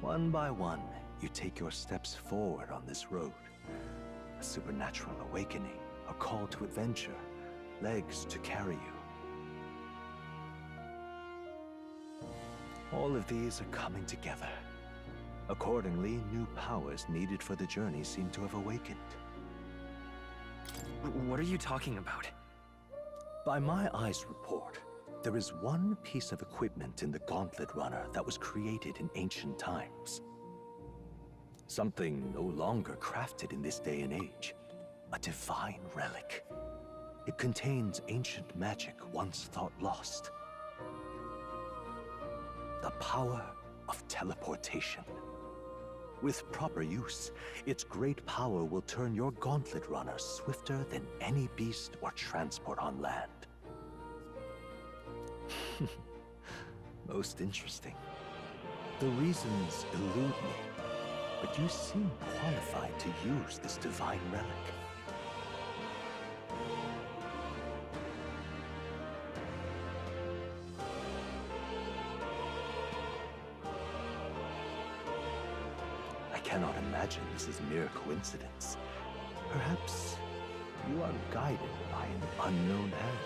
One by one, you take your steps forward on this road. A supernatural awakening, a call to adventure, legs to carry you. All of these are coming together. Accordingly, new powers needed for the journey seem to have awakened. What are you talking about? By my eyes report, there is one piece of equipment in the Gauntlet Runner that was created in ancient times. Something no longer crafted in this day and age. A divine relic. It contains ancient magic once thought lost. The power of teleportation. With proper use, its great power will turn your Gauntlet Runner swifter than any beast or transport on land. Most interesting. The reasons elude me, but you seem qualified to use this divine relic. I cannot imagine this is mere coincidence. Perhaps you are guided by an unknown hand.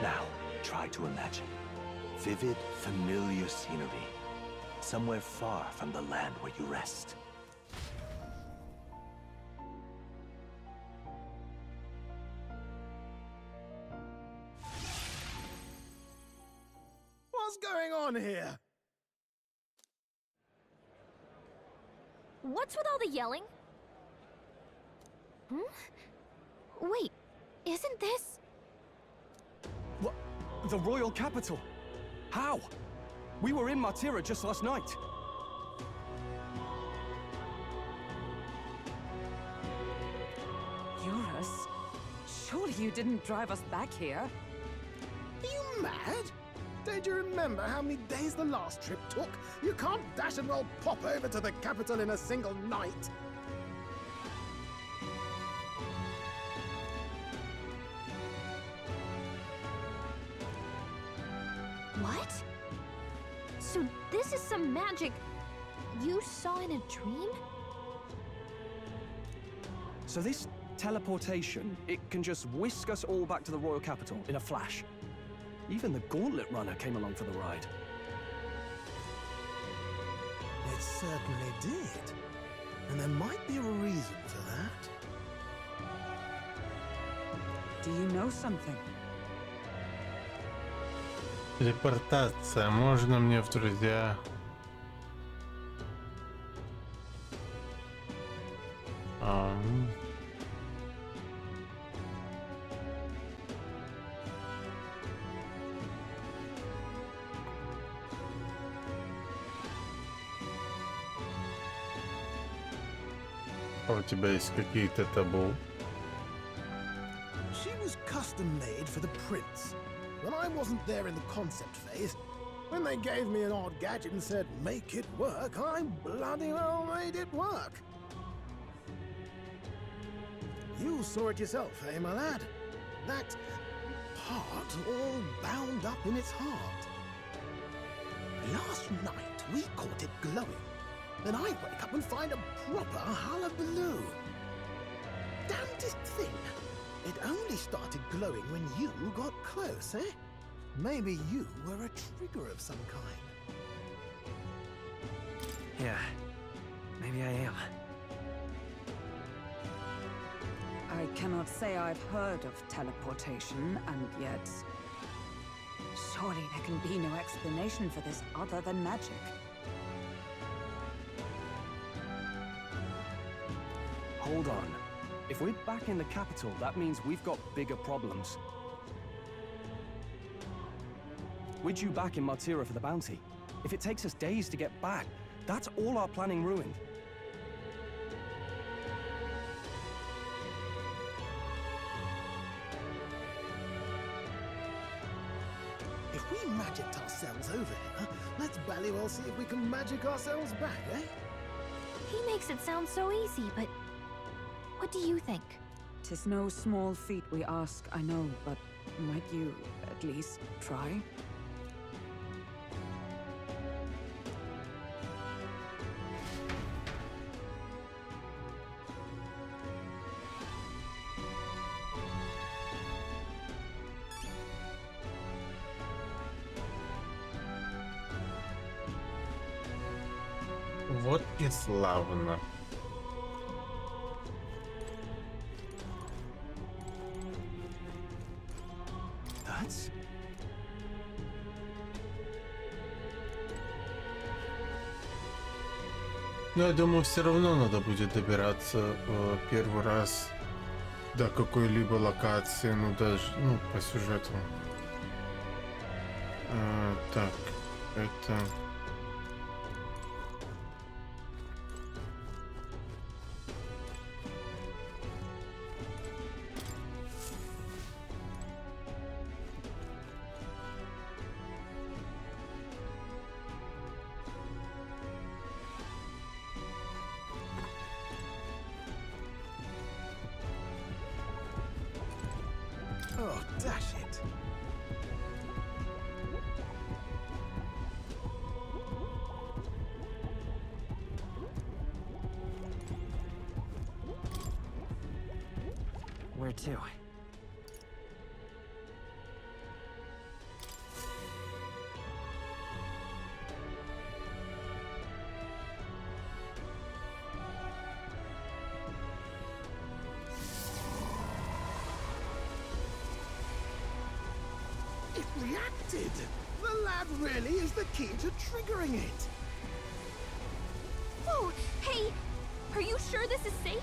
Now, try to imagine vivid, familiar scenery, somewhere far from the land where you rest. What's going on here? What's with all the yelling? Wait, isn't this... What? The royal capital? How? We were in Martira just last night. Eurus? Surely you didn't drive us back here? Are you mad? Don't you remember how many days the last trip took? You can't dash and roll pop over to the capital in a single night. What? So this is some magic you saw in a dream? So this teleportation, it can just whisk us all back to the royal capital in a flash. Even the Gauntlet Runner came along for the ride. It certainly did. And there might be a reason for that. Do you know something? Телепортация. Можно мне в друзья? А у тебя есть какие-то табу? She was custom made for the prince. When I wasn't there in the concept phase, when they gave me an odd gadget and said, make it work, I bloody well made it work. You saw it yourself, eh, my lad? That part all bound up in its heart. Last night, we caught it glowing. Then I wake up and find a proper hullabaloo. Damnedest thing. It only started glowing when you got close, eh? Maybe you were a trigger of some kind. Yeah, maybe I am. I cannot say I've heard of teleportation, and yet... surely there can be no explanation for this other than magic. Hold on. If we're back in the capital, that means we've got bigger problems. We're due back in Martira for the bounty. If it takes us days to get back, that's all our planning ruined. If we magicked ourselves over here, let's bally well see if we can magic ourselves back, eh? He makes it sound so easy, but what do you think? 'Tis no small feat we ask, I know, but might you at least try? Вот и славно. That's... Но я думаю, все равно надо будет добираться первый раз до какой-либо локации, ну даже, ну, по сюжету. Так, это... Oh, dash it. Where to? It reacted! The lad really is the key to triggering it! Whoa! Hey! Are you sure this is safe?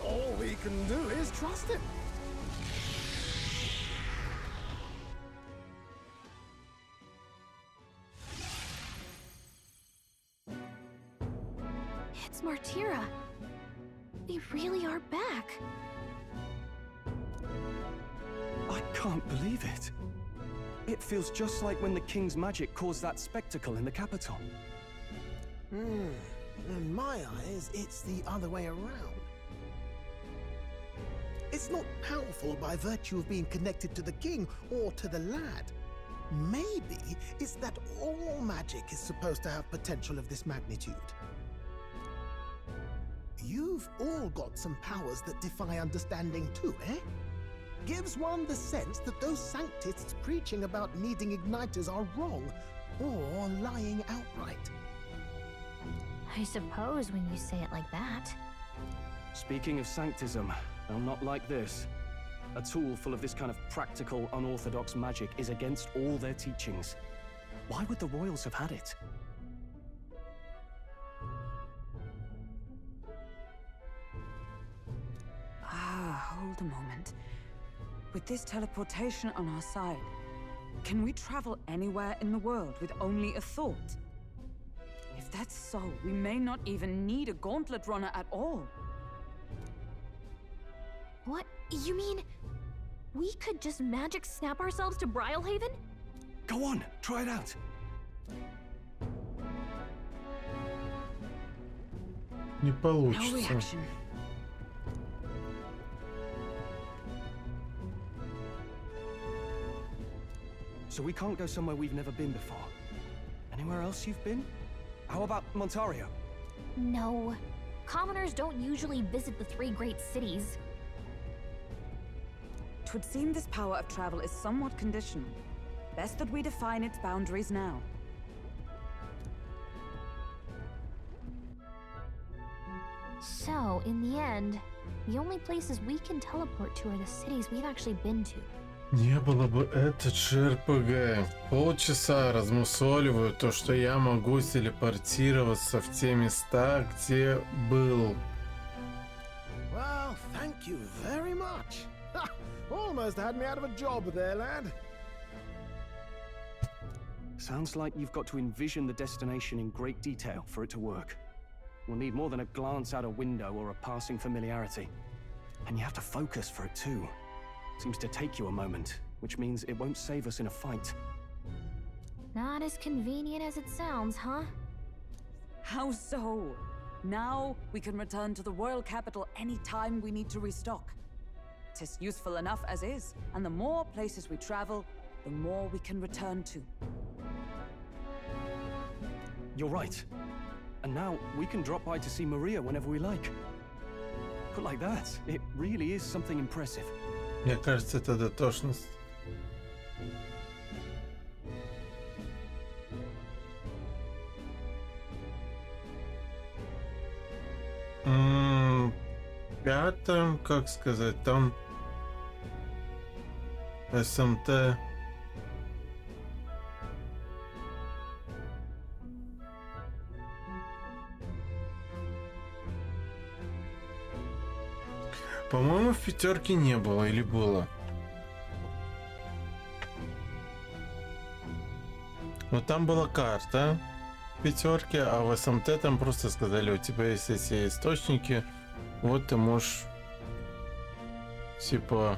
All we can do is trust him. It's Martira. They really are back. I can't believe it. It feels just like when the king's magic caused that spectacle in the capital. In my eyes, it's the other way around. It's not powerful by virtue of being connected to the king or to the lad. Maybe it's that all magic is supposed to have potential of this magnitude. You've all got some powers that defy understanding too, eh? Gives one the sense that those sanctists preaching about needing igniters are wrong, or lying outright. I suppose when you say it like that. Speaking of sanctism, well, not like this. A tool full of this kind of practical, unorthodox magic is against all their teachings. Why would the royals have had it? Hold a moment. With this teleportation on our side, can we travel anywhere in the world with only a thought? If that's so, we may not even need a gauntlet runner at all. What? You mean we could just magic snap ourselves to Brylehaven? Go on, try it out. Не No получится. reaction. So we can't go somewhere we've never been before. Anywhere else you've been? How about Montario? No. Commoners don't usually visit the three great cities. Twould seem this power of travel is somewhat conditional. Best that we define its boundaries now. So, in the end, the only places we can teleport to are the cities we've actually been to. Не было бы это РПГ. Полчаса размусоливаю то, что я могу телепортироваться в те места, где был. Well, thank you very much. Ha! Almost had me out of a job there, lad. Sounds like you've got to envision the destination in great detail for it to work. We'll need more than a glance out a window or a passing familiarity. And you have to focus for it too. Seems to take you a moment, which means it won't save us in a fight. Not as convenient as it sounds, huh? How so? Now we can return to the royal capital any time we need to restock. 'Tis useful enough as is, and the more places we travel, the more we can return to. You're right. And now we can drop by to see Maria whenever we like. Put like that, it really is something impressive. Мне кажется, это дотошность. Пятым, как сказать, там СМТ. По-моему, в пятерке не было или было. Но там была карта в пятерке, а в СМТ там просто сказали, у тебя есть эти источники, вот ты можешь типа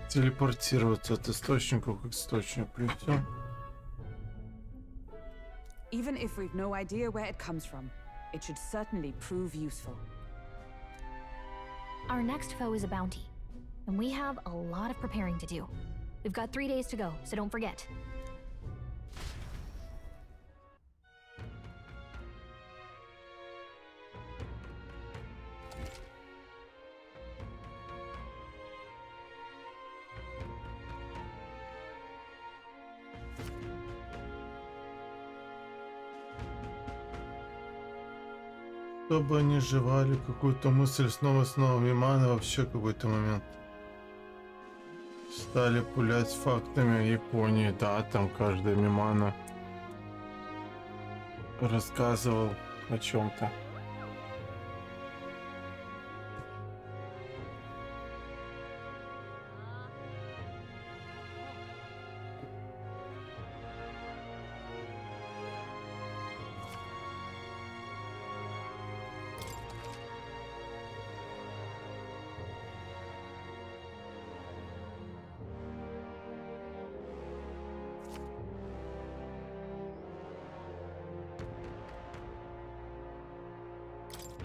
телепортироваться от источника к источнику и все. Even if we've no idea where it comes from, it should certainly prove useful. Our next foe is a bounty, and we have a lot of preparing to do. We've got 3 days to go, so don't forget. Чтобы они жевали какую-то мысль снова и снова. Мимана вообще какой-то момент. стали пулять фактами о Японии. Да, там каждый мимана рассказывал о чем-то.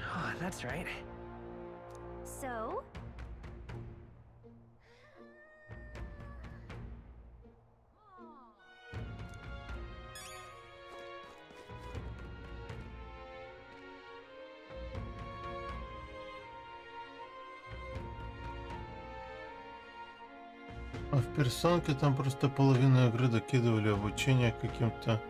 Oh, that's right. So? А в персонке там просто половину игры докидывали обучение каким-то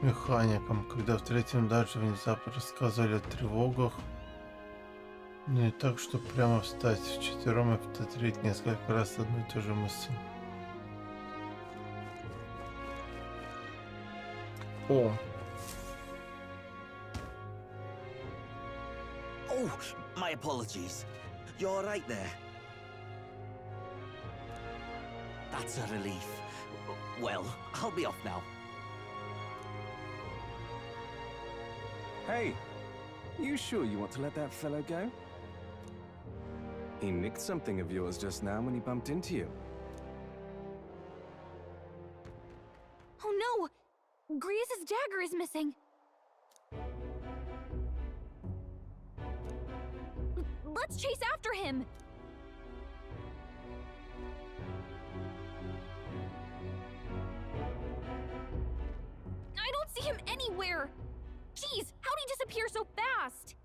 механикам, когда в третьем даже внезапно рассказывали о тревогах. Ну и так, что прямо встать вчетвером и повторить несколько раз одну и ту же мысль. О! Oh, my apologies. You're all right there? That's a relief. Well, I'll be off now. Hey, you sure you want to let that fellow go? He nicked something of yours just now when he bumped into you. Oh no! Grievous' dagger is missing! Let's chase after him! I don't see him anywhere! Jeez, how'd he disappear so fast?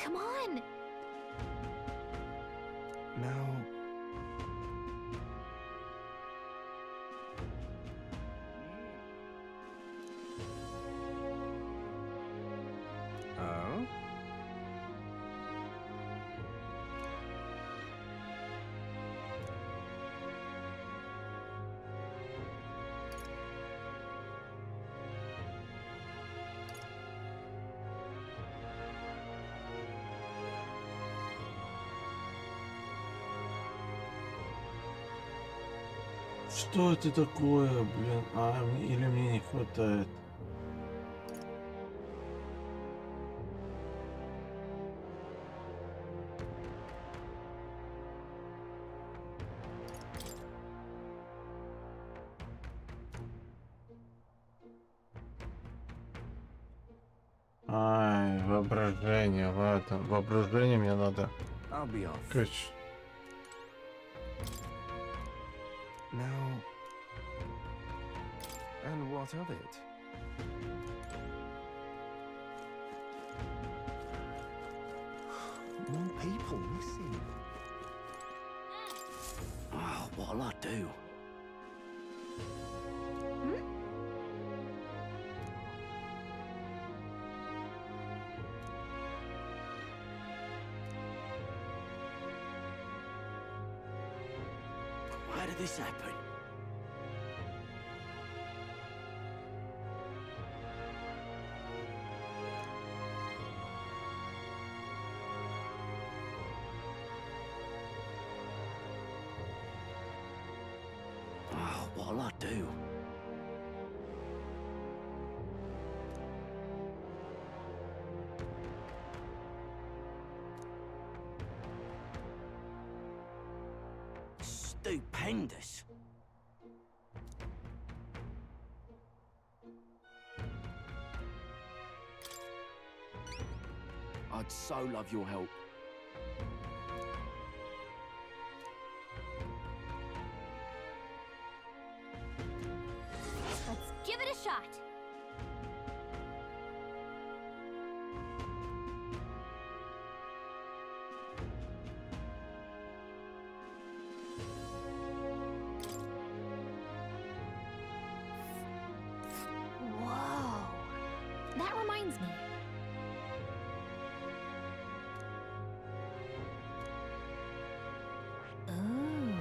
Come on! Now... Oh? Что это такое, блин? Или мне не хватает? Ай, воображение, ладно. Воображение мне надо. I'll be off. Короче. Now... And what of it? More people missing. Oh, what'll I do? Why did this happen? Oh, what'll I do? Stupendous. I'd so love your help. Let's give it a shot! reminds me. Ooh.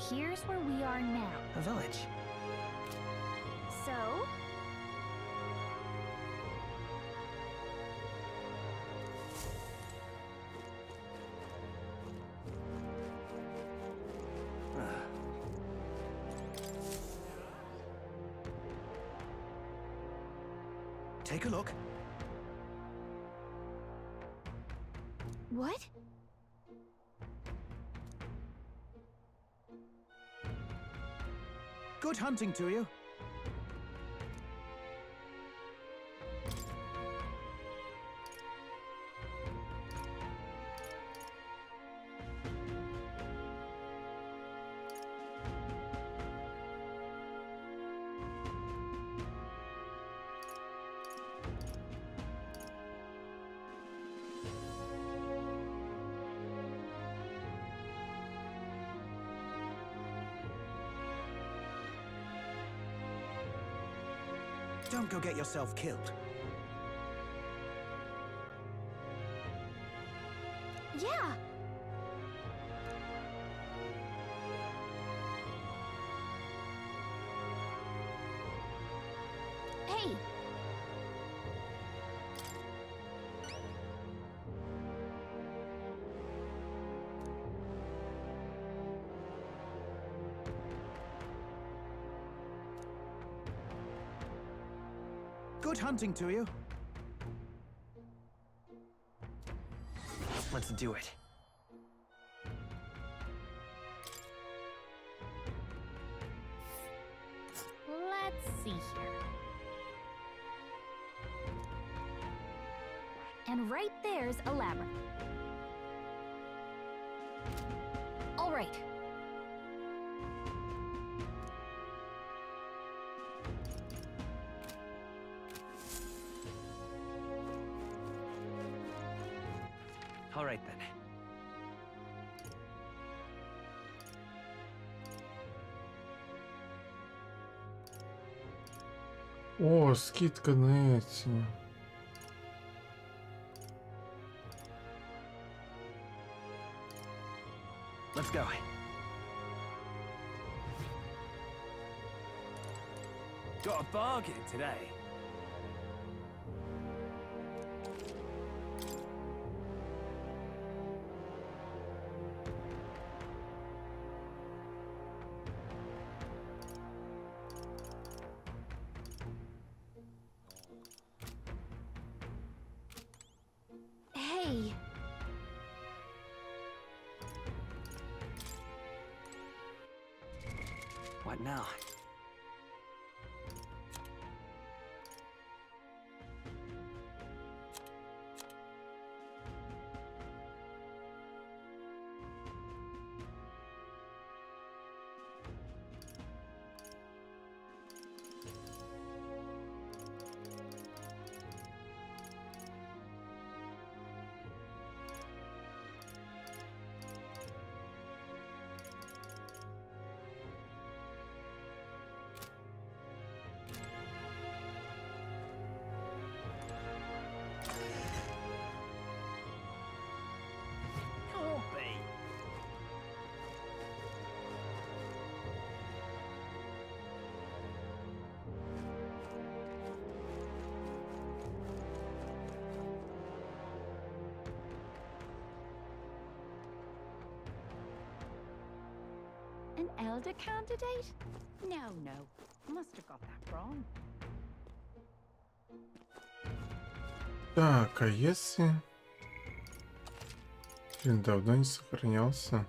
Here's where we are now. A village. So? Take a look. What? Good hunting to you. Don't go get yourself killed. Yeah. Hey. Good hunting to you. Let's do it. Let's see here. And right there's a labyrinth. All right. All right then. О, скидка на эти. Let's go. Got a bargain today. Hey. What now? An elder candidate? No. Must have got that wrong. Так, а если... Блин, давно не сохранялся.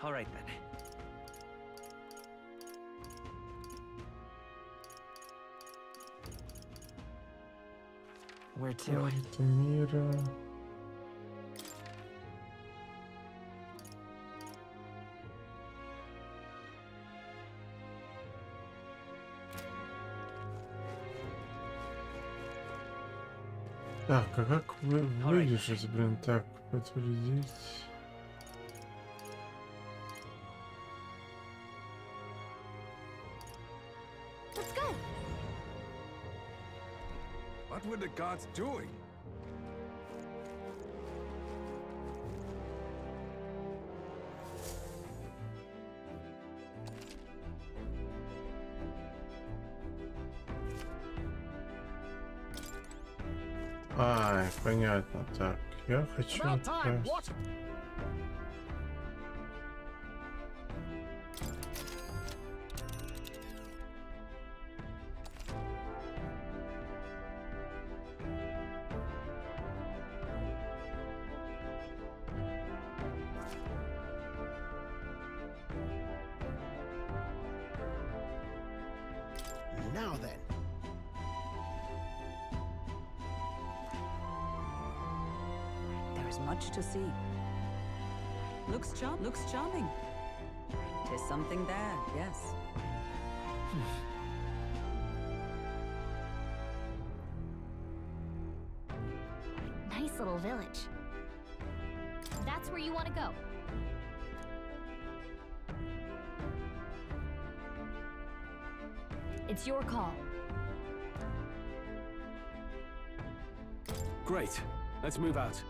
All right then. Where to? Карта мира. Так, а как вы вылежите, блин, так, подтвердить. What were the gods doing? Ай, понятно. Так, я хочу... About time, what? Now then. There is much to see. Looks charming. There's something there, yes. Nice little village. That's where you want to go. It's your call. Great. Let's move out.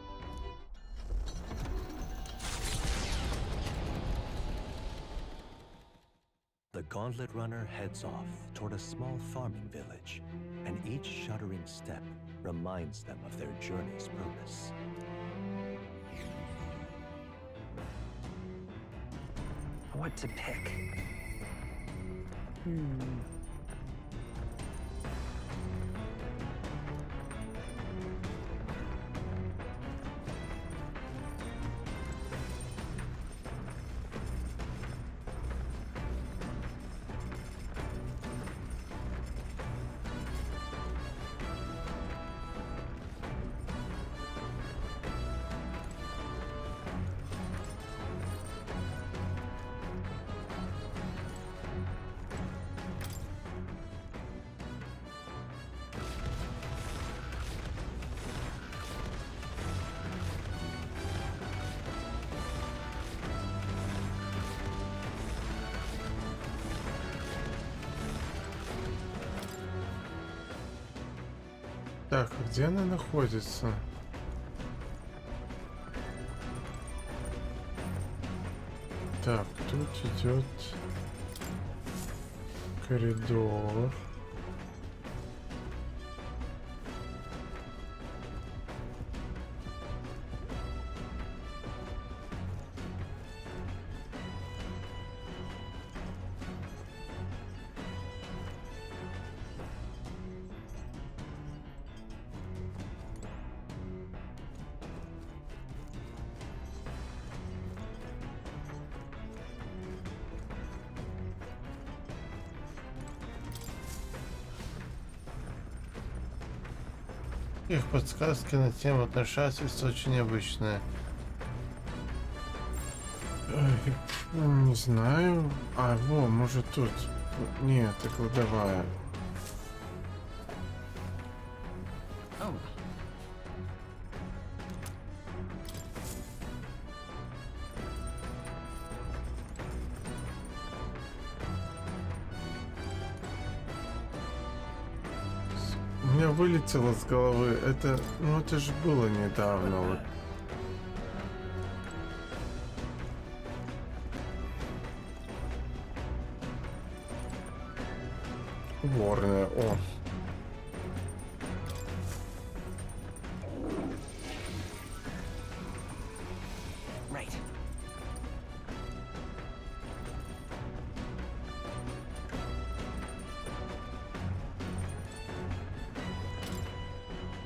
The Gauntlet Runner heads off toward a small farming village, and each shuddering step reminds them of their journey's purpose. What to pick? Так, а где она находится? Так, тут идет коридор. Их подсказки на тему отношательств очень необычные. Не знаю. А, во, может тут. Нет, это кладовая. У меня вылетело с головы. Это, ну это же было недавно. Вот. Уборная. О. Right.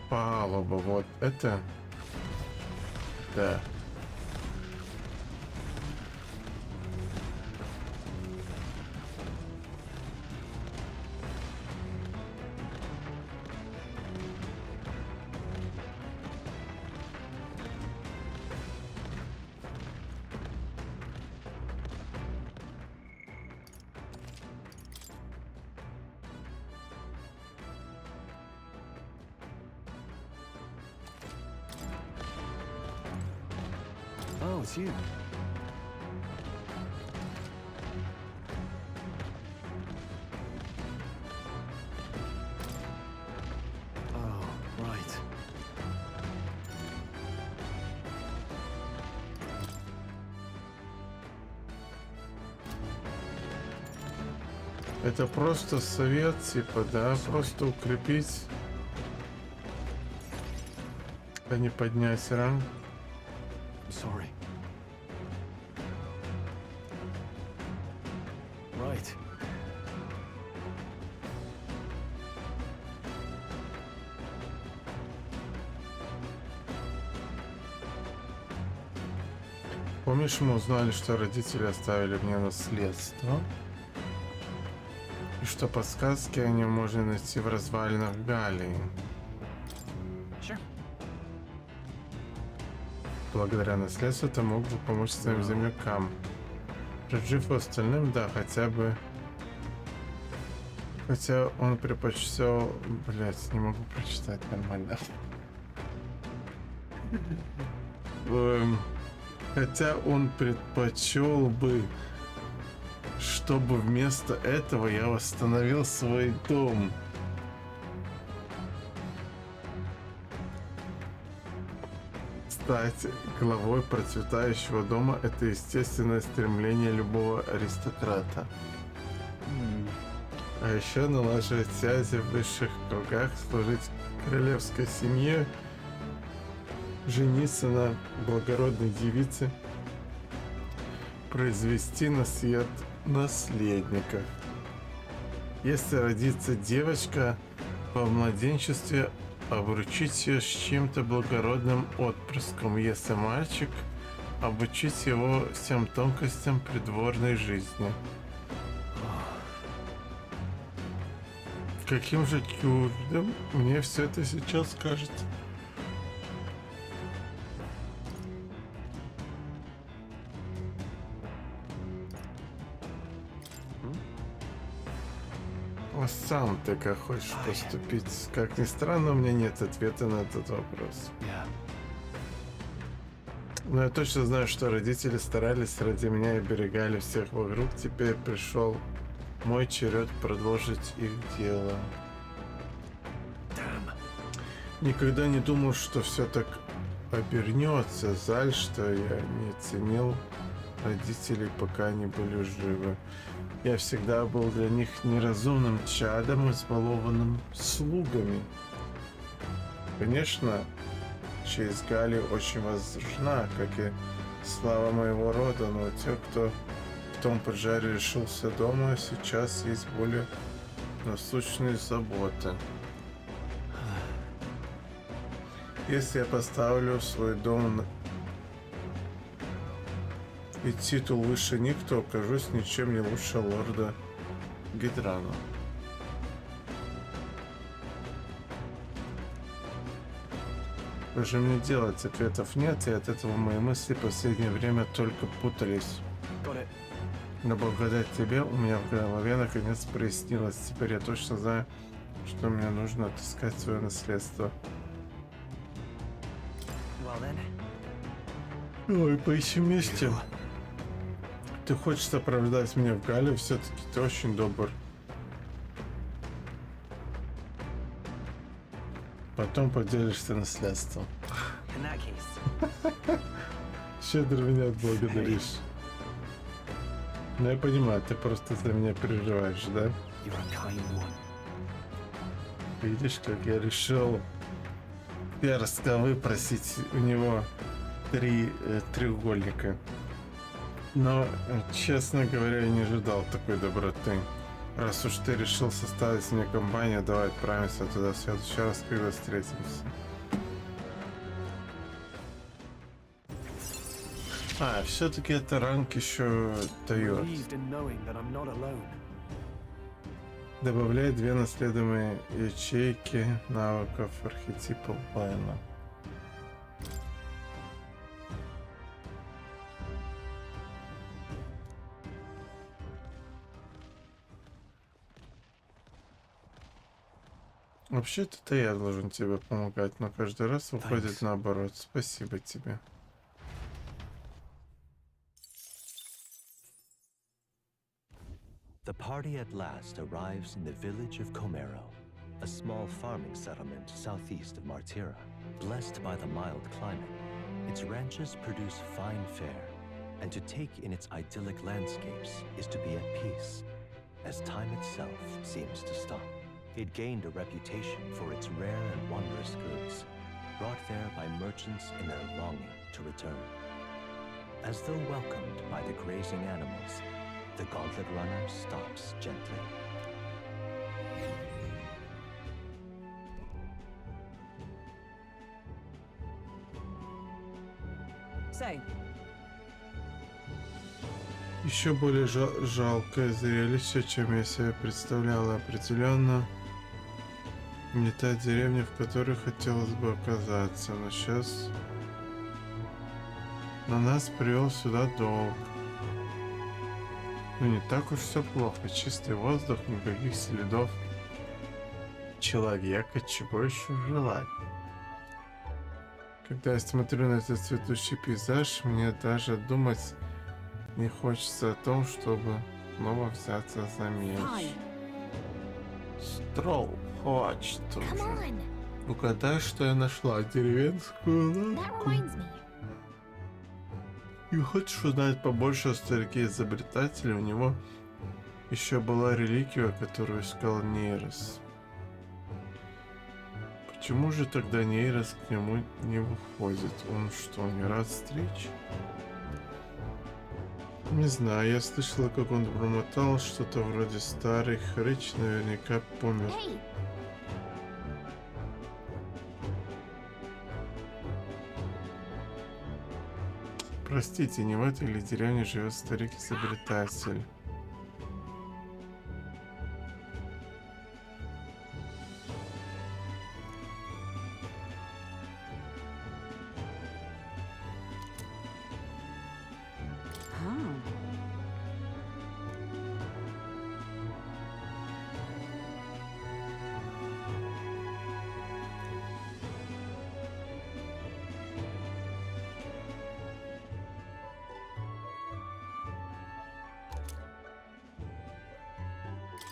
Палуба, вот это. Да. Oh, it's you. Oh, Это просто совет, типа, да? Просто укрепить, а не поднять ранг. Sorry. Right. Помнишь, мы узнали, что родители оставили мне наследство? И что подсказки о нем можно найти в развалинах Галлии. Благодаря наследству ты мог бы помочь своим землякам. Прожив остальным, да, хотя бы... Хотя он предпочел... Блять, не могу прочитать нормально. Хотя он предпочел бы, чтобы вместо этого я восстановил свой дом. Стать главой процветающего дома – это естественное стремление любого аристократа. А еще налаживать связи в высших кругах, служить королевской семье, жениться на благородной девице, произвести на свет наследников. Если родится девочка, во младенчестве обручить ее с чем-то благородным отпрыском. Если мальчик, обучить его всем тонкостям придворной жизни. Каким же чудом мне все это сейчас кажется. А сам ты как хочешь поступить? Как ни странно, у меня нет ответа на этот вопрос. Но я точно знаю, что родители старались ради меня и берегали всех вокруг. Теперь пришел мой черед продолжить их дело. Никогда не думал, что все так обернется. Жаль, что я не ценил родителей, пока они были живы. Я всегда был для них неразумным чадом, избалованным слугами. Конечно, честь Галлии очень важна, как и слава моего рода, но те, кто в том пожаре лишился дома, сейчас есть более насущные заботы. Если я поставлю свой дом и титул выше них, то окажусь ничем не лучше лорда Гидрана. Что же мне делать? Ответов нет, и от этого мои мысли в последнее время только путались. Но благодаря тебе у меня в голове наконец прояснилось. Теперь я точно знаю, что мне нужно отыскать свое наследство. Ой, поищем вместе. Ты хочешь сопровождать меня в Галлию? Все-таки ты очень добр. Потом поделишься наследством. Щедро меня отблагодаришь. Ну я понимаю, ты просто за меня переживаешь, да? Видишь, как я решил дерзко выпросить у него 3 треугольника. Но, честно говоря, я не ожидал такой доброты. Раз уж ты решил составить мне компанию, давай отправимся туда в следующий раз, когда встретимся. А, все-таки это ранг еще дает. Добавляет 2 наследуемые ячейки навыков архетипа воина. Вообще-то я должен тебе помогать, но каждый раз выходит наоборот. Спасибо тебе. The party at last arrives in the village of Comero, a small farming settlement southeast of Martira. Blessed by the mild climate, its ranches produce fine fare, and to take in its idyllic landscapes is to be at peace. as time itself seems to stop. It gained a reputation for its rare and wondrous goods, brought there by merchants in their longing to return. As though welcomed by the grazing animals, the gauntlet runner stops gently. Say. Еще более жалкое зрелище, чем я себе представляла. Определенно не та деревня, в которой хотелось бы оказаться. Но сейчас на нас привел сюда долг. Ну не так уж все плохо. Чистый воздух, никаких следов человека. Чего еще желать? Когда я смотрю на этот цветущий пейзаж, мне даже думать не хочется о том, чтобы снова взяться за меч. Строл, хватит уже. Угадай, что я нашла? Деревенскую лавку. И хочешь узнать побольше о старике-изобретателе? У него еще была реликвия, которую искал Нейрос. Почему же тогда Нейрос к нему не выходит? Он что, не рад встрече? Не знаю, я слышала, как он бормотал что-то вроде старый хрыч, наверняка помер. Простите, не в этой ли деревне живет старик-изобретатель?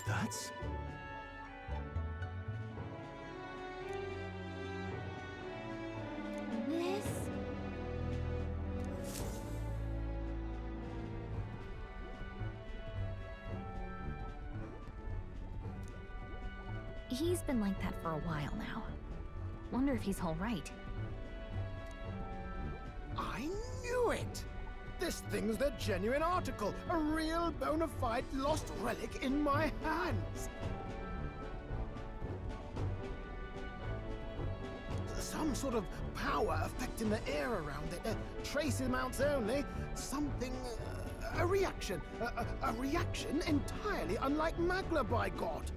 That's... This... He's been like that for a while now. Wonder if he's all right. I knew it! This thing's the genuine article, a real bona fide lost relic in my hands. Some sort of power affecting the air around it. Trace amounts only. Something... a reaction. A reaction entirely unlike magma, by God.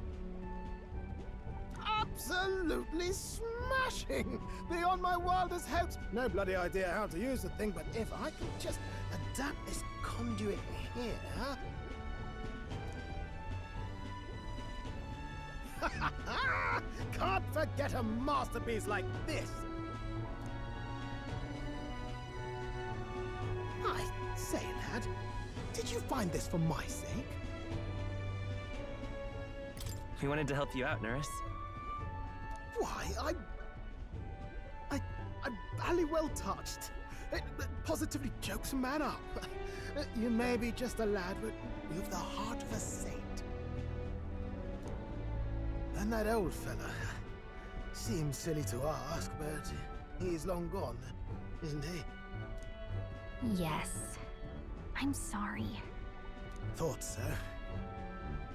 Absolutely smashing! Beyond my wildest hopes. No bloody idea how to use the thing, but if I could just adapt this conduit here... Can't forget a masterpiece like this! I say, lad, did you find this for my sake? We wanted to help you out, Nurse. Why, I'm bally well touched. It positively chokes a man up. You may be just a lad, but you've the heart of a saint. And that old fella seems silly to ask, but he's long gone, isn't he? Yes. I'm sorry. Thought so.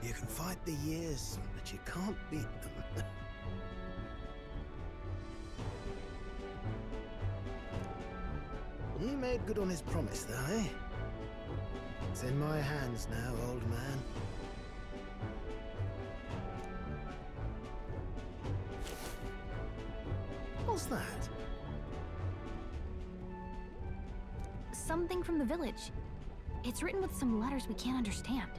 You can fight the years, but you can't beat them. He made good on his promise, though, eh? It's in my hands now, old man. What's that? Something from the village. It's written with some letters we can't understand.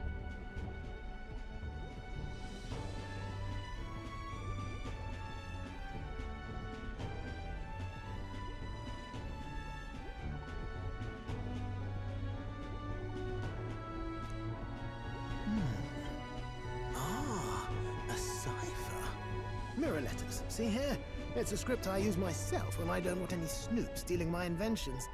Mirror letters. See here? It's a script I use myself when I don't want any snoop stealing my inventions.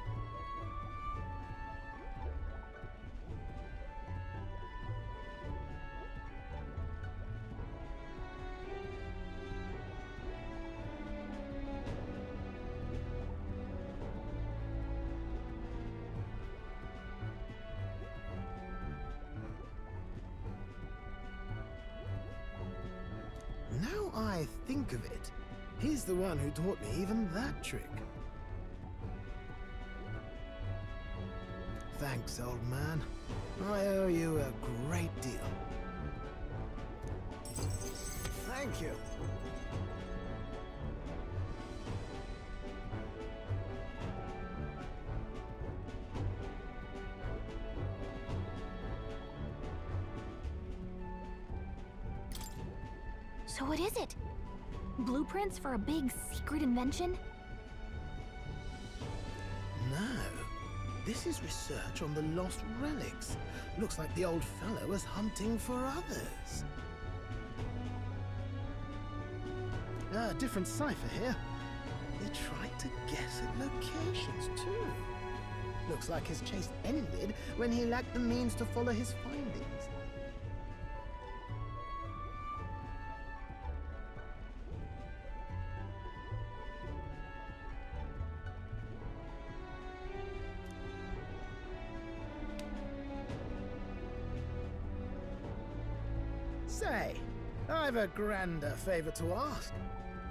I think of it, he's the one who taught me even that trick. Thanks, old man. I owe you a great deal. Thank you. So what is it? Blueprints for a big secret invention? No. This is research on the lost relics. Looks like the old fellow was hunting for others. Different cipher here. He tried to guess at locations, too. Looks like his chase ended when he lacked the means to follow his findings. Say, I've a grander favor to ask.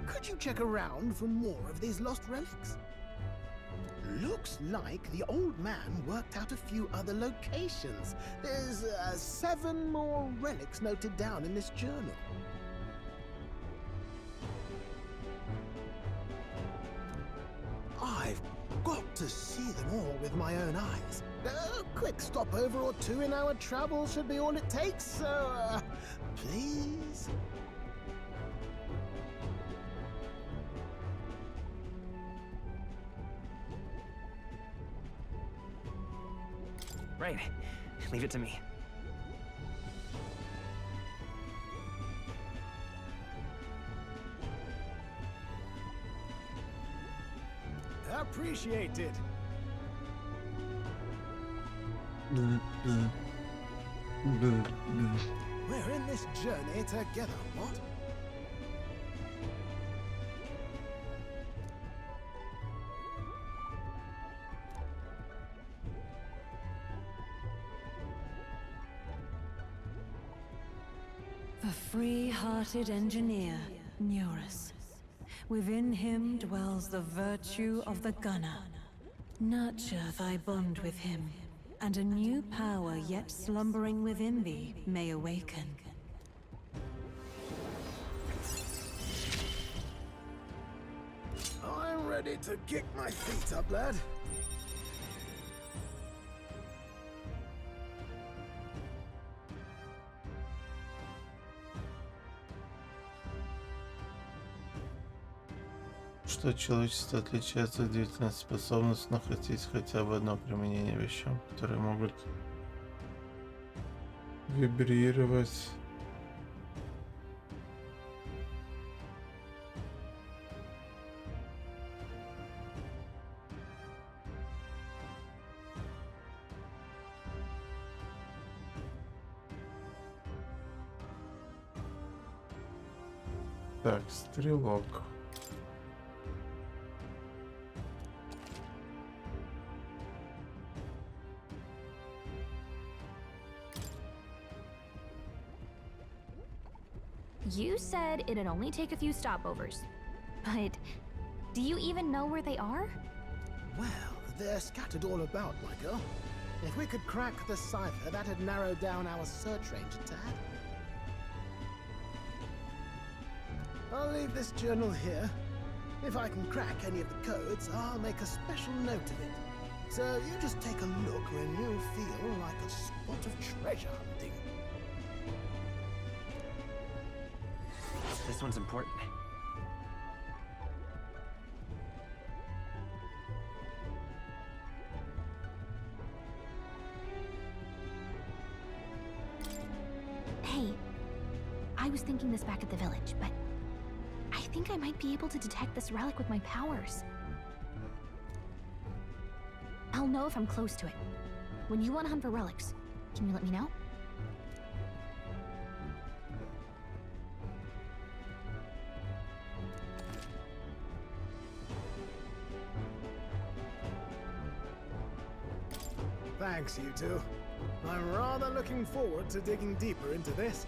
Could you check around for more of these lost relics? Looks like the old man worked out a few other locations. There's 7 more relics noted down in this journal. I've got to see them all with my own eyes. A quick stopover or 2 in our travel should be all it takes, so please? Right. Leave it to me. Appreciated. We're in this journey together, what? The free-hearted engineer, Neurus. Within him dwells the virtue of the gunner. Nurture thy bond with him, and a new power yet slumbering within thee may awaken. I'm ready to kick my feet up, lad. Что человечество отличается от удивительной способностью находить хотя бы одно применение вещам, которые могут вибрировать. Так, стрелок. You said it'd only take a few stopovers. But do you even know where they are? Well, they're scattered all about, my girl. If we could crack the cipher, that'd narrow down our search range a tad. I'll leave this journal here. If I can crack any of the codes, I'll make a special note of it. So you just take a look when you feel like a spot of treasure hunting. This one's important. Hey, I was thinking this back at the village, but I think I might be able to detect this relic with my powers. I'll know if I'm close to it. When you want to hunt for relics, can you let me know? Thanks, you two. I'm rather looking forward to digging deeper into this.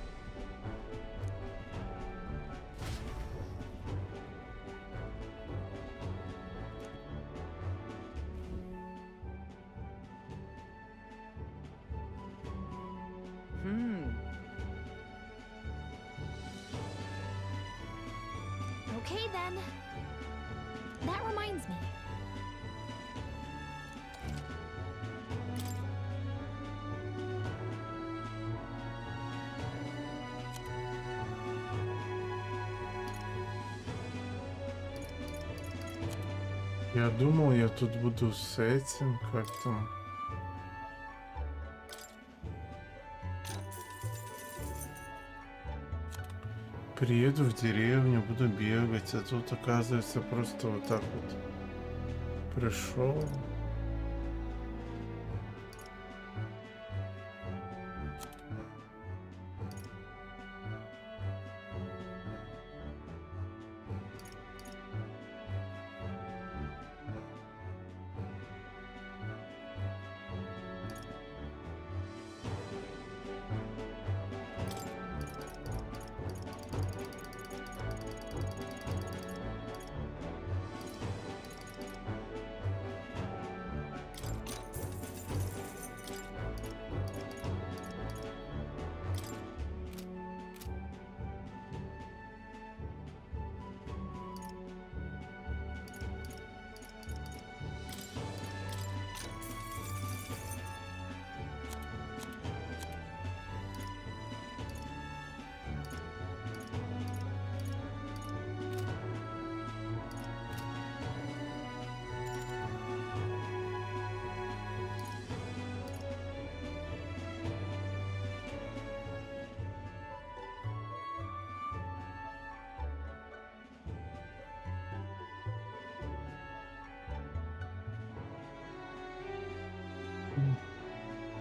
then. That reminds me. Я думал, я тут буду с этим как-то. Приеду в деревню, буду бегать, а тут оказывается просто вот так вот пришел.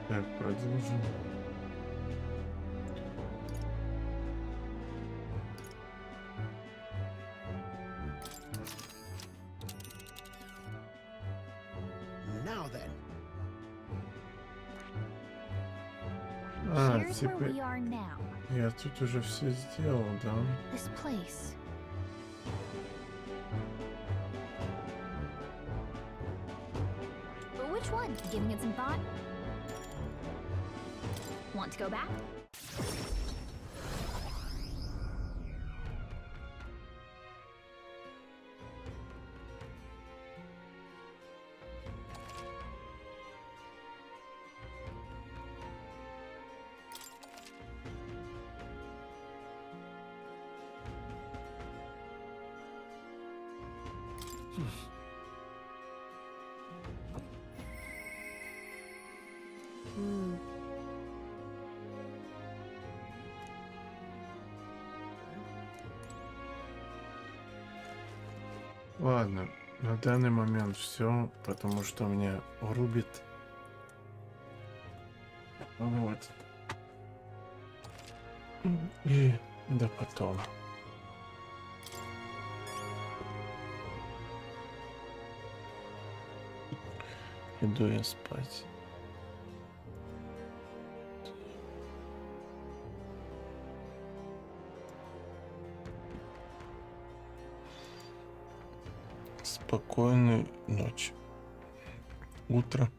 Так, продолжим. Now then. А, Here's where теперь we are now. я тут уже все сделал, да? This place. But which one? Giving it some thought? Want to go back? Ладно, на данный момент все, потому что меня рубит. Вот. И да потом. Иду я спать. Спокойной ночи. Утро.